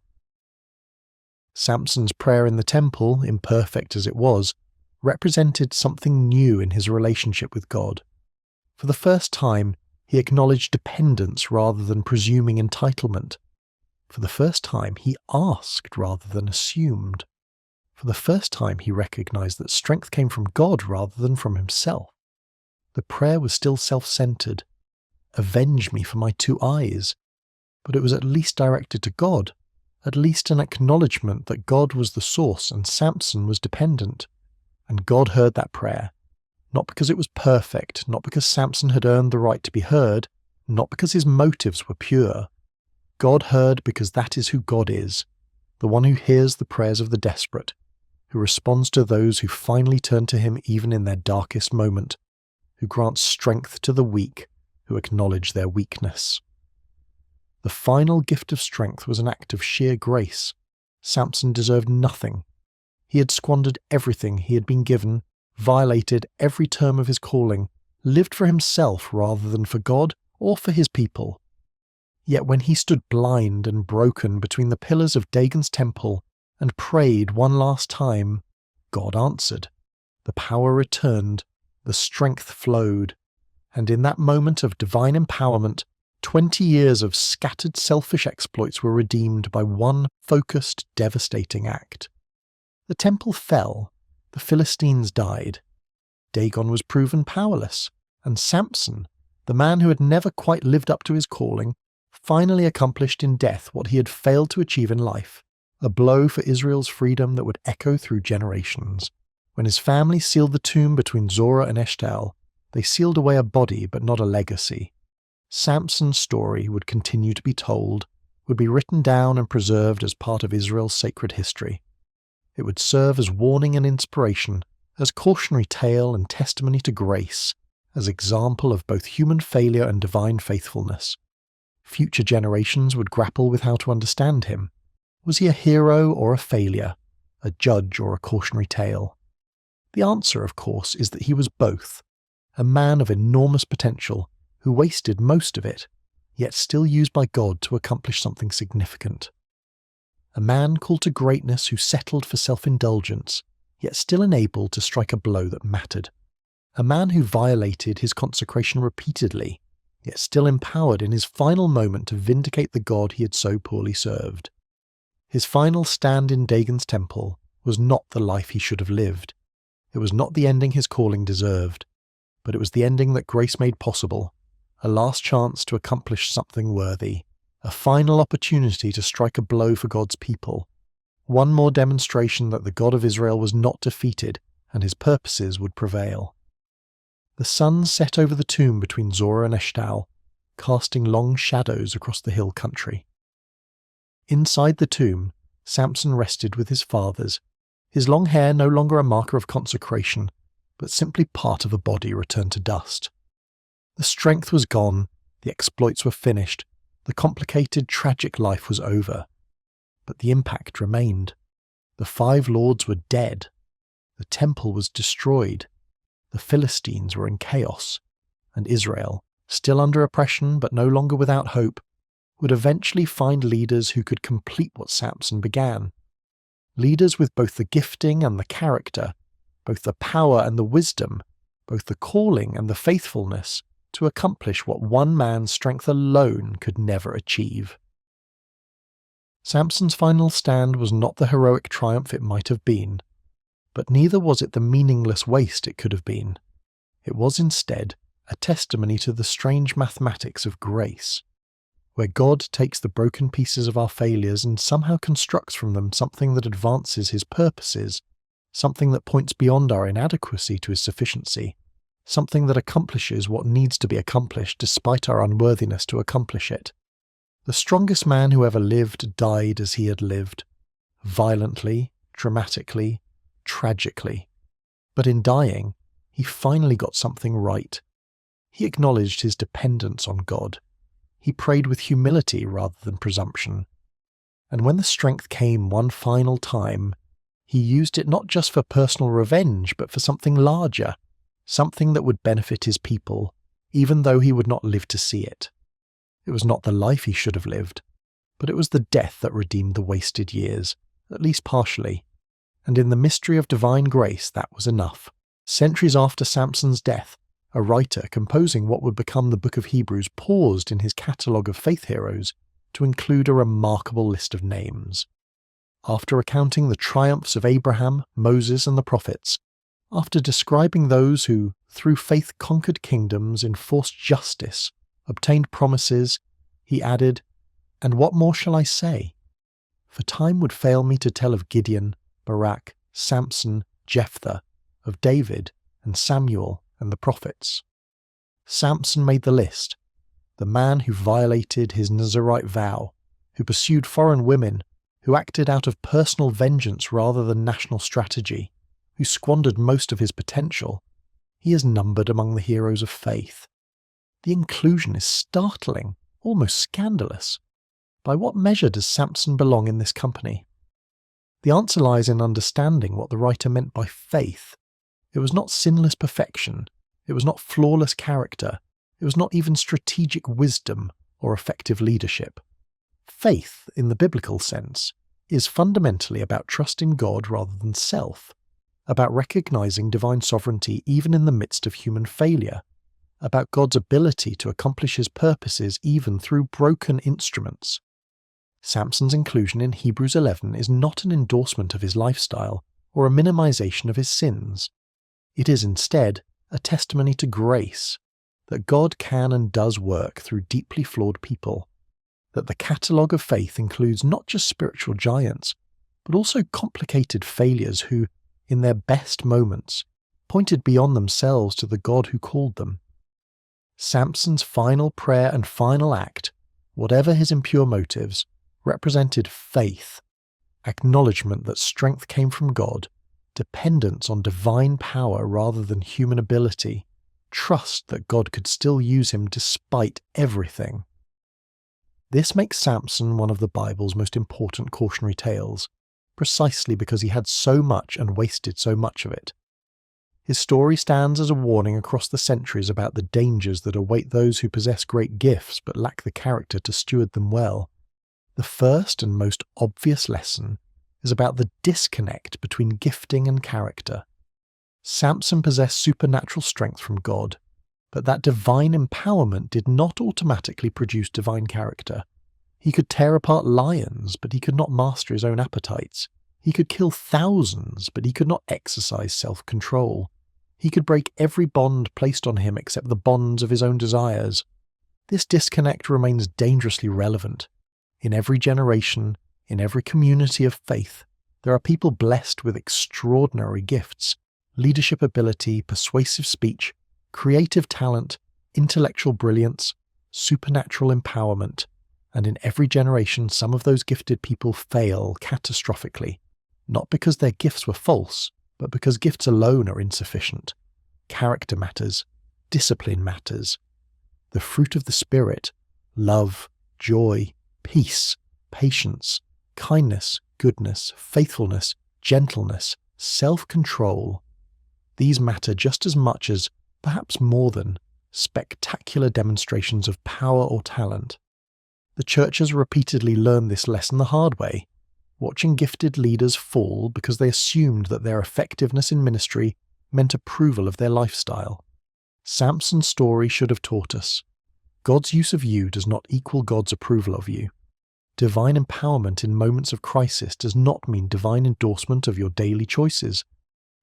Samson's prayer in the temple, imperfect as it was, represented something new in his relationship with God. For the first time, he acknowledged dependence rather than presuming entitlement. For the first time, he asked rather than assumed. For the first time, he recognized that strength came from God rather than from himself. The prayer was still self-centered. Avenge me for my 2 eyes. But it was at least directed to God, at least an acknowledgement that God was the source and Samson was dependent. And God heard that prayer, not because it was perfect, not because Samson had earned the right to be heard, not because his motives were pure. God heard because that is who God is, the one who hears the prayers of the desperate, who responds to those who finally turn to him even in their darkest moment, who grants strength to the weak, who acknowledge their weakness. The final gift of strength was an act of sheer grace. Samson deserved nothing. He had squandered everything he had been given, violated every term of his calling, lived for himself rather than for God or for his people. Yet when he stood blind and broken between the pillars of Dagon's temple and prayed one last time, God answered. The power returned, the strength flowed, and in that moment of divine empowerment, 20 years of scattered selfish exploits were redeemed by one focused, devastating act. The temple fell, the Philistines died, Dagon was proven powerless, and Samson, the man who had never quite lived up to his calling, finally accomplished in death what he had failed to achieve in life, a blow for Israel's freedom that would echo through generations. When his family sealed the tomb between Zorah and Eshtaol, they sealed away a body but not a legacy. Samson's story would continue to be told, would be written down and preserved as part of Israel's sacred history. It would serve as warning and inspiration, as cautionary tale and testimony to grace, as example of both human failure and divine faithfulness. Future generations would grapple with how to understand him. Was he a hero or a failure, a judge or a cautionary tale? The answer, of course, is that he was both, a man of enormous potential who wasted most of it, yet still used by God to accomplish something significant. A man called to greatness who settled for self-indulgence, yet still enabled to strike a blow that mattered. A man who violated his consecration repeatedly, yet still empowered in his final moment to vindicate the God he had so poorly served. His final stand in Dagon's temple was not the life he should have lived. It was not the ending his calling deserved, but it was the ending that grace made possible, a last chance to accomplish something worthy, a final opportunity to strike a blow for God's people, one more demonstration that the God of Israel was not defeated and his purposes would prevail. The sun set over the tomb between Zorah and Eshtaol, casting long shadows across the hill country. Inside the tomb, Samson rested with his fathers, his long hair no longer a marker of consecration, but simply part of a body returned to dust. The strength was gone, the exploits were finished, the complicated, tragic life was over. But the impact remained. The 5 lords were dead. The temple was destroyed. The Philistines were in chaos, and Israel, still under oppression but no longer without hope, would eventually find leaders who could complete what Samson began. Leaders with both the gifting and the character, both the power and the wisdom, both the calling and the faithfulness to accomplish what one man's strength alone could never achieve. Samson's final stand was not the heroic triumph it might have been, but neither was it the meaningless waste it could have been. It was instead a testimony to the strange mathematics of grace, where God takes the broken pieces of our failures and somehow constructs from them something that advances his purposes, something that points beyond our inadequacy to his sufficiency, something that accomplishes what needs to be accomplished despite our unworthiness to accomplish it. The strongest man who ever lived died as he had lived, violently, dramatically, tragically. But in dying, he finally got something right. He acknowledged his dependence on God. He prayed with humility rather than presumption. And when the strength came one final time, he used it not just for personal revenge, but for something larger, something that would benefit his people, even though he would not live to see it. It was not the life he should have lived, but it was the death that redeemed the wasted years, at least partially. And in the mystery of divine grace, that was enough. Centuries after Samson's death, a writer composing what would become the Book of Hebrews paused in his catalogue of faith heroes to include a remarkable list of names. After recounting the triumphs of Abraham, Moses, and the prophets, after describing those who, through faith, conquered kingdoms, enforced justice, obtained promises, he added, "And what more shall I say? For time would fail me to tell of Gideon, Barak, Samson, Jephthah, of David and Samuel and the prophets." Samson made the list, the man who violated his Nazirite vow, who pursued foreign women, who acted out of personal vengeance rather than national strategy, who squandered most of his potential. He is numbered among the heroes of faith. The inclusion is startling, almost scandalous. By what measure does Samson belong in this company? The answer lies in understanding what the writer meant by faith. It was not sinless perfection, it was not flawless character, it was not even strategic wisdom or effective leadership. Faith, in the biblical sense, is fundamentally about trusting God rather than self, about recognizing divine sovereignty even in the midst of human failure, about God's ability to accomplish his purposes even through broken instruments. Samson's inclusion in Hebrews 11 is not an endorsement of his lifestyle or a minimization of his sins. It is instead a testimony to grace, that God can and does work through deeply flawed people, that the catalogue of faith includes not just spiritual giants, but also complicated failures who, in their best moments, pointed beyond themselves to the God who called them. Samson's final prayer and final act, whatever his impure motives, represented faith, acknowledgement that strength came from God, dependence on divine power rather than human ability, trust that God could still use him despite everything. This makes Samson one of the Bible's most important cautionary tales, precisely because he had so much and wasted so much of it. His story stands as a warning across the centuries about the dangers that await those who possess great gifts but lack the character to steward them well. The first and most obvious lesson is about the disconnect between gifting and character. Samson possessed supernatural strength from God, but that divine empowerment did not automatically produce divine character. He could tear apart lions, but he could not master his own appetites. He could kill thousands, but he could not exercise self-control. He could break every bond placed on him except the bonds of his own desires. This disconnect remains dangerously relevant. In every generation, in every community of faith, there are people blessed with extraordinary gifts, leadership ability, persuasive speech, creative talent, intellectual brilliance, supernatural empowerment, and in every generation some of those gifted people fail catastrophically, not because their gifts were false, but because gifts alone are insufficient. Character matters, discipline matters. The fruit of the Spirit, love, joy, peace, patience, kindness, goodness, faithfulness, gentleness, self-control, these matter just as much as, perhaps more than, spectacular demonstrations of power or talent. The church has repeatedly learned this lesson the hard way, watching gifted leaders fall because they assumed that their effectiveness in ministry meant approval of their lifestyle. Samson's story should have taught us, God's use of you does not equal God's approval of you. Divine empowerment in moments of crisis does not mean divine endorsement of your daily choices.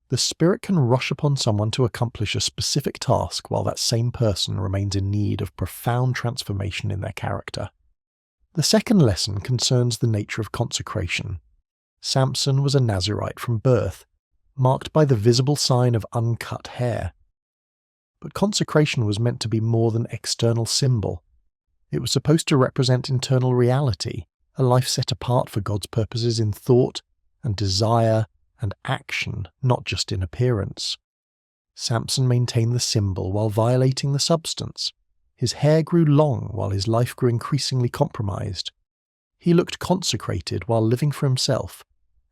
The Spirit can rush upon someone to accomplish a specific task while that same person remains in need of profound transformation in their character. The second lesson concerns the nature of consecration. Samson was a Nazirite from birth, marked by the visible sign of uncut hair. But consecration was meant to be more than external symbol. It was supposed to represent internal reality, a life set apart for God's purposes in thought and desire and action, not just in appearance. Samson maintained the symbol while violating the substance. His hair grew long while his life grew increasingly compromised. He looked consecrated while living for himself,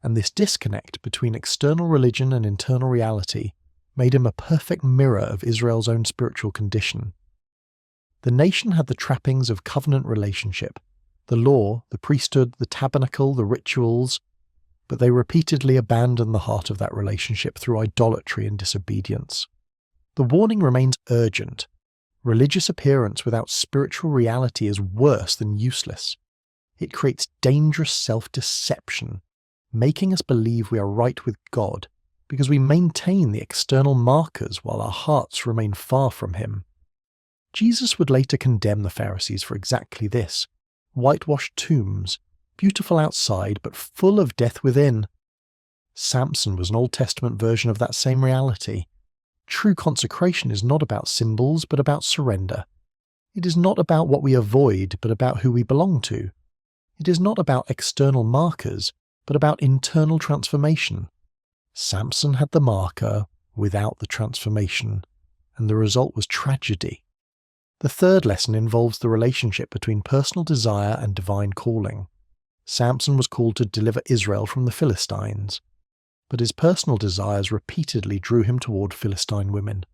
and this disconnect between external religion and internal reality made him a perfect mirror of Israel's own spiritual condition. The nation had the trappings of covenant relationship, the law, the priesthood, the tabernacle, the rituals, but they repeatedly abandoned the heart of that relationship through idolatry and disobedience. The warning remains urgent. Religious appearance without spiritual reality is worse than useless. It creates dangerous self-deception, making us believe we are right with God because we maintain the external markers while our hearts remain far from Him. Jesus would later condemn the Pharisees for exactly this: whitewashed tombs, beautiful outside but full of death within. Samson was an Old Testament version of that same reality. True consecration is not about symbols but about surrender. It is not about what we avoid but about who we belong to. It is not about external markers but about internal transformation. Samson had the marker without the transformation, and the result was tragedy. The third lesson involves the relationship between personal desire and divine calling. Samson was called to deliver Israel from the Philistines, but his personal desires repeatedly drew him toward Philistine women.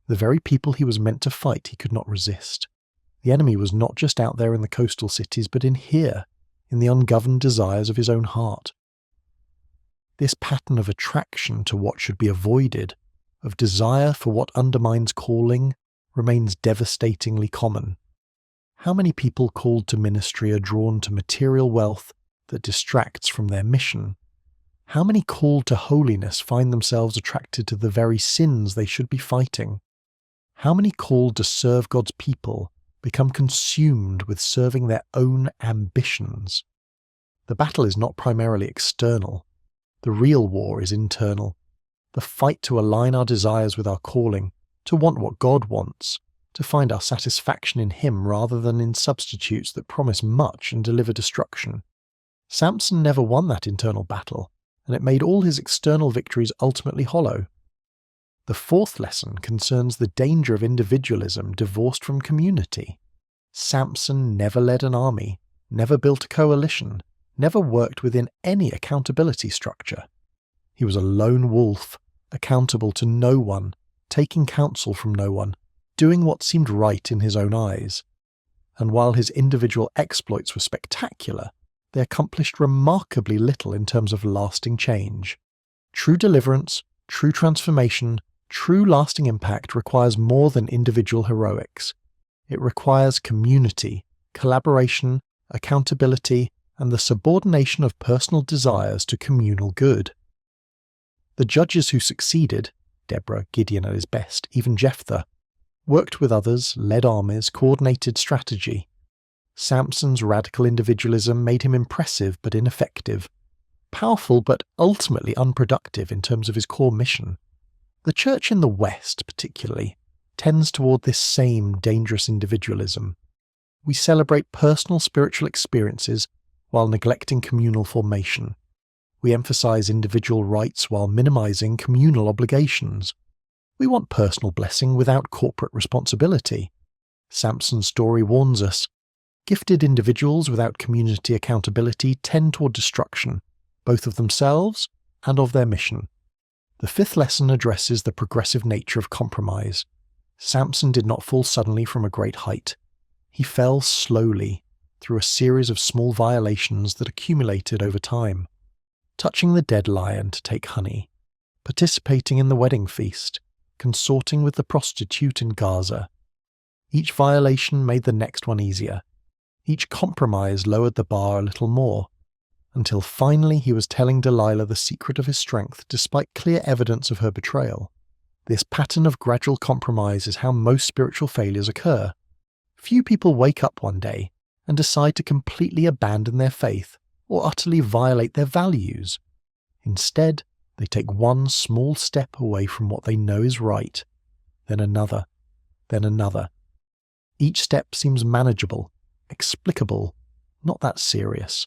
The very people he was meant to fight he could not resist. The enemy was not just out there in the coastal cities, but in here, in the ungoverned desires of his own heart. This pattern of attraction to what should be avoided, of desire for what undermines calling, remains devastatingly common. How many people called to ministry are drawn to material wealth that distracts from their mission? How many called to holiness find themselves attracted to the very sins they should be fighting? How many called to serve God's people become consumed with serving their own ambitions? The battle is not primarily external. The real war is internal. The fight to align our desires with our calling, to want what God wants, to find our satisfaction in Him rather than in substitutes that promise much and deliver destruction. Samson never won that internal battle, and it made all his external victories ultimately hollow. The fourth lesson concerns the danger of individualism divorced from community. Samson never led an army, never built a coalition, never worked within any accountability structure. He was a lone wolf, accountable to no one, taking counsel from no one, doing what seemed right in his own eyes. And while his individual exploits were spectacular, they accomplished remarkably little in terms of lasting change. True deliverance, true transformation, true lasting impact requires more than individual heroics. It requires community, collaboration, accountability, and the subordination of personal desires to communal good. The judges who succeeded, Deborah, Gideon at his best, even Jephthah, worked with others, led armies, coordinated strategy. Samson's radical individualism made him impressive but ineffective, powerful but ultimately unproductive in terms of his core mission. The church in the West, particularly, tends toward this same dangerous individualism. We celebrate personal spiritual experiences while neglecting communal formation. We emphasize individual rights while minimizing communal obligations. We want personal blessing without corporate responsibility. Samson's story warns us. Gifted individuals without community accountability tend toward destruction, both of themselves and of their mission. The fifth lesson addresses the progressive nature of compromise. Samson did not fall suddenly from a great height. He fell slowly, through a series of small violations that accumulated over time. Touching the dead lion to take honey, participating in the wedding feast, consorting with the prostitute in Gaza. Each violation made the next one easier. Each compromise lowered the bar a little more, until finally he was telling Delilah the secret of his strength despite clear evidence of her betrayal. This pattern of gradual compromise is how most spiritual failures occur. Few people wake up one day and decide to completely abandon their faith or utterly violate their values. Instead, they take one small step away from what they know is right, then another, then another. Each step seems manageable, explicable, not that serious.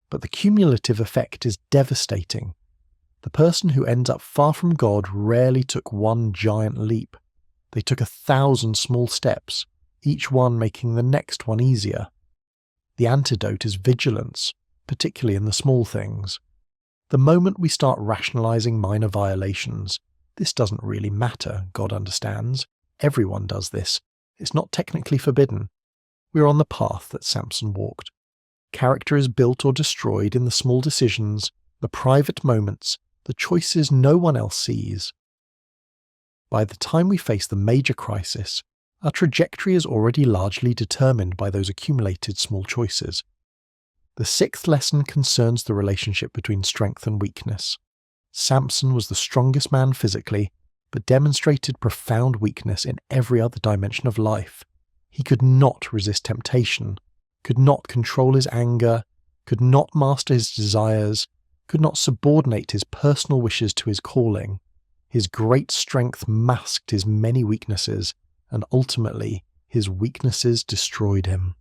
But the cumulative effect is devastating. The person who ends up far from God rarely took one giant leap. They took 1,000 small steps, each one making the next one easier. The antidote is vigilance, particularly in the small things. The moment we start rationalizing minor violations, this doesn't really matter, God understands. Everyone does this. It's not technically forbidden. We're on the path that Samson walked. Character is built or destroyed in the small decisions, the private moments, the choices no one else sees. By the time we face the major crisis, our trajectory is already largely determined by those accumulated small choices. The sixth lesson concerns the relationship between strength and weakness. Samson was the strongest man physically, but demonstrated profound weakness in every other dimension of life. He could not resist temptation, could not control his anger, could not master his desires, could not subordinate his personal wishes to his calling. His great strength masked his many weaknesses, and ultimately his weaknesses destroyed him.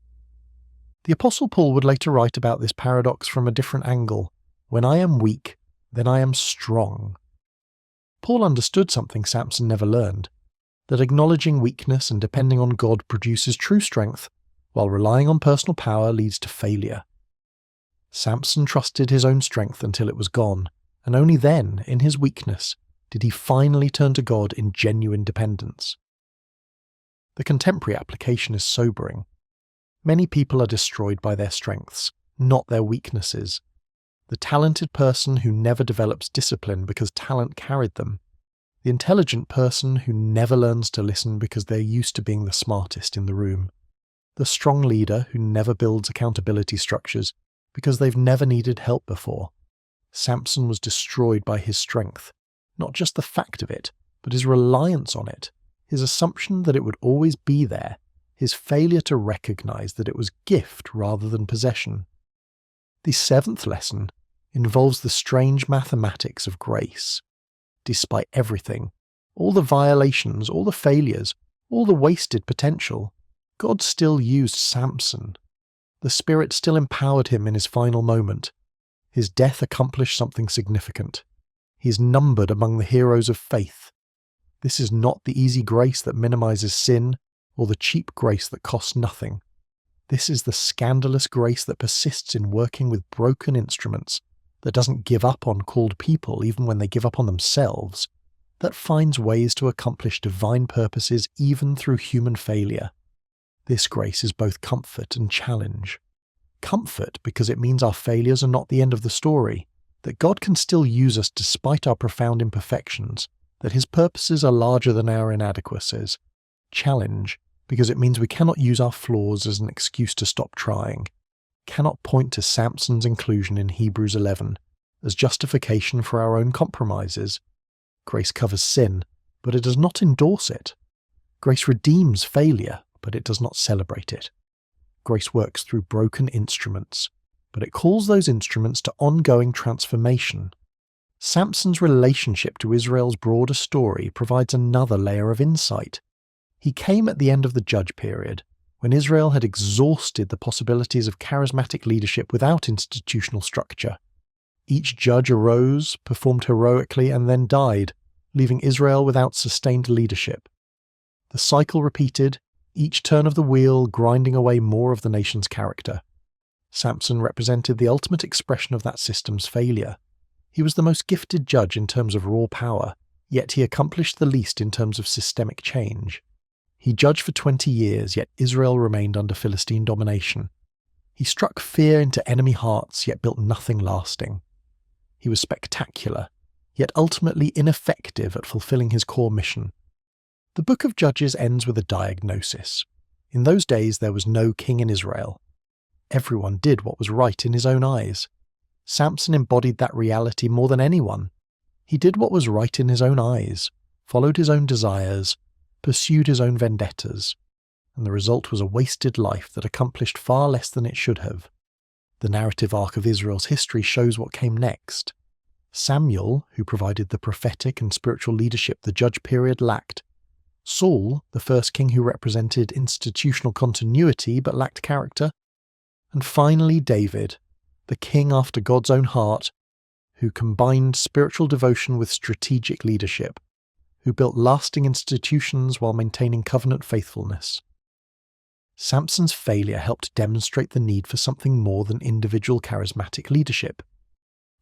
The Apostle Paul would later write about this paradox from a different angle. When I am weak, then I am strong. Paul understood something Samson never learned, that acknowledging weakness and depending on God produces true strength, while relying on personal power leads to failure. Samson trusted his own strength until it was gone, and only then, in his weakness, did he finally turn to God in genuine dependence. The contemporary application is sobering. Many people are destroyed by their strengths, not their weaknesses. The talented person who never develops discipline because talent carried them. The intelligent person who never learns to listen because they're used to being the smartest in the room. The strong leader who never builds accountability structures because they've never needed help before. Samson was destroyed by his strength, not just the fact of it, but his reliance on it, his assumption that it would always be there, his failure to recognize that it was gift rather than possession. The seventh lesson involves the strange mathematics of grace. Despite everything, all the violations, all the failures, all the wasted potential, God still used Samson. The Spirit still empowered him in his final moment. His death accomplished something significant. He is numbered among the heroes of faith. This is not the easy grace that minimizes sin or the cheap grace that costs nothing. This is the scandalous grace that persists in working with broken instruments, that doesn't give up on called people even when they give up on themselves, that finds ways to accomplish divine purposes even through human failure. This grace is both comfort and challenge. Comfort because it means our failures are not the end of the story, that God can still use us despite our profound imperfections, that His purposes are larger than our inadequacies. Challenge because it means we cannot use our flaws as an excuse to stop trying, cannot point to Samson's inclusion in Hebrews 11 as justification for our own compromises. Grace covers sin, but it does not endorse it. Grace redeems failure, but it does not celebrate it. Grace works through broken instruments, but it calls those instruments to ongoing transformation. Samson's relationship to Israel's broader story provides another layer of insight. He came at the end of the judge period, when Israel had exhausted the possibilities of charismatic leadership without institutional structure. Each judge arose, performed heroically, and then died, leaving Israel without sustained leadership. The cycle repeated, each turn of the wheel grinding away more of the nation's character. Samson represented the ultimate expression of that system's failure. He was the most gifted judge in terms of raw power, yet he accomplished the least in terms of systemic change. He judged for 20 years, yet Israel remained under Philistine domination. He struck fear into enemy hearts, yet built nothing lasting. He was spectacular, yet ultimately ineffective at fulfilling his core mission. The book of Judges ends with a diagnosis. In those days there was no king in Israel. Everyone did what was right in his own eyes. Samson embodied that reality more than anyone. He did what was right in his own eyes, followed his own desires, pursued his own vendettas, and the result was a wasted life that accomplished far less than it should have. The narrative arc of Israel's history shows what came next. Samuel, who provided the prophetic and spiritual leadership the judge period lacked. Saul, the first king who represented institutional continuity but lacked character. And finally David, the king after God's own heart, who combined spiritual devotion with strategic leadership, who built lasting institutions while maintaining covenant faithfulness. Samson's failure helped demonstrate the need for something more than individual charismatic leadership.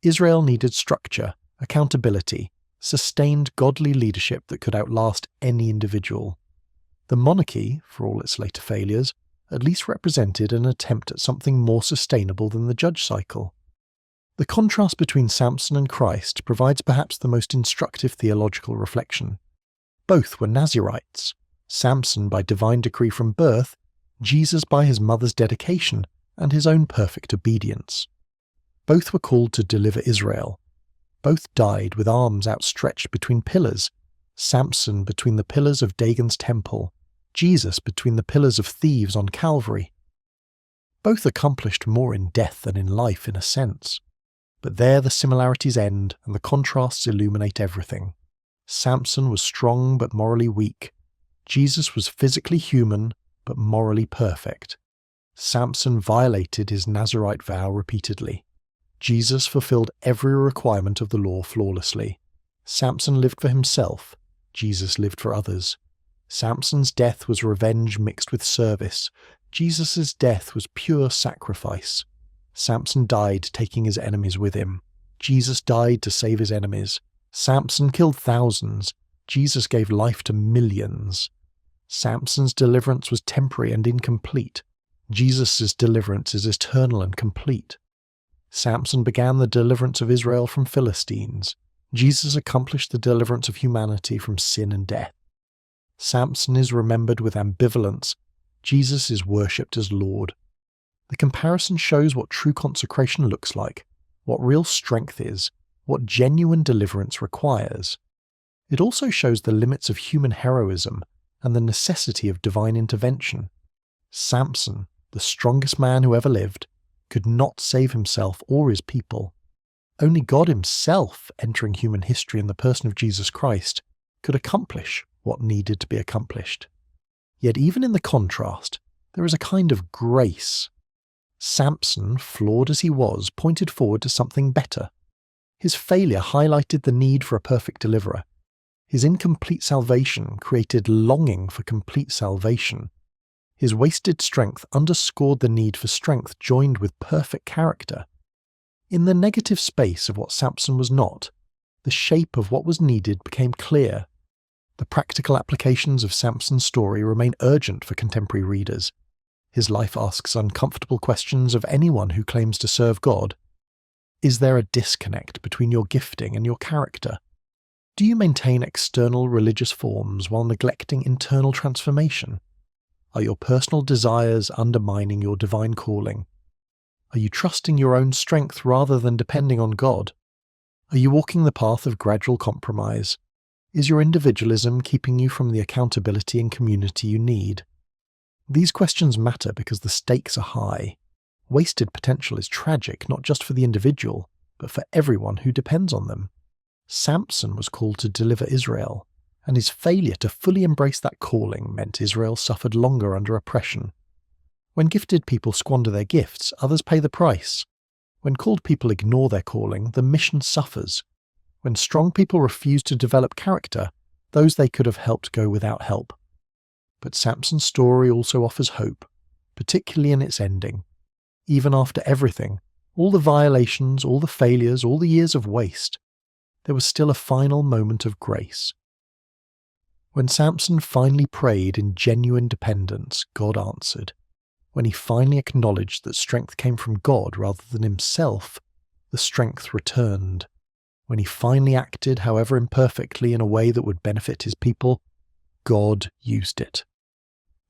Israel needed structure, accountability, sustained godly leadership that could outlast any individual. The monarchy, for all its later failures, at least represented an attempt at something more sustainable than the judge cycle. The contrast between Samson and Christ provides perhaps the most instructive theological reflection. Both were Nazirites, Samson by divine decree from birth, Jesus by his mother's dedication and his own perfect obedience. Both were called to deliver Israel. Both died with arms outstretched between pillars, Samson between the pillars of Dagon's temple, Jesus between the pillars of thieves on Calvary. Both accomplished more in death than in life in a sense. But there the similarities end and the contrasts illuminate everything. Samson was strong but morally weak. Jesus was physically human but morally perfect. Samson violated his Nazirite vow repeatedly. Jesus fulfilled every requirement of the law flawlessly. Samson lived for himself. Jesus lived for others. Samson's death was revenge mixed with service. Jesus' death was pure sacrifice. Samson died taking his enemies with him. Jesus died to save his enemies. Samson killed thousands. Jesus gave life to millions. Samson's deliverance was temporary and incomplete. Jesus' deliverance is eternal and complete. Samson began the deliverance of Israel from Philistines. Jesus accomplished the deliverance of humanity from sin and death. Samson is remembered with ambivalence. Jesus is worshipped as Lord. The comparison shows what true consecration looks like, what real strength is, what genuine deliverance requires. It also shows the limits of human heroism and the necessity of divine intervention. Samson, the strongest man who ever lived, could not save himself or his people. Only God himself, entering human history in the person of Jesus Christ, could accomplish what needed to be accomplished. Yet even in the contrast, there is a kind of grace. Samson, flawed as he was, pointed forward to something better. His failure highlighted the need for a perfect deliverer. His incomplete salvation created longing for complete salvation. His wasted strength underscored the need for strength joined with perfect character. In the negative space of what Samson was not, the shape of what was needed became clear. The practical applications of Samson's story remain urgent for contemporary readers. His life asks uncomfortable questions of anyone who claims to serve God. Is there a disconnect between your gifting and your character? Do you maintain external religious forms while neglecting internal transformation? Are your personal desires undermining your divine calling? Are you trusting your own strength rather than depending on God? Are you walking the path of gradual compromise? Is your individualism keeping you from the accountability and community you need? These questions matter because the stakes are high. Wasted potential is tragic not just for the individual, but for everyone who depends on them. Samson was called to deliver Israel, and his failure to fully embrace that calling meant Israel suffered longer under oppression. When gifted people squander their gifts, others pay the price. When called people ignore their calling, the mission suffers. When strong people refuse to develop character, those they could have helped go without help. But Samson's story also offers hope, particularly in its ending. Even after everything, all the violations, all the failures, all the years of waste, there was still a final moment of grace. When Samson finally prayed in genuine dependence, God answered. When he finally acknowledged that strength came from God rather than himself, the strength returned. When he finally acted, however imperfectly, in a way that would benefit his people, God used it.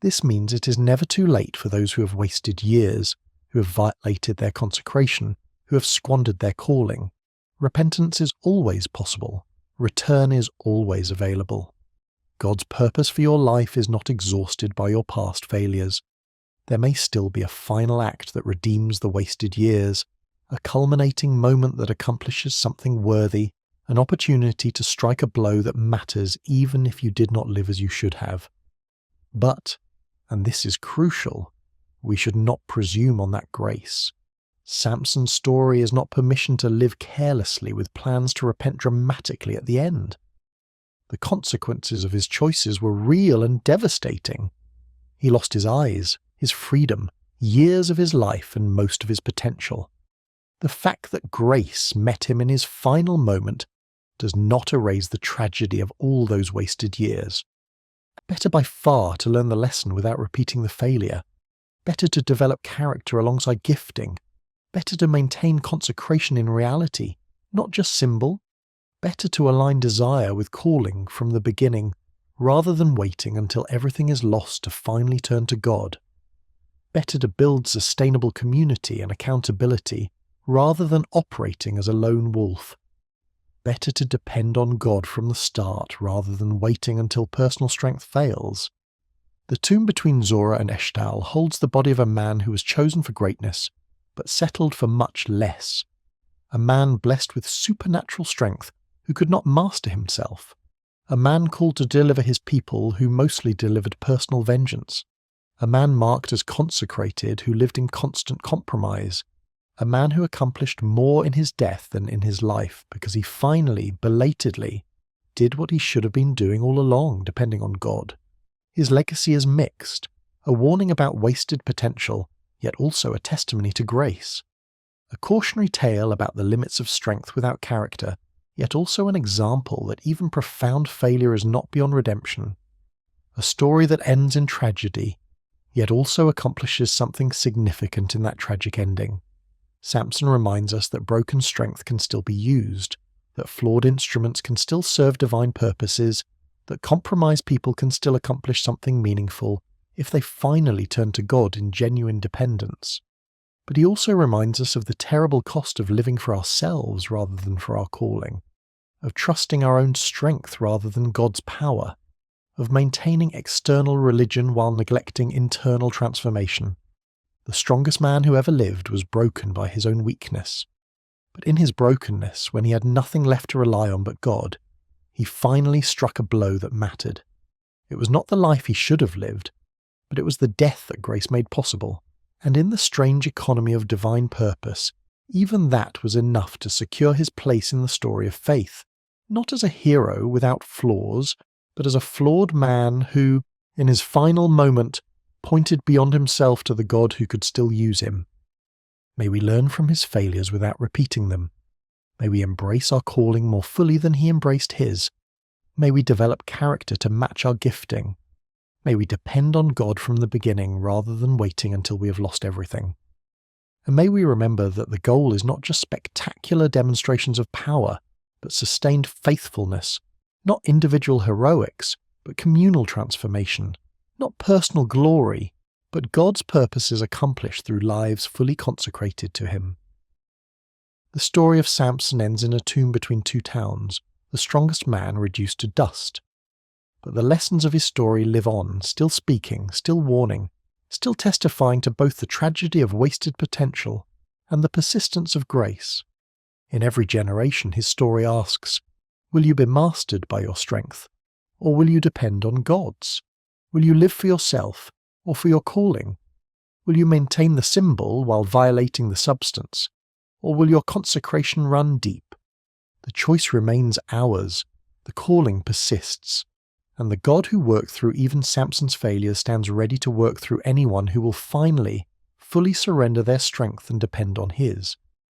This means it is never too late for those who have wasted years, who have violated their consecration, who have squandered their calling. Repentance is always possible. Return is always available. God's purpose for your life is not exhausted by your past failures. There may still be a final act that redeems the wasted years, a culminating moment that accomplishes something worthy, an opportunity to strike a blow that matters even if you did not live as you should have. But, and this is crucial, we should not presume on that grace. Samson's story is not permission to live carelessly with plans to repent dramatically at the end. The consequences of his choices were real and devastating. He lost his eyes, his freedom, years of his life and most of his potential. The fact that grace met him in his final moment does not erase the tragedy of all those wasted years. Better by far to learn the lesson without repeating the failure. Better to develop character alongside gifting. Better to maintain consecration in reality, not just symbol. Better to align desire with calling from the beginning, rather than waiting until everything is lost to finally turn to God. Better to build sustainable community and accountability, rather than operating as a lone wolf. Better to depend on God from the start rather than waiting until personal strength fails. The tomb between Zorah and Eshtal holds the body of a man who was chosen for greatness, but settled for much less. A man blessed with supernatural strength who could not master himself. A man called to deliver his people who mostly delivered personal vengeance. A man marked as consecrated who lived in constant compromise. A man who accomplished more in his death than in his life because he finally, belatedly, did what he should have been doing all along, depending on God. His legacy is mixed, a warning about wasted potential, yet also a testimony to grace. A cautionary tale about the limits of strength without character, yet also an example that even profound failure is not beyond redemption. A story that ends in tragedy, yet also accomplishes something significant in that tragic ending. Samson reminds us that broken strength can still be used, that flawed instruments can still serve divine purposes, that compromised people can still accomplish something meaningful if they finally turn to God in genuine dependence. But he also reminds us of the terrible cost of living for ourselves rather than for our calling, of trusting our own strength rather than God's power, of maintaining external religion while neglecting internal transformation. The strongest man who ever lived was broken by his own weakness. But in his brokenness, when he had nothing left to rely on but God, he finally struck a blow that mattered. It was not the life he should have lived, but it was the death that grace made possible. And in the strange economy of divine purpose, even that was enough to secure his place in the story of faith, not as a hero without flaws, but as a flawed man who, in his final moment, pointed beyond himself to the God who could still use him. May we learn from his failures without repeating them. May we embrace our calling more fully than he embraced his. May we develop character to match our gifting. May we depend on God from the beginning rather than waiting until we have lost everything. And may we remember that the goal is not just spectacular demonstrations of power, but sustained faithfulness, not individual heroics, but communal transformation, not personal glory, but God's purposes accomplished through lives fully consecrated to him. The story of Samson ends in a tomb between two towns, the strongest man reduced to dust. But the lessons of his story live on, still speaking, still warning, still testifying to both the tragedy of wasted potential and the persistence of grace. In every generation his story asks, will you be mastered by your strength, or will you depend on God's? Will you live for yourself, or for your calling? Will you maintain the symbol while violating the substance, or will your consecration run deep? The choice remains ours, the calling persists, and the God who worked through even Samson's failures stands ready to work through anyone who will finally, fully surrender their strength and depend on his.